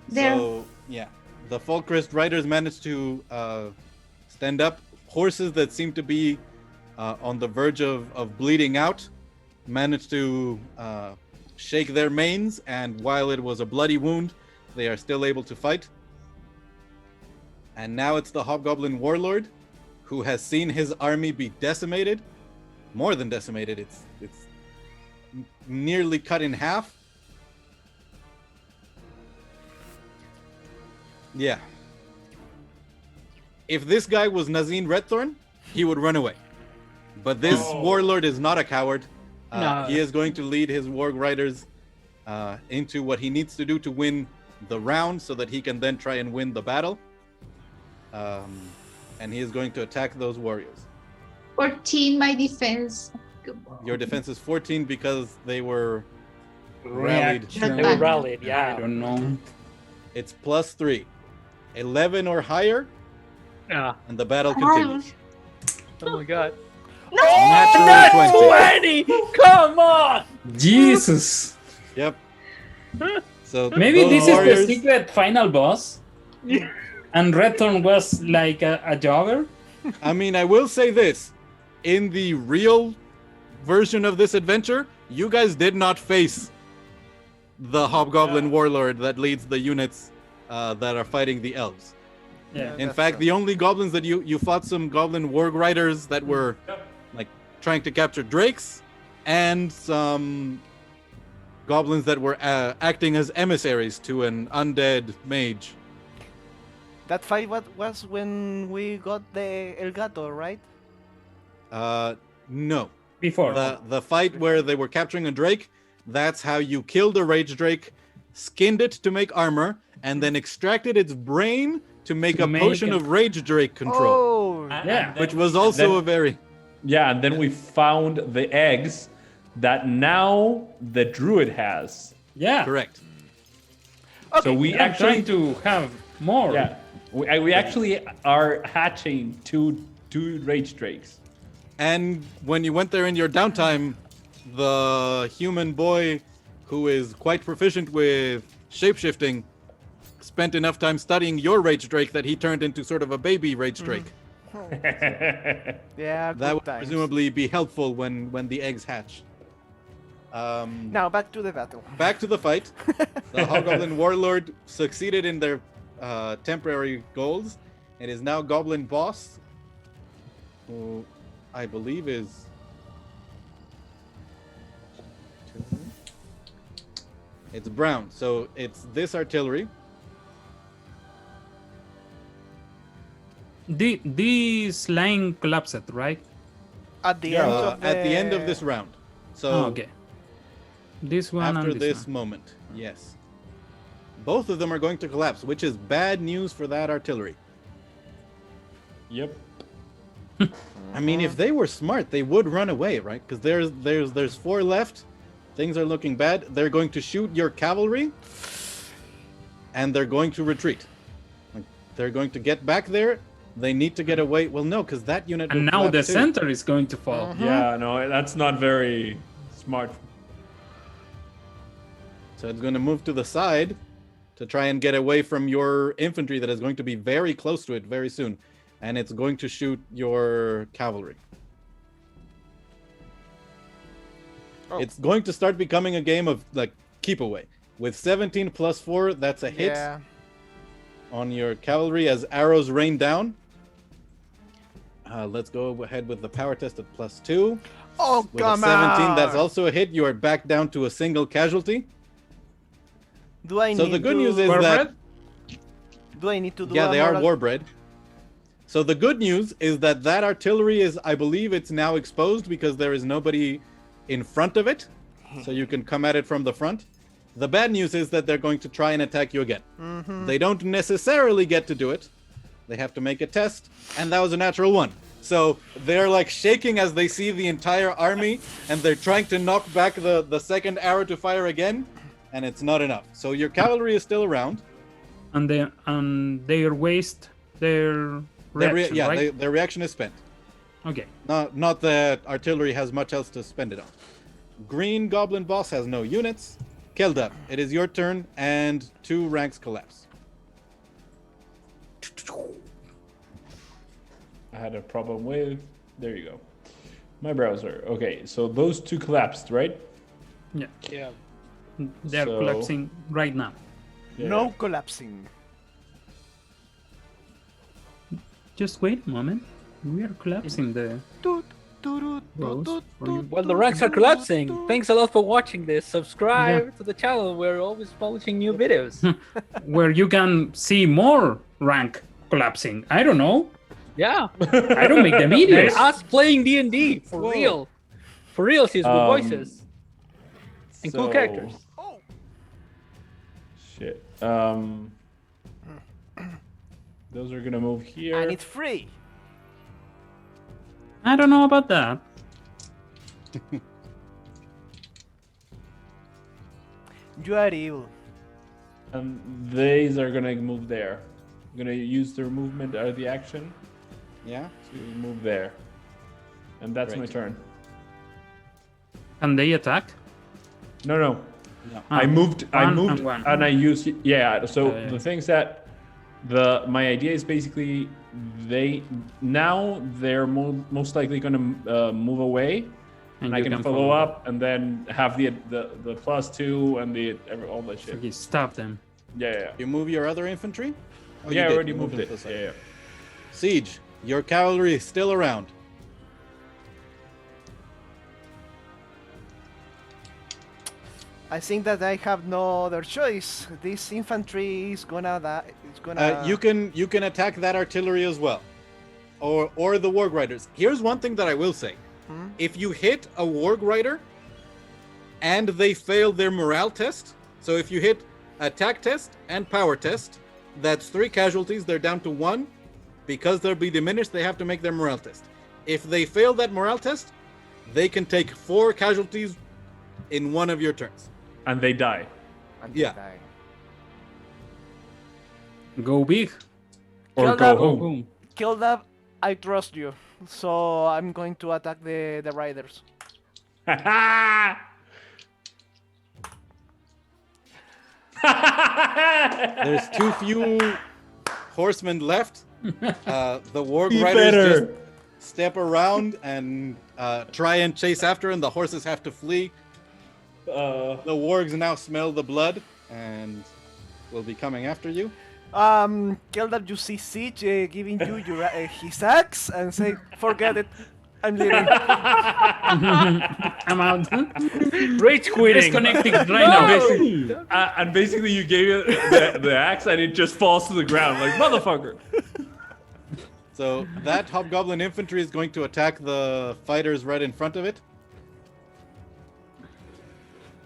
There. So, yeah. The Folkrest riders managed to stand up. Horses that seem to be on the verge of bleeding out managed to shake their manes, and while it was a bloody wound, they are still able to fight. And now it's the Hobgoblin Warlord, who has seen his army be decimated. More than decimated, it's nearly cut in half. Yeah. If this guy was Nazin Redthorn, he would run away. But this warlord is not a coward. No. He is going to lead his warg riders into what he needs to do to win the round so that he can then try and win the battle. And he is going to attack those warriors. 14, my defense. Your defense is 14 because they were rallied. Reaction. They were rallied, I yeah. don't know. It's +3. 11 or higher, Yeah. and the battle continues. Oh my god. Natural 20. 20! Come on! Jesus. Yep. So Maybe those this is warriors, the secret final boss. And Redthorn was like a jogger. I mean, I will say this. In the real version of this adventure, you guys did not face the Hobgoblin Warlord that leads the units that are fighting the elves. Yeah. In fact, the only goblins that you fought some goblin warg riders that were like trying to capture drakes, and some goblins that were acting as emissaries to an undead mage. That fight was when we got the El Gato, right? No. Before. The fight where they were capturing a drake, that's how you killed a rage drake, skinned it to make armor, and then extracted its brain to make To a make potion it- of rage drake control, Oh, Yeah. which was also then- a very... Yeah, and then we found the eggs that now the druid has. Yeah. Correct. So we I'm actually, trying to have more. yeah, we actually are hatching two rage drakes. And when you went there in your downtime, the human boy, who is quite proficient with shapeshifting, spent enough time studying your rage drake that he turned into sort of a baby rage drake. yeah, That good would times. presumably be helpful when the eggs hatch. Now back to the battle. Back to the fight. The Hobgoblin Warlord succeeded in their temporary goals. It is now Goblin Boss, who I believe is... It's brown, so it's this artillery. This line collapsed, right? At the end of the... At the end of this round. So Oh, okay. This one after and this one. moment, yes. Both of them are going to collapse, which is bad news for that artillery. Yep. I mean, if they were smart, they would run away, right? Because there's 4 left. Things are looking bad. They're going to shoot your cavalry, and they're going to retreat. Like, they're going to get back there. They need to get away. Well, no, because that unit. And will now the collapse too. center is going to fall. Yeah, no, that's not very smart. So it's going to move to the side to try and get away from your infantry that is going to be very close to it very soon. And it's going to shoot your cavalry. Oh. It's going to start becoming a game of like keep away. With 17 plus 4, that's a hit Yeah. on your cavalry as arrows rain down. Let's go ahead with the power test at +2. Oh, With a come 17, on! that's also a hit. You are back down to a single casualty. Do I So need the good to... news is that Warband? Do I need to do yeah, a they are moral- warbred. So the good news is that that artillery is, I believe, it's now exposed because there is nobody in front of it, so you can come at it from the front. The bad news is that they're going to try and attack you again. They don't necessarily get to do it. They have to make a test, and that was a natural 1. So they're like shaking as they see the entire army, and they're trying to knock back the second arrow to fire again, and it's not enough. So your cavalry is still around. And their waste their reaction, right? Their reaction is spent. Okay. Not that artillery has much else to spend it on. Green Goblin boss has no units. Keldav, it is your turn, and 2 ranks collapse. I had a problem with. There you go. My browser. Okay, so those 2 collapsed, right? Yeah. Yeah. They're So- collapsing right now. Yeah. No collapsing. Just wait a moment. We are collapsing the Toot, toot, rows toot, for you. toot, Well, the toot, ranks are toot, collapsing. toot. Thanks a lot for watching this. Subscribe to the channel. We're always publishing new videos. Where you can see more rank collapsing. I don't know. Yeah. I don't make the And videos. us playing D&D for Whoa. real. For real, with voices and cool So- characters. Oh, Shit. Those are gonna move here. and it's free. I don't know about that. You are evil. And these are gonna move there. I'm gonna use their movement out of the action Yeah? to move there. And that's my Great. turn. Can they attack? No, no. No. I moved one. and I used yeah. So Yeah. the things that my idea is basically they're most likely gonna move away, and I you can follow up and then have the +2 and all that shit. Okay, stop them. Yeah. You move your other infantry? Oh, you Yeah, I did. already You moved them it. to the side. Yeah. Siege, your cavalry is still around. I think that I have no other choice. This infantry is gonna die. It's gonna. You can attack that artillery as well, or the warg riders. Here's one thing that I will say: if you hit a warg rider and they fail their morale test, so if you hit attack test and power test, that's 3 casualties. They're down to 1 because they'll be diminished. They have to make their morale test. If they fail that morale test, they can take 4 casualties in one of your turns. And they die. and yeah. die. Go big. Or Keldav- go home. Boom. Keldav, I trust you. So I'm going to attack the riders. There's too few horsemen left. The warg Be riders better. just step around and try and chase after, and the horses have to flee. The wargs now smell the blood and will be coming after you. Keldav, you see Siege giving you your, his axe and say, forget it, I'm leaving. I'm out. Rage quitting. Disconnecting right now. Basically, and basically you gave it the axe and it just falls to the ground like motherfucker. So that hobgoblin infantry is going to attack the fighters right in front of it.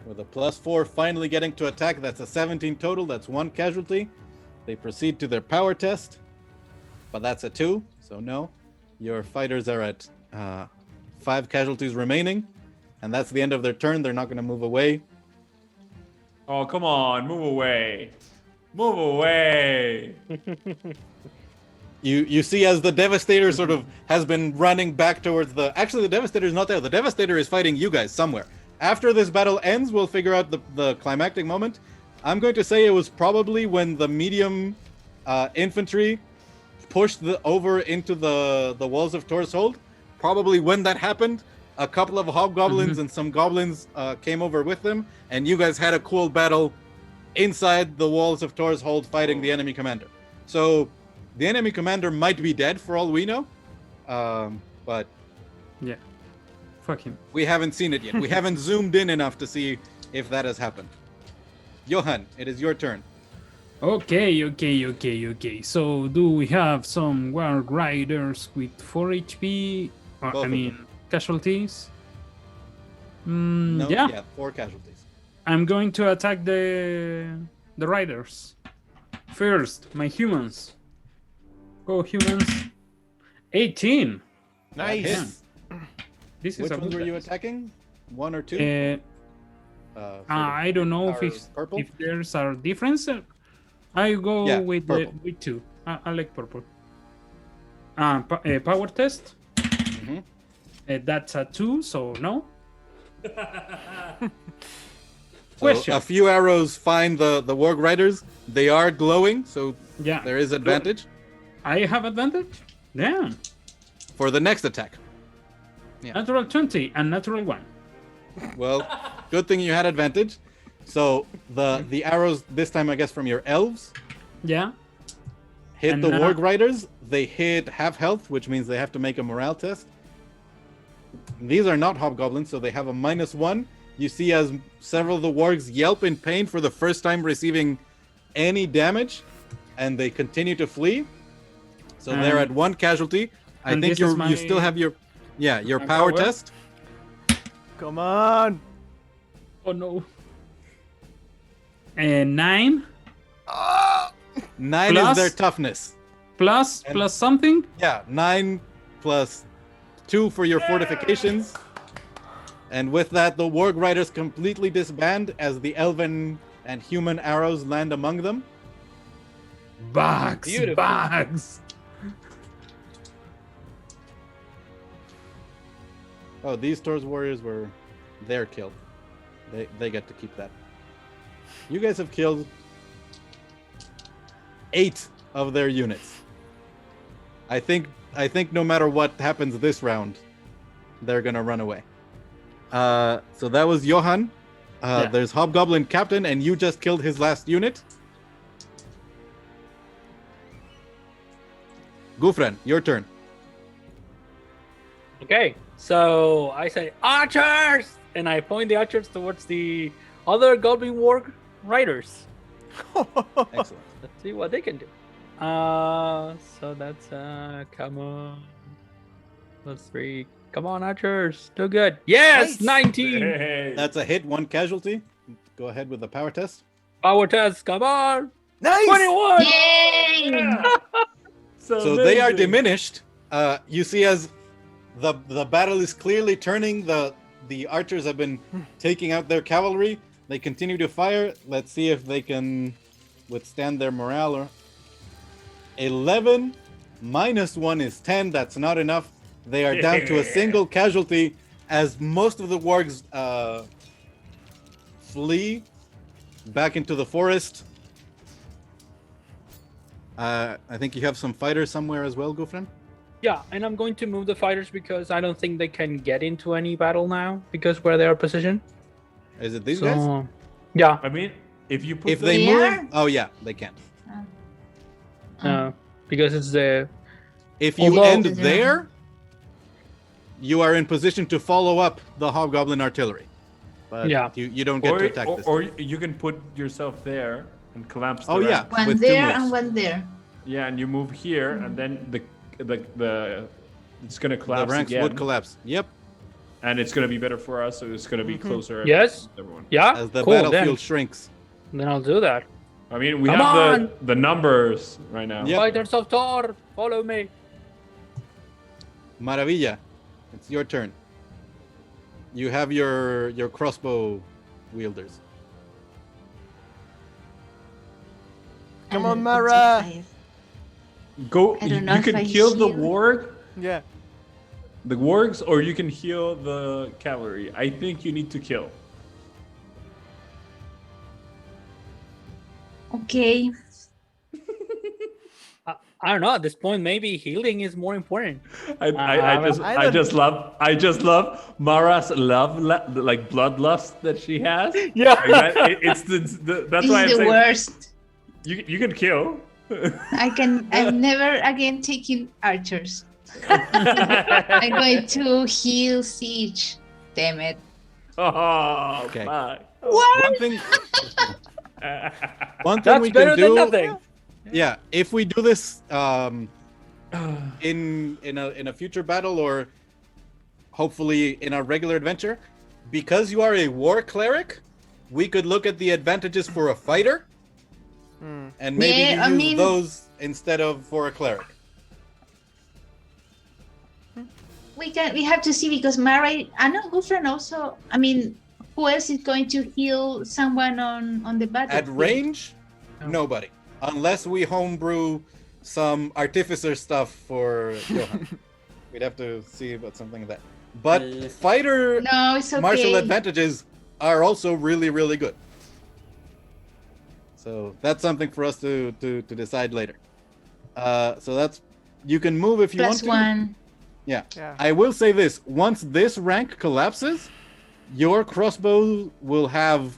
With a +4 finally getting to attack, that's a 17 total, that's 1 casualty. They proceed to their power test, but that's a 2, so no. Your fighters are at 5 casualties remaining, and that's the end of their turn. They're not going to move away. Oh, come on, move away. Move away. You see as the Devastator sort of has been running back towards the... Actually, the Devastator is not there. The Devastator is fighting you guys somewhere. After this battle ends, we'll figure out the climactic moment. I'm going to say it was probably when the medium infantry pushed over into the walls of Torshold. Probably when that happened, a couple of hobgoblins and some goblins came over with them, and you guys had a cool battle inside the walls of Torshold fighting the enemy commander. So the enemy commander might be dead for all we know, but Yeah. Fuck him. we haven't seen it yet. We haven't zoomed in enough to see if that has happened. Johan, it is your turn. Okay. So do we have some Warg Riders with 4 HP? Or, Both I of mean, casualties? No, Yeah. 4 casualties. I'm going to attack the riders. First, my humans. Go humans. 18. That Nice. hits. This is Which a ones good were you dice. attacking? 1 or 2? Uh, I don't know or purple? if there's a difference. I go Yeah, with purple. with 2. I like purple. Power test. Mhm. That's a 2, so no. So Question. a few arrows find the Warg Riders. They are glowing, so Yeah. there is advantage I have advantage? Damn. for the next attack. Yeah. Natural 20 and natural 1. Well, good thing you had advantage. So the arrows this time, I guess, from your elves Yeah. hit And the now- Warg Riders. They hit half health, which means they have to make a morale test. These are not hobgoblins, so they have a -1. You see as several of the wargs yelp in pain for the first time receiving any damage, and they continue to flee. So they're at 1 casualty. I and think this is you still my- have your my power power. test. Come on. Oh no. And 9 9 Plus- is their toughness. plus And- plus something. Yeah, 9 plus 2 for your fortifications. And with that, the Warg Riders completely disband as the elven and human arrows land among them. Bugs. Beautiful. Bugs. Oh, these Tor's warriors were their kill. They get to keep that. You guys have killed 8 of their units. I think no matter what happens this round, they're gonna run away. So that was Johan. Yeah. There's Hobgoblin Captain, and you just killed his last unit. Ghufran, your turn. Okay, so I say archers, and I point the archers towards the other goblin warg riders. Excellent. Let's see what they can do. So that's come on. That's 3. Come on, archers, do good. Yes, Nice. 19. Hey. That's a hit, 1 casualty. Go ahead with the power test. Power test. Come on. Nice. 21. Yay! So they are amazing. diminished. You see, as the battle is clearly turning, the archers have been taking out their cavalry. They continue to fire. Let's see if they can withstand their morale. 11 minus 1 is 10. That's not enough. They are down to a single casualty as most of the wargs flee back into the forest. I think you have some fighters somewhere as well, Ghufran. Yeah, and I'm going to move the fighters because I don't think they can get into any battle now because where they are positioned. Is it these guys? So, yeah. I mean, if you put If they They move, are? oh yeah, they can. Because it's the If you Although- end there, you are in position to follow up the hobgoblin artillery. But Yeah. you don't get to attack this. or you can put yourself there and collapse. Oh the yeah, ranks. One with 2 there moves. and one there. Yeah, and you move here, and then the it's gonna The collapse ranks again, would collapse. Yep, and it's gonna be better for us. So it's gonna be closer. Yes. with everyone. yeah. as the cool. battlefield shrinks. Then I'll do that. I mean, we Come have the numbers right now. Yep. Fighters of Thor, follow me. Maravilla, it's your turn. You have your crossbow wielders. Come on, I Mara. don't know Go. I don't know You if can I kill the heal. warg, Yeah. the wargs, or you can heal the cavalry. I think you need to kill. Okay. I don't know. At this point, maybe healing is more important. I just love Mara's like bloodlust that she has. Yeah. Like that, it's that's This why I'm is the saying worst. you can kill. I'm never again taking archers. I'm going to heal siege. Damn it. Oh, Okay. fuck. One thing. One thing That's we better can than do. nothing. Yeah, if we do this in a future battle, or hopefully in our regular adventure, because you are a war cleric, we could look at the advantages for a fighter, and maybe Yeah, you I use mean- those instead of for a cleric. We have to see because Mara, I know Ghufran also. I mean, who else is going to heal someone on the battle? At range, nobody, unless we homebrew some artificer stuff for Johan. We'd have to see about something like that. But fighter No, it's okay. martial advantages are also really, really good. So that's something for us to decide later. So that's, you can move if you Plus want to. one. Yeah. Yeah. I will say this: once this rank collapses, your crossbow will be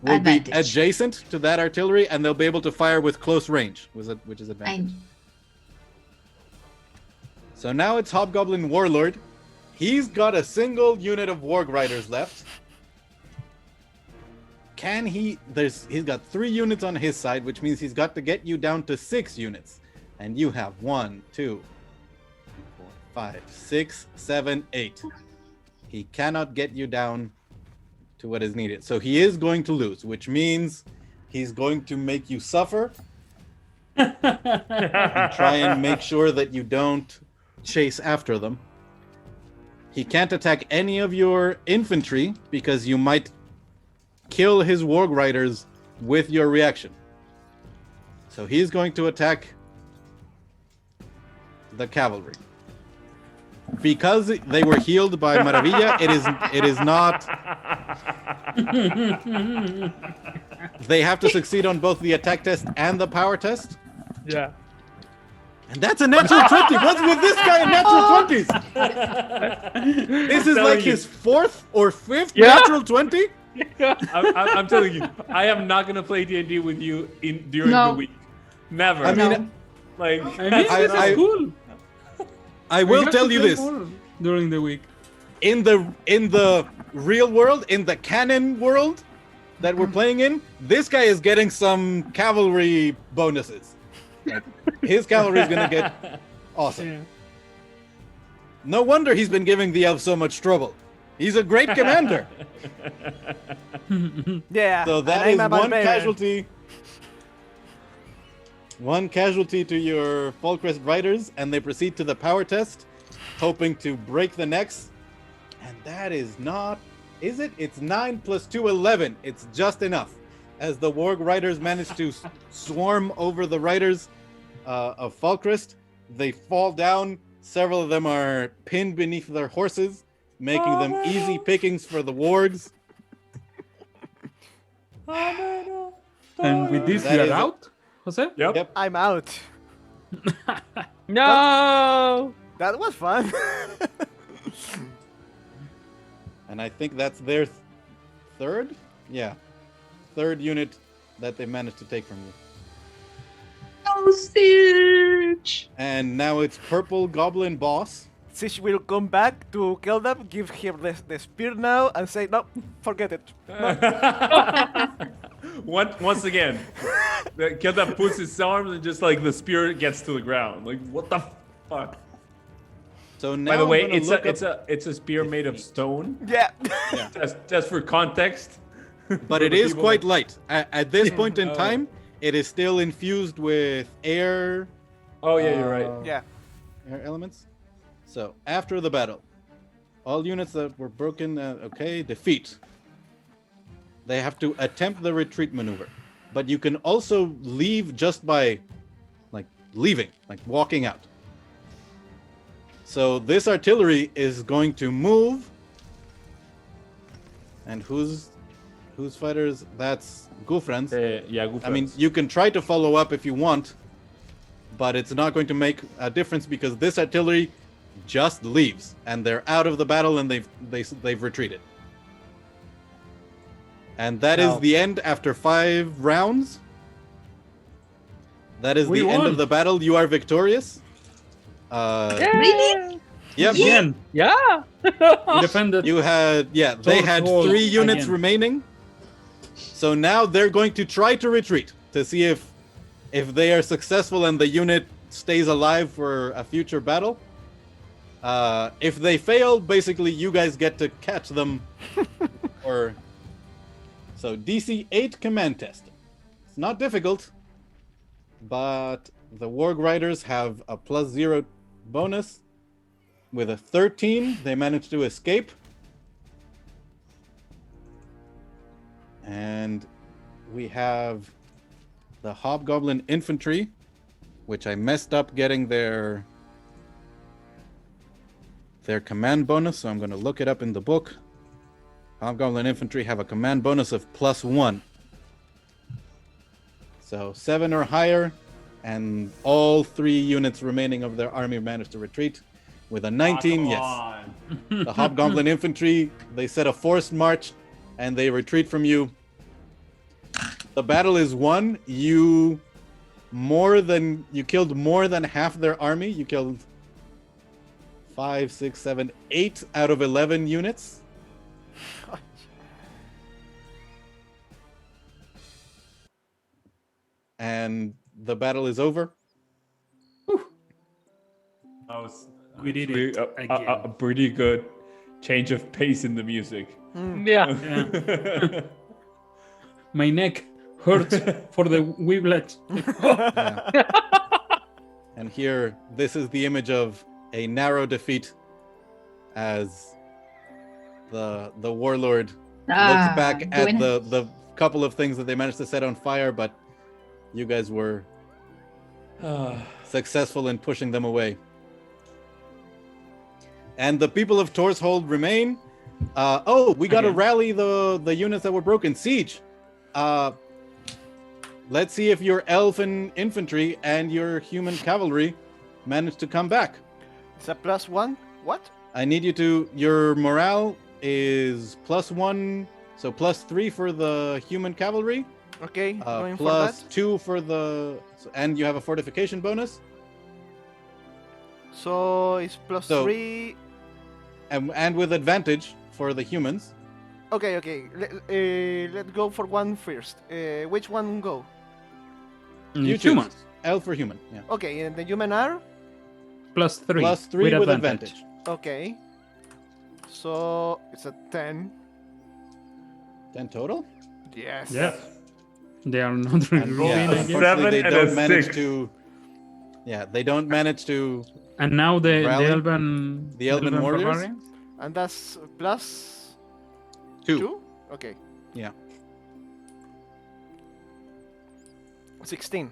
Advantage. adjacent to that artillery, and they'll be able to fire with close range, which is advantage. So now it's Hobgoblin Warlord. He's got a single unit of Warg Riders left. Can he? He's got 3 units on his side, which means he's got to get you down to 6 units, and you have 1, 2, 4, 5, 6, 7, 8. He cannot get you down to what is needed, so he is going to lose, which means he's going to make you suffer. And try and make sure that you don't chase after them. He can't attack any of your infantry because you might kill his Warg Riders with your reaction. So he's going to attack the cavalry. Because they were healed by Maravilla, it is not. They have to succeed on both the attack test and the power test. Yeah. And that's a natural 20. What's with this guy in natural 20s? This is like his 4th or 5th natural 20? I'm telling you, I am not gonna play D&D with you during the week. Never. I mean, like This is cool. I will tell you this. During the week. In the real world, in the canon world that we're playing in, this guy is getting some cavalry bonuses. Like, his cavalry is gonna get awesome. Yeah. No wonder he's been giving the elves so much trouble. He's a great commander. Yeah. So that and is I'm a one barbarian. casualty. One casualty to your Falkrest Riders, and they proceed to the power test, hoping to break the necks. And that is not, is it? It's 9 plus 2, 11. It's just enough. As the Warg Riders manage to swarm over the riders of Falkrest, they fall down. Several of them are pinned beneath their horses, making them easy pickings for the wargs. And with this, That we are is- out, Jose? Yep. I'm out. No. That was fun. And I think that's their third? Yeah. Third unit that they managed to take from you. Oh, siege! And now it's Purple Goblin Boss. Siege will come back to Keldav, give him the spear now, and say, no, forget it. Once again, Keldav puts his arms and just like the spear gets to the ground. Like what the fuck? So now By the I'm way, gonna it's look a spear made of stone. Yeah. Just for context. but it is quite light. At this point in time, it is still infused with air Oh yeah, you're right. Yeah. elements. So after the battle, all units that were broken, defeat. They have to attempt the retreat maneuver, but you can also leave just by, leaving, walking out. So this artillery is going to move, and whose fighters? That's Ghufran's. Yeah, Ghufran's. I mean, you can try to follow up if you want, but it's not going to make a difference because this artillery just leaves, and they're out of the battle, and they've retreated. And that is the end after 5 rounds. That is the end of the battle. You are victorious. Really? Yep. Again. Yeah. We defended. You had, they had Torchwold 3 units again. remaining. So now they're going to try to retreat to see if they are successful and the unit stays alive for a future battle. If they fail, basically you guys get to catch them. So DC 8 command test. It's not difficult, but the Warg Riders have a +0 bonus. With a 13, they managed to escape. And we have the Hobgoblin Infantry, which I messed up getting their command bonus, so I'm going to look it up in the book. Hobgoblin Infantry have a command bonus of +1. So 7 or higher, and all 3 units remaining of their army managed to retreat. With a 19, yes. The Hobgoblin Infantry, they set a forced march, and they retreat from you. The battle is won. You killed more than half their army. You killed 5, 6, 7, 8 out of 11 units. And the battle is over. That was We did actually it a again. pretty good change of pace in the music. Yeah. Yeah. My neck hurts for the whiplash. Yeah. And here, this is the image of a narrow defeat as the warlord looks back at the couple of things that they managed to set on fire, but you guys were successful in pushing them away. And the people of Torshold remain. We got to rally the units that were broken. Siege. Let's see if your elfin infantry and your human cavalry manage to come back. It's a +1. What? I need you to. Your morale is +1, so +3 for the human cavalry. Okay, going for that. +2 for and you have a fortification bonus. So it's +3. And with advantage for the humans. Okay. Let's go for one first. Which one go? You choose. Humans. Elf or human. Yeah. Okay, and the human are? +3. +3 with advantage. Okay. So it's a 10. 10 total. Yes. Yeah. They are not And rolling again. unfortunately, they 7 and don't a manage 6. to. Yeah, they don't manage to. And now the Rally. Elven Warriors? Barbarians? And that's +2? Okay. Yeah. 16.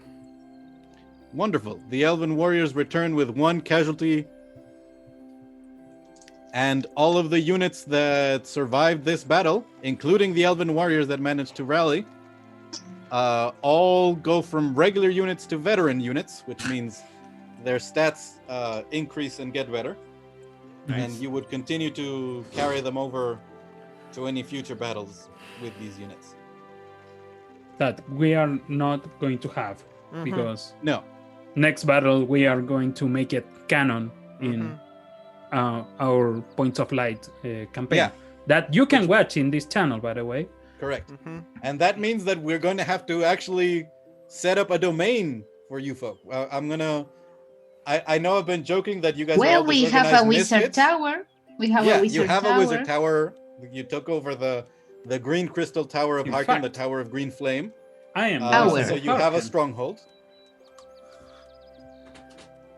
Wonderful. The Elven Warriors return with 1 casualty. And all of the units that survived this battle, including the Elven Warriors that managed to rally, all go from regular units to veteran units, which means their stats increase and get better. And you would continue to carry them over to any future battles with these units. That we are not going to have because No. next battle we are going to make it canon in our Points of Light campaign. Yeah. That you can watch in this channel, by the way. Correct. And that means that we're going to have to actually set up a domain for you folk. I know I've been joking that you guys are all Well, we have a disorganized wizard misfits. tower. We have Yeah, a wizard you have tower. a wizard tower. You took over the green crystal tower of In Harken, fact, the tower of green flame. I am. Tower. So you have a stronghold.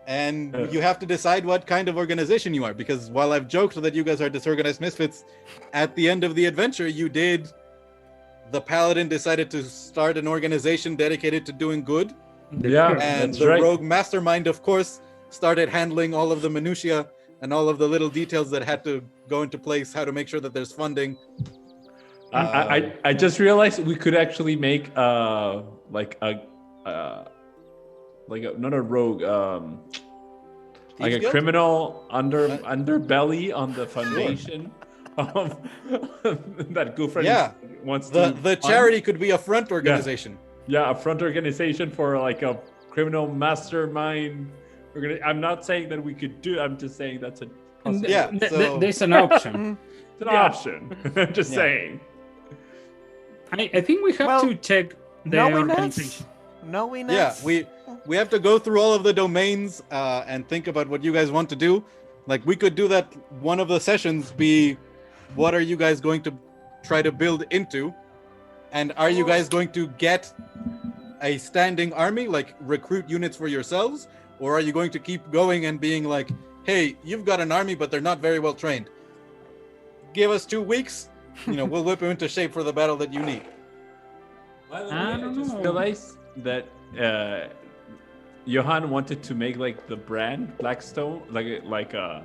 And you have to decide what kind of organization you are, because while I've joked that you guys are disorganized misfits, at the end of the adventure, the paladin decided to start an organization dedicated to doing good. Yeah, And that's the right. rogue mastermind, of course, started handling all of the minutiae and all of the little details that had to go into place, how to make sure that there's funding. I just realized we could actually make like a not a rogue like a Guild? criminal underbelly on the foundation of that Ghufran wants to The fund. charity could be a front organization. Yeah, a front organization for like a criminal mastermind. I'm not saying that we could do. I'm just saying that's a possibility. Yeah, so- There's an option. It's an option. I'm just saying. I think we have to check the organization. Knowing Yeah, us. we have to go through all of the domains and think about what you guys want to do. Like, we could do that. One of the sessions be, what are you guys going to try to build into? And are you guys going to get a standing army, like recruit units for yourselves? Or are you going to keep going and being like, hey, you've got an army, but they're not very well trained. Give us 2 weeks, we'll whip them into shape for the battle that you need. By the way, I I don't just know. realized that Johan wanted to make like the brand Blackstone, like a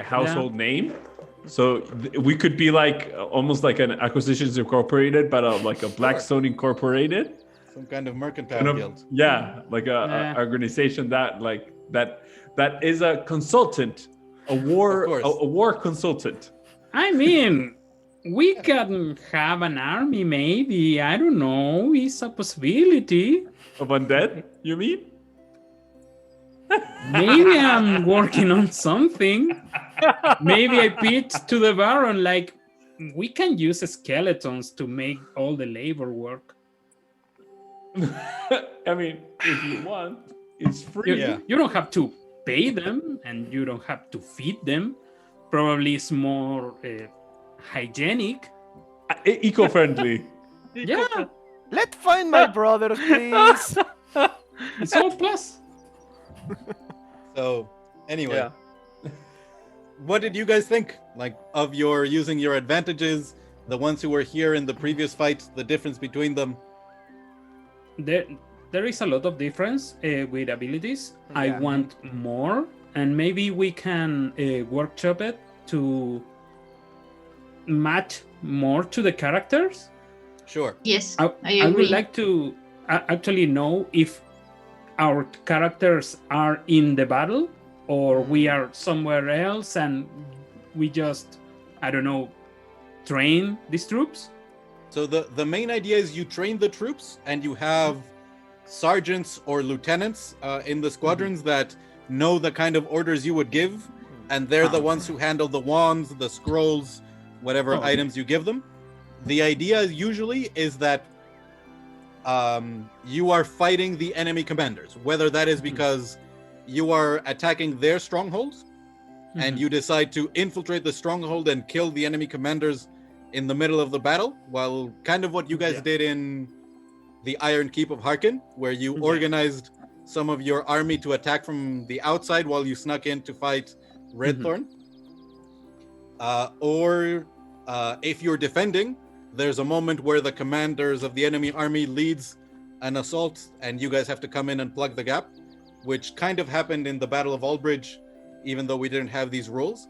household name. So we could be like almost like an Acquisitions Incorporated, but like a Blackstone Incorporated. Some kind of mercantile guild. Yeah, like a organization that is a consultant, a war consultant. I mean, we can have an army, maybe. I don't know. It's a possibility. Of undead, you mean? Maybe I'm working on something. Maybe I pitched to the Baron, like, we can use skeletons to make all the labor work. I mean, if you want, it's free. You don't have to pay them, and you don't have to feed them. Probably it's more hygienic. Eco-friendly. Yeah, Let's find my brothers, please. it's all plus. So, anyway, what did you guys think? Like, of using your advantages, the ones who were here in the previous fight, the difference between them? There is a lot of difference with abilities. I want more, and maybe we can workshop it to match more to the characters. Sure. Yes, I agree. would like to actually know if our characters are in the battle or we are somewhere else and we just, I don't know, train these troops. So the main idea is you train the troops and you have sergeants or lieutenants in the squadrons that know the kind of orders you would give, and they're the ones who handle the wands, the scrolls, whatever items you give them. The idea usually is that you are fighting the enemy commanders, whether that is because you are attacking their strongholds and you decide to infiltrate the stronghold and kill the enemy commanders in the middle of the battle, well, kind of what you guys did in the Iron Keep of Harken, where you organized some of your army to attack from the outside while you snuck in to fight Redthorn. Or if you're defending, there's a moment where the commanders of the enemy army leads an assault and you guys have to come in and plug the gap, which kind of happened in the Battle of Aldbridge, even though we didn't have these rules.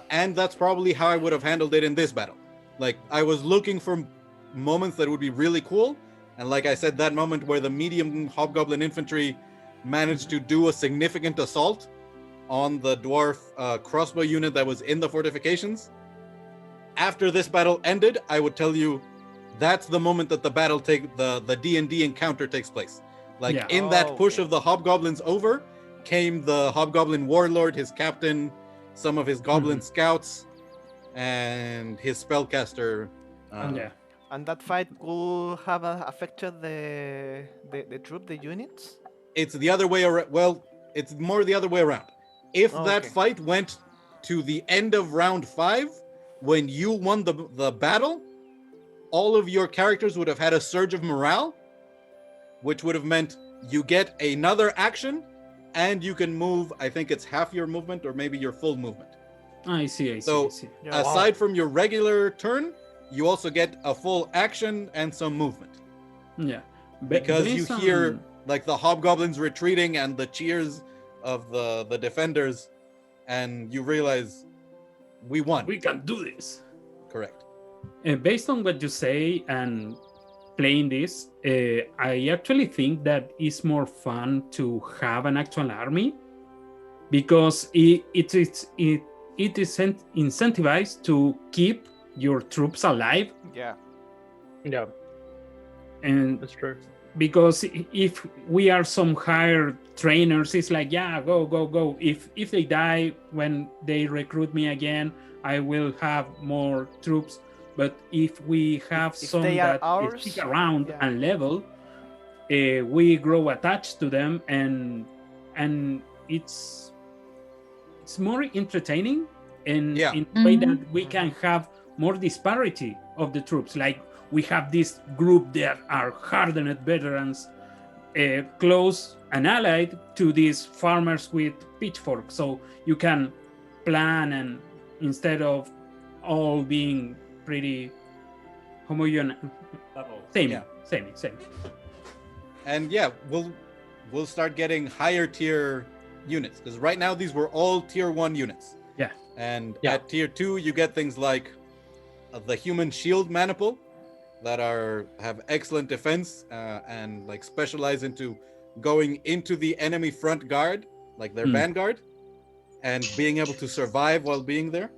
And that's probably how I would have handled it in this battle. Like, I was looking for moments that would be really cool. And like I said, that moment where the medium hobgoblin infantry managed to do a significant assault on the dwarf crossbow unit that was in the fortifications. After this battle ended, I would tell you that's the moment that the battle the D&D encounter takes place. Like in that push of the hobgoblins over came the hobgoblin warlord, his captain, some of his goblin scouts, and his spellcaster. And that fight could have affected the troop, the units? It's the other way around. Well, it's more the other way around. If that fight went to the end of round 5, when you won the battle, all of your characters would have had a surge of morale, which would have meant you get another action and you can move. I think it's half your movement or maybe your full movement. I see. I So, see. Yeah. Aside from your regular turn, you also get a full action and some movement. Yeah. Because you Based on- hear like the hobgoblins retreating and the cheers of the defenders, and you realize we won. we can do this. Correct. Based on what you say and playing this, I actually think that it's more fun to have an actual army because it is incentivized to keep your troops alive. Yeah. Yeah, And that's true. because if we are some hired trainers, it's like, yeah, go. If they die when they recruit me again, I will have more troops. But if we have If some they are that ours, stick around yeah. and level, we grow attached to them, and it's more entertaining in Yeah. in a way Mhm. that we can have more disparity of the troops. Like we have this group that are hardened veterans, close and allied to these farmers with pitchforks. So you can plan, and instead of all being pretty homogeneous, same. And yeah, we'll start getting higher tier units because right now these were all tier 1 units. Yeah. And Yeah. at tier 2 you get things like the human shield maniple that have excellent defense and like specialize into going into the enemy front guard, like their vanguard, and being able to survive while being there.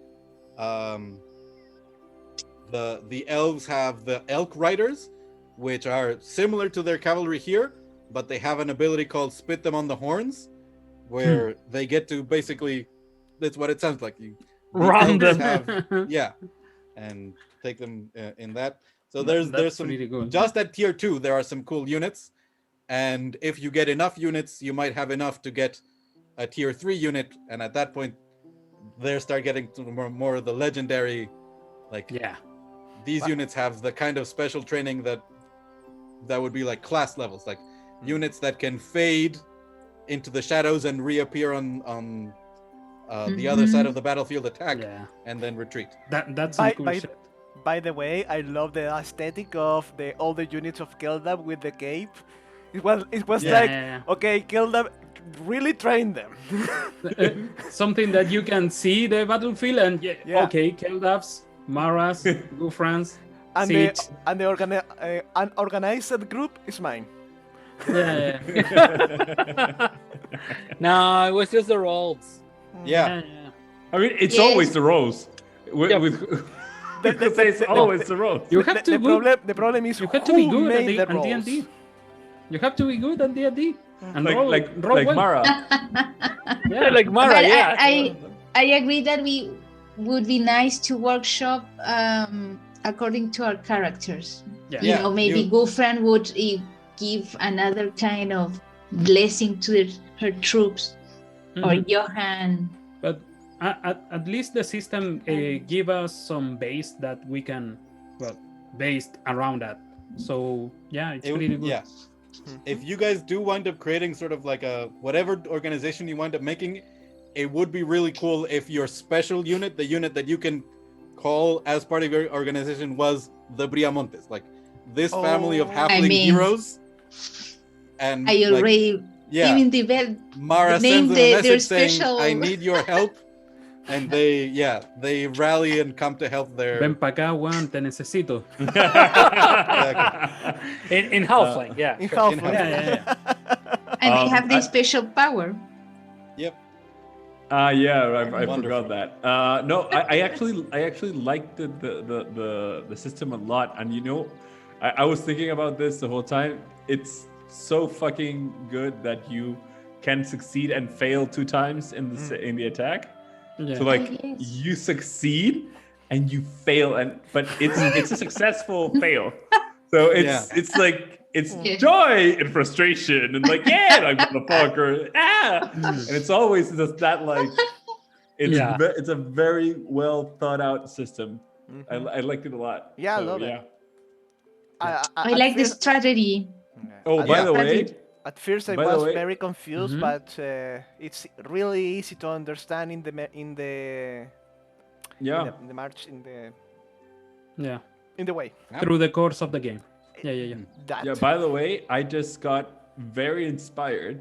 The elves have the elk riders, which are similar to their cavalry here, but they have an ability called spit them on the horns, where they get to basically, that's what it sounds like. The Run elves them. yeah, and take them in that. So there's That's some, pretty good. just at tier 2 there are some cool units, and if you get enough units you might have enough to get a tier 3 unit, and at that point they start getting to more of the legendary, like Yeah. these units have the kind of special training that would be like class levels, like units that can fade into the shadows and reappear on the other side of the battlefield attack, Yeah. and then retreat. That's some cool shit. By the way, I love the aesthetic of all the units of Keldav with the cape. It was Yeah, like, yeah, okay, Keldav really trained them. Something that you can see the battlefield and Yeah. okay, Keldavs, Maras, Ghufrans, and Siege. the unorganized group is mine. Yeah. No, it was just the rolls. Yeah. I mean, it's Yes. always the rose. With, Yeah. with you could say it's always the rose. You have to The problem is You have to who be good made at the D&D. rolls. You have to be good at D&D and roll like well. Mara. Yeah, like Mara, But yeah. I agree that we would be nice to workshop according to our characters. Yeah. You Yeah, know, maybe you- Ghufran would give another kind of blessing to her troops, or Mhm. Johan. But at least the system give us some base that we can, based around that. So yeah, it's pretty good. Yeah. If you guys do wind up creating sort of like a whatever organization you wind up making, it would be really cool if your special unit, the unit that you can call as part of your organization, was the Briamontes, like this family of Oh. halfling I mean, heroes. And I like, already yeah, even developed. Mara named sends them a their message saying, special- "I need your help," and they rally and come to help their. Ven pa' acá, Juan, te necesito. In Halfling, yeah. In sure. Halfling. Yeah. And they have this I- special power. Yep. Yeah, I Wonderful. forgot that. No, I actually liked the system a lot, and you know, I was thinking about this the whole time. It's so fucking good that you can succeed and fail 2 times in the attack. Yeah. So like Oh, yes. you succeed and you fail, but it's a successful fail. So it's like it's Yeah. joy and frustration and like I'm gonna fuck or and it's always just that like Yeah. it's a very well thought out system. I liked it a lot. Yeah, I love it. I like the strategy. Oh, by the way, At first, I By the was way- very confused, Mhm. but it's really easy to understand in the Yeah. in the march Yeah. in the way. Yeah. Through the course of the game. Yeah. That. Yeah, by the way, I just got very inspired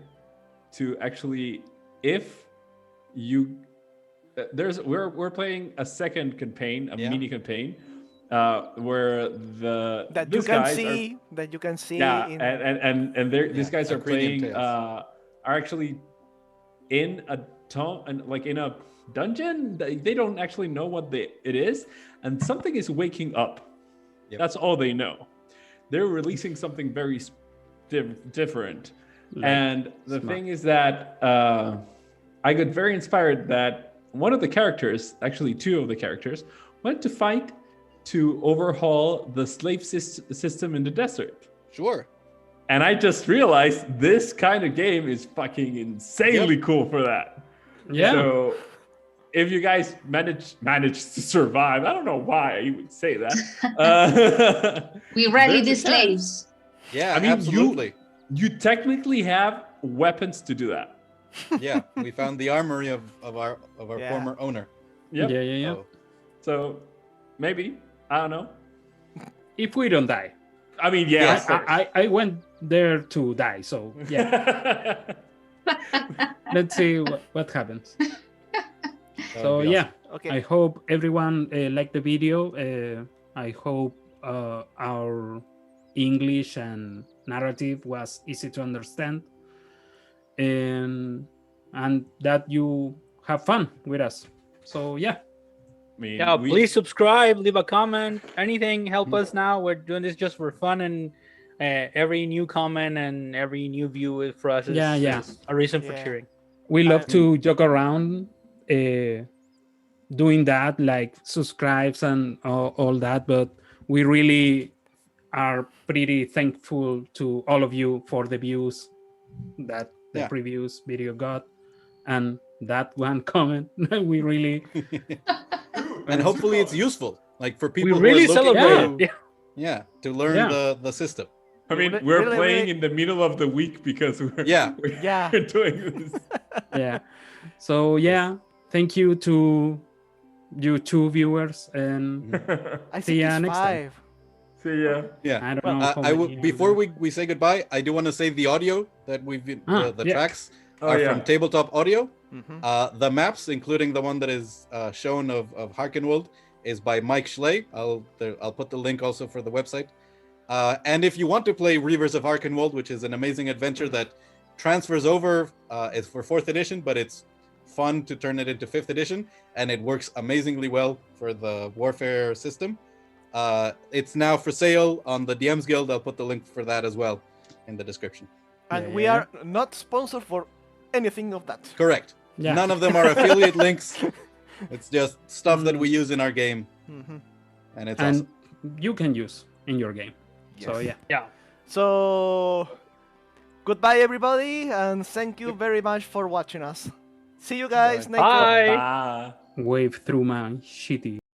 to actually, if you we're playing a second campaign, a Yeah. mini campaign, where that these guys are, yeah, in and these guys are Ukrainian playing tales. are actually in a and like in a dungeon. They don't actually know what it is, and something is waking up. Yep. That's all they know. They're releasing something very different. Like And the smart. thing is that I got very inspired that one of the characters, actually two of the characters, went to fight to overhaul the slave system in the desert. Sure. And I just realized this kind of game is fucking insanely cool for that. Yeah. So if you guys manage to survive, I don't know why you would say that. We rally the There's a chance. slaves. Yeah, I mean, absolutely. You technically have weapons to do that. Yeah, we found the armory of our Yeah. former owner. Yep. Yeah. So, So maybe, I don't know. If we don't die. I mean, yeah. Yes. of course. I went there to die, so yeah. Let's see what happens. that So would be yeah, Okay. I hope everyone liked the video. I hope our English and narrative was easy to understand, and that you have fun with us. So yeah, I mean, Yeah, please subscribe, leave a comment, anything. Help us now. We're doing this just for fun, and every new comment and every new view for us is, Yeah. is a reason for Yeah. cheering. we love to joke around doing that, like subscribes and all that, but we really are pretty thankful to all of you for the views that the Yeah. previous video got, and that one comment we really and hopefully it's useful, like for people We who really are looking celebrated. to, Yeah. to learn Yeah. the system. I mean, Really- we're really, playing really- in the middle of the week because we're, Yeah. Yeah. we're doing this. yeah. So yeah, thank you to you two viewers, and I See think ya it's next time. 5. See ya. Yeah. I don't know. how I will many before are we say goodbye. I do want to say the audio that we've been, the yeah. tracks Oh, are yeah. from Tabletop Audio. Mhm. The maps, including the one that is shown of Harkenwold, is by Mike Schley. I'll put the link also for the website. And if you want to play Reavers of Harkenwold, which is an amazing adventure that transfers over, it's for 4th edition, but it's fun to turn it into 5th edition, and it works amazingly well for the warfare system. It's now for sale on the DMs Guild. I'll put the link for that as well in the description. And Yeah, we yeah, are not sponsored for anything of that. Correct. Yeah. None of them are affiliate links. It's just stuff that we use in our game, Mhm. and it's and awesome. you can use in your game. So Yes. yeah. So, goodbye, everybody, and thank you very much for watching us. See you guys next Bye. Bye. Wave through my shitty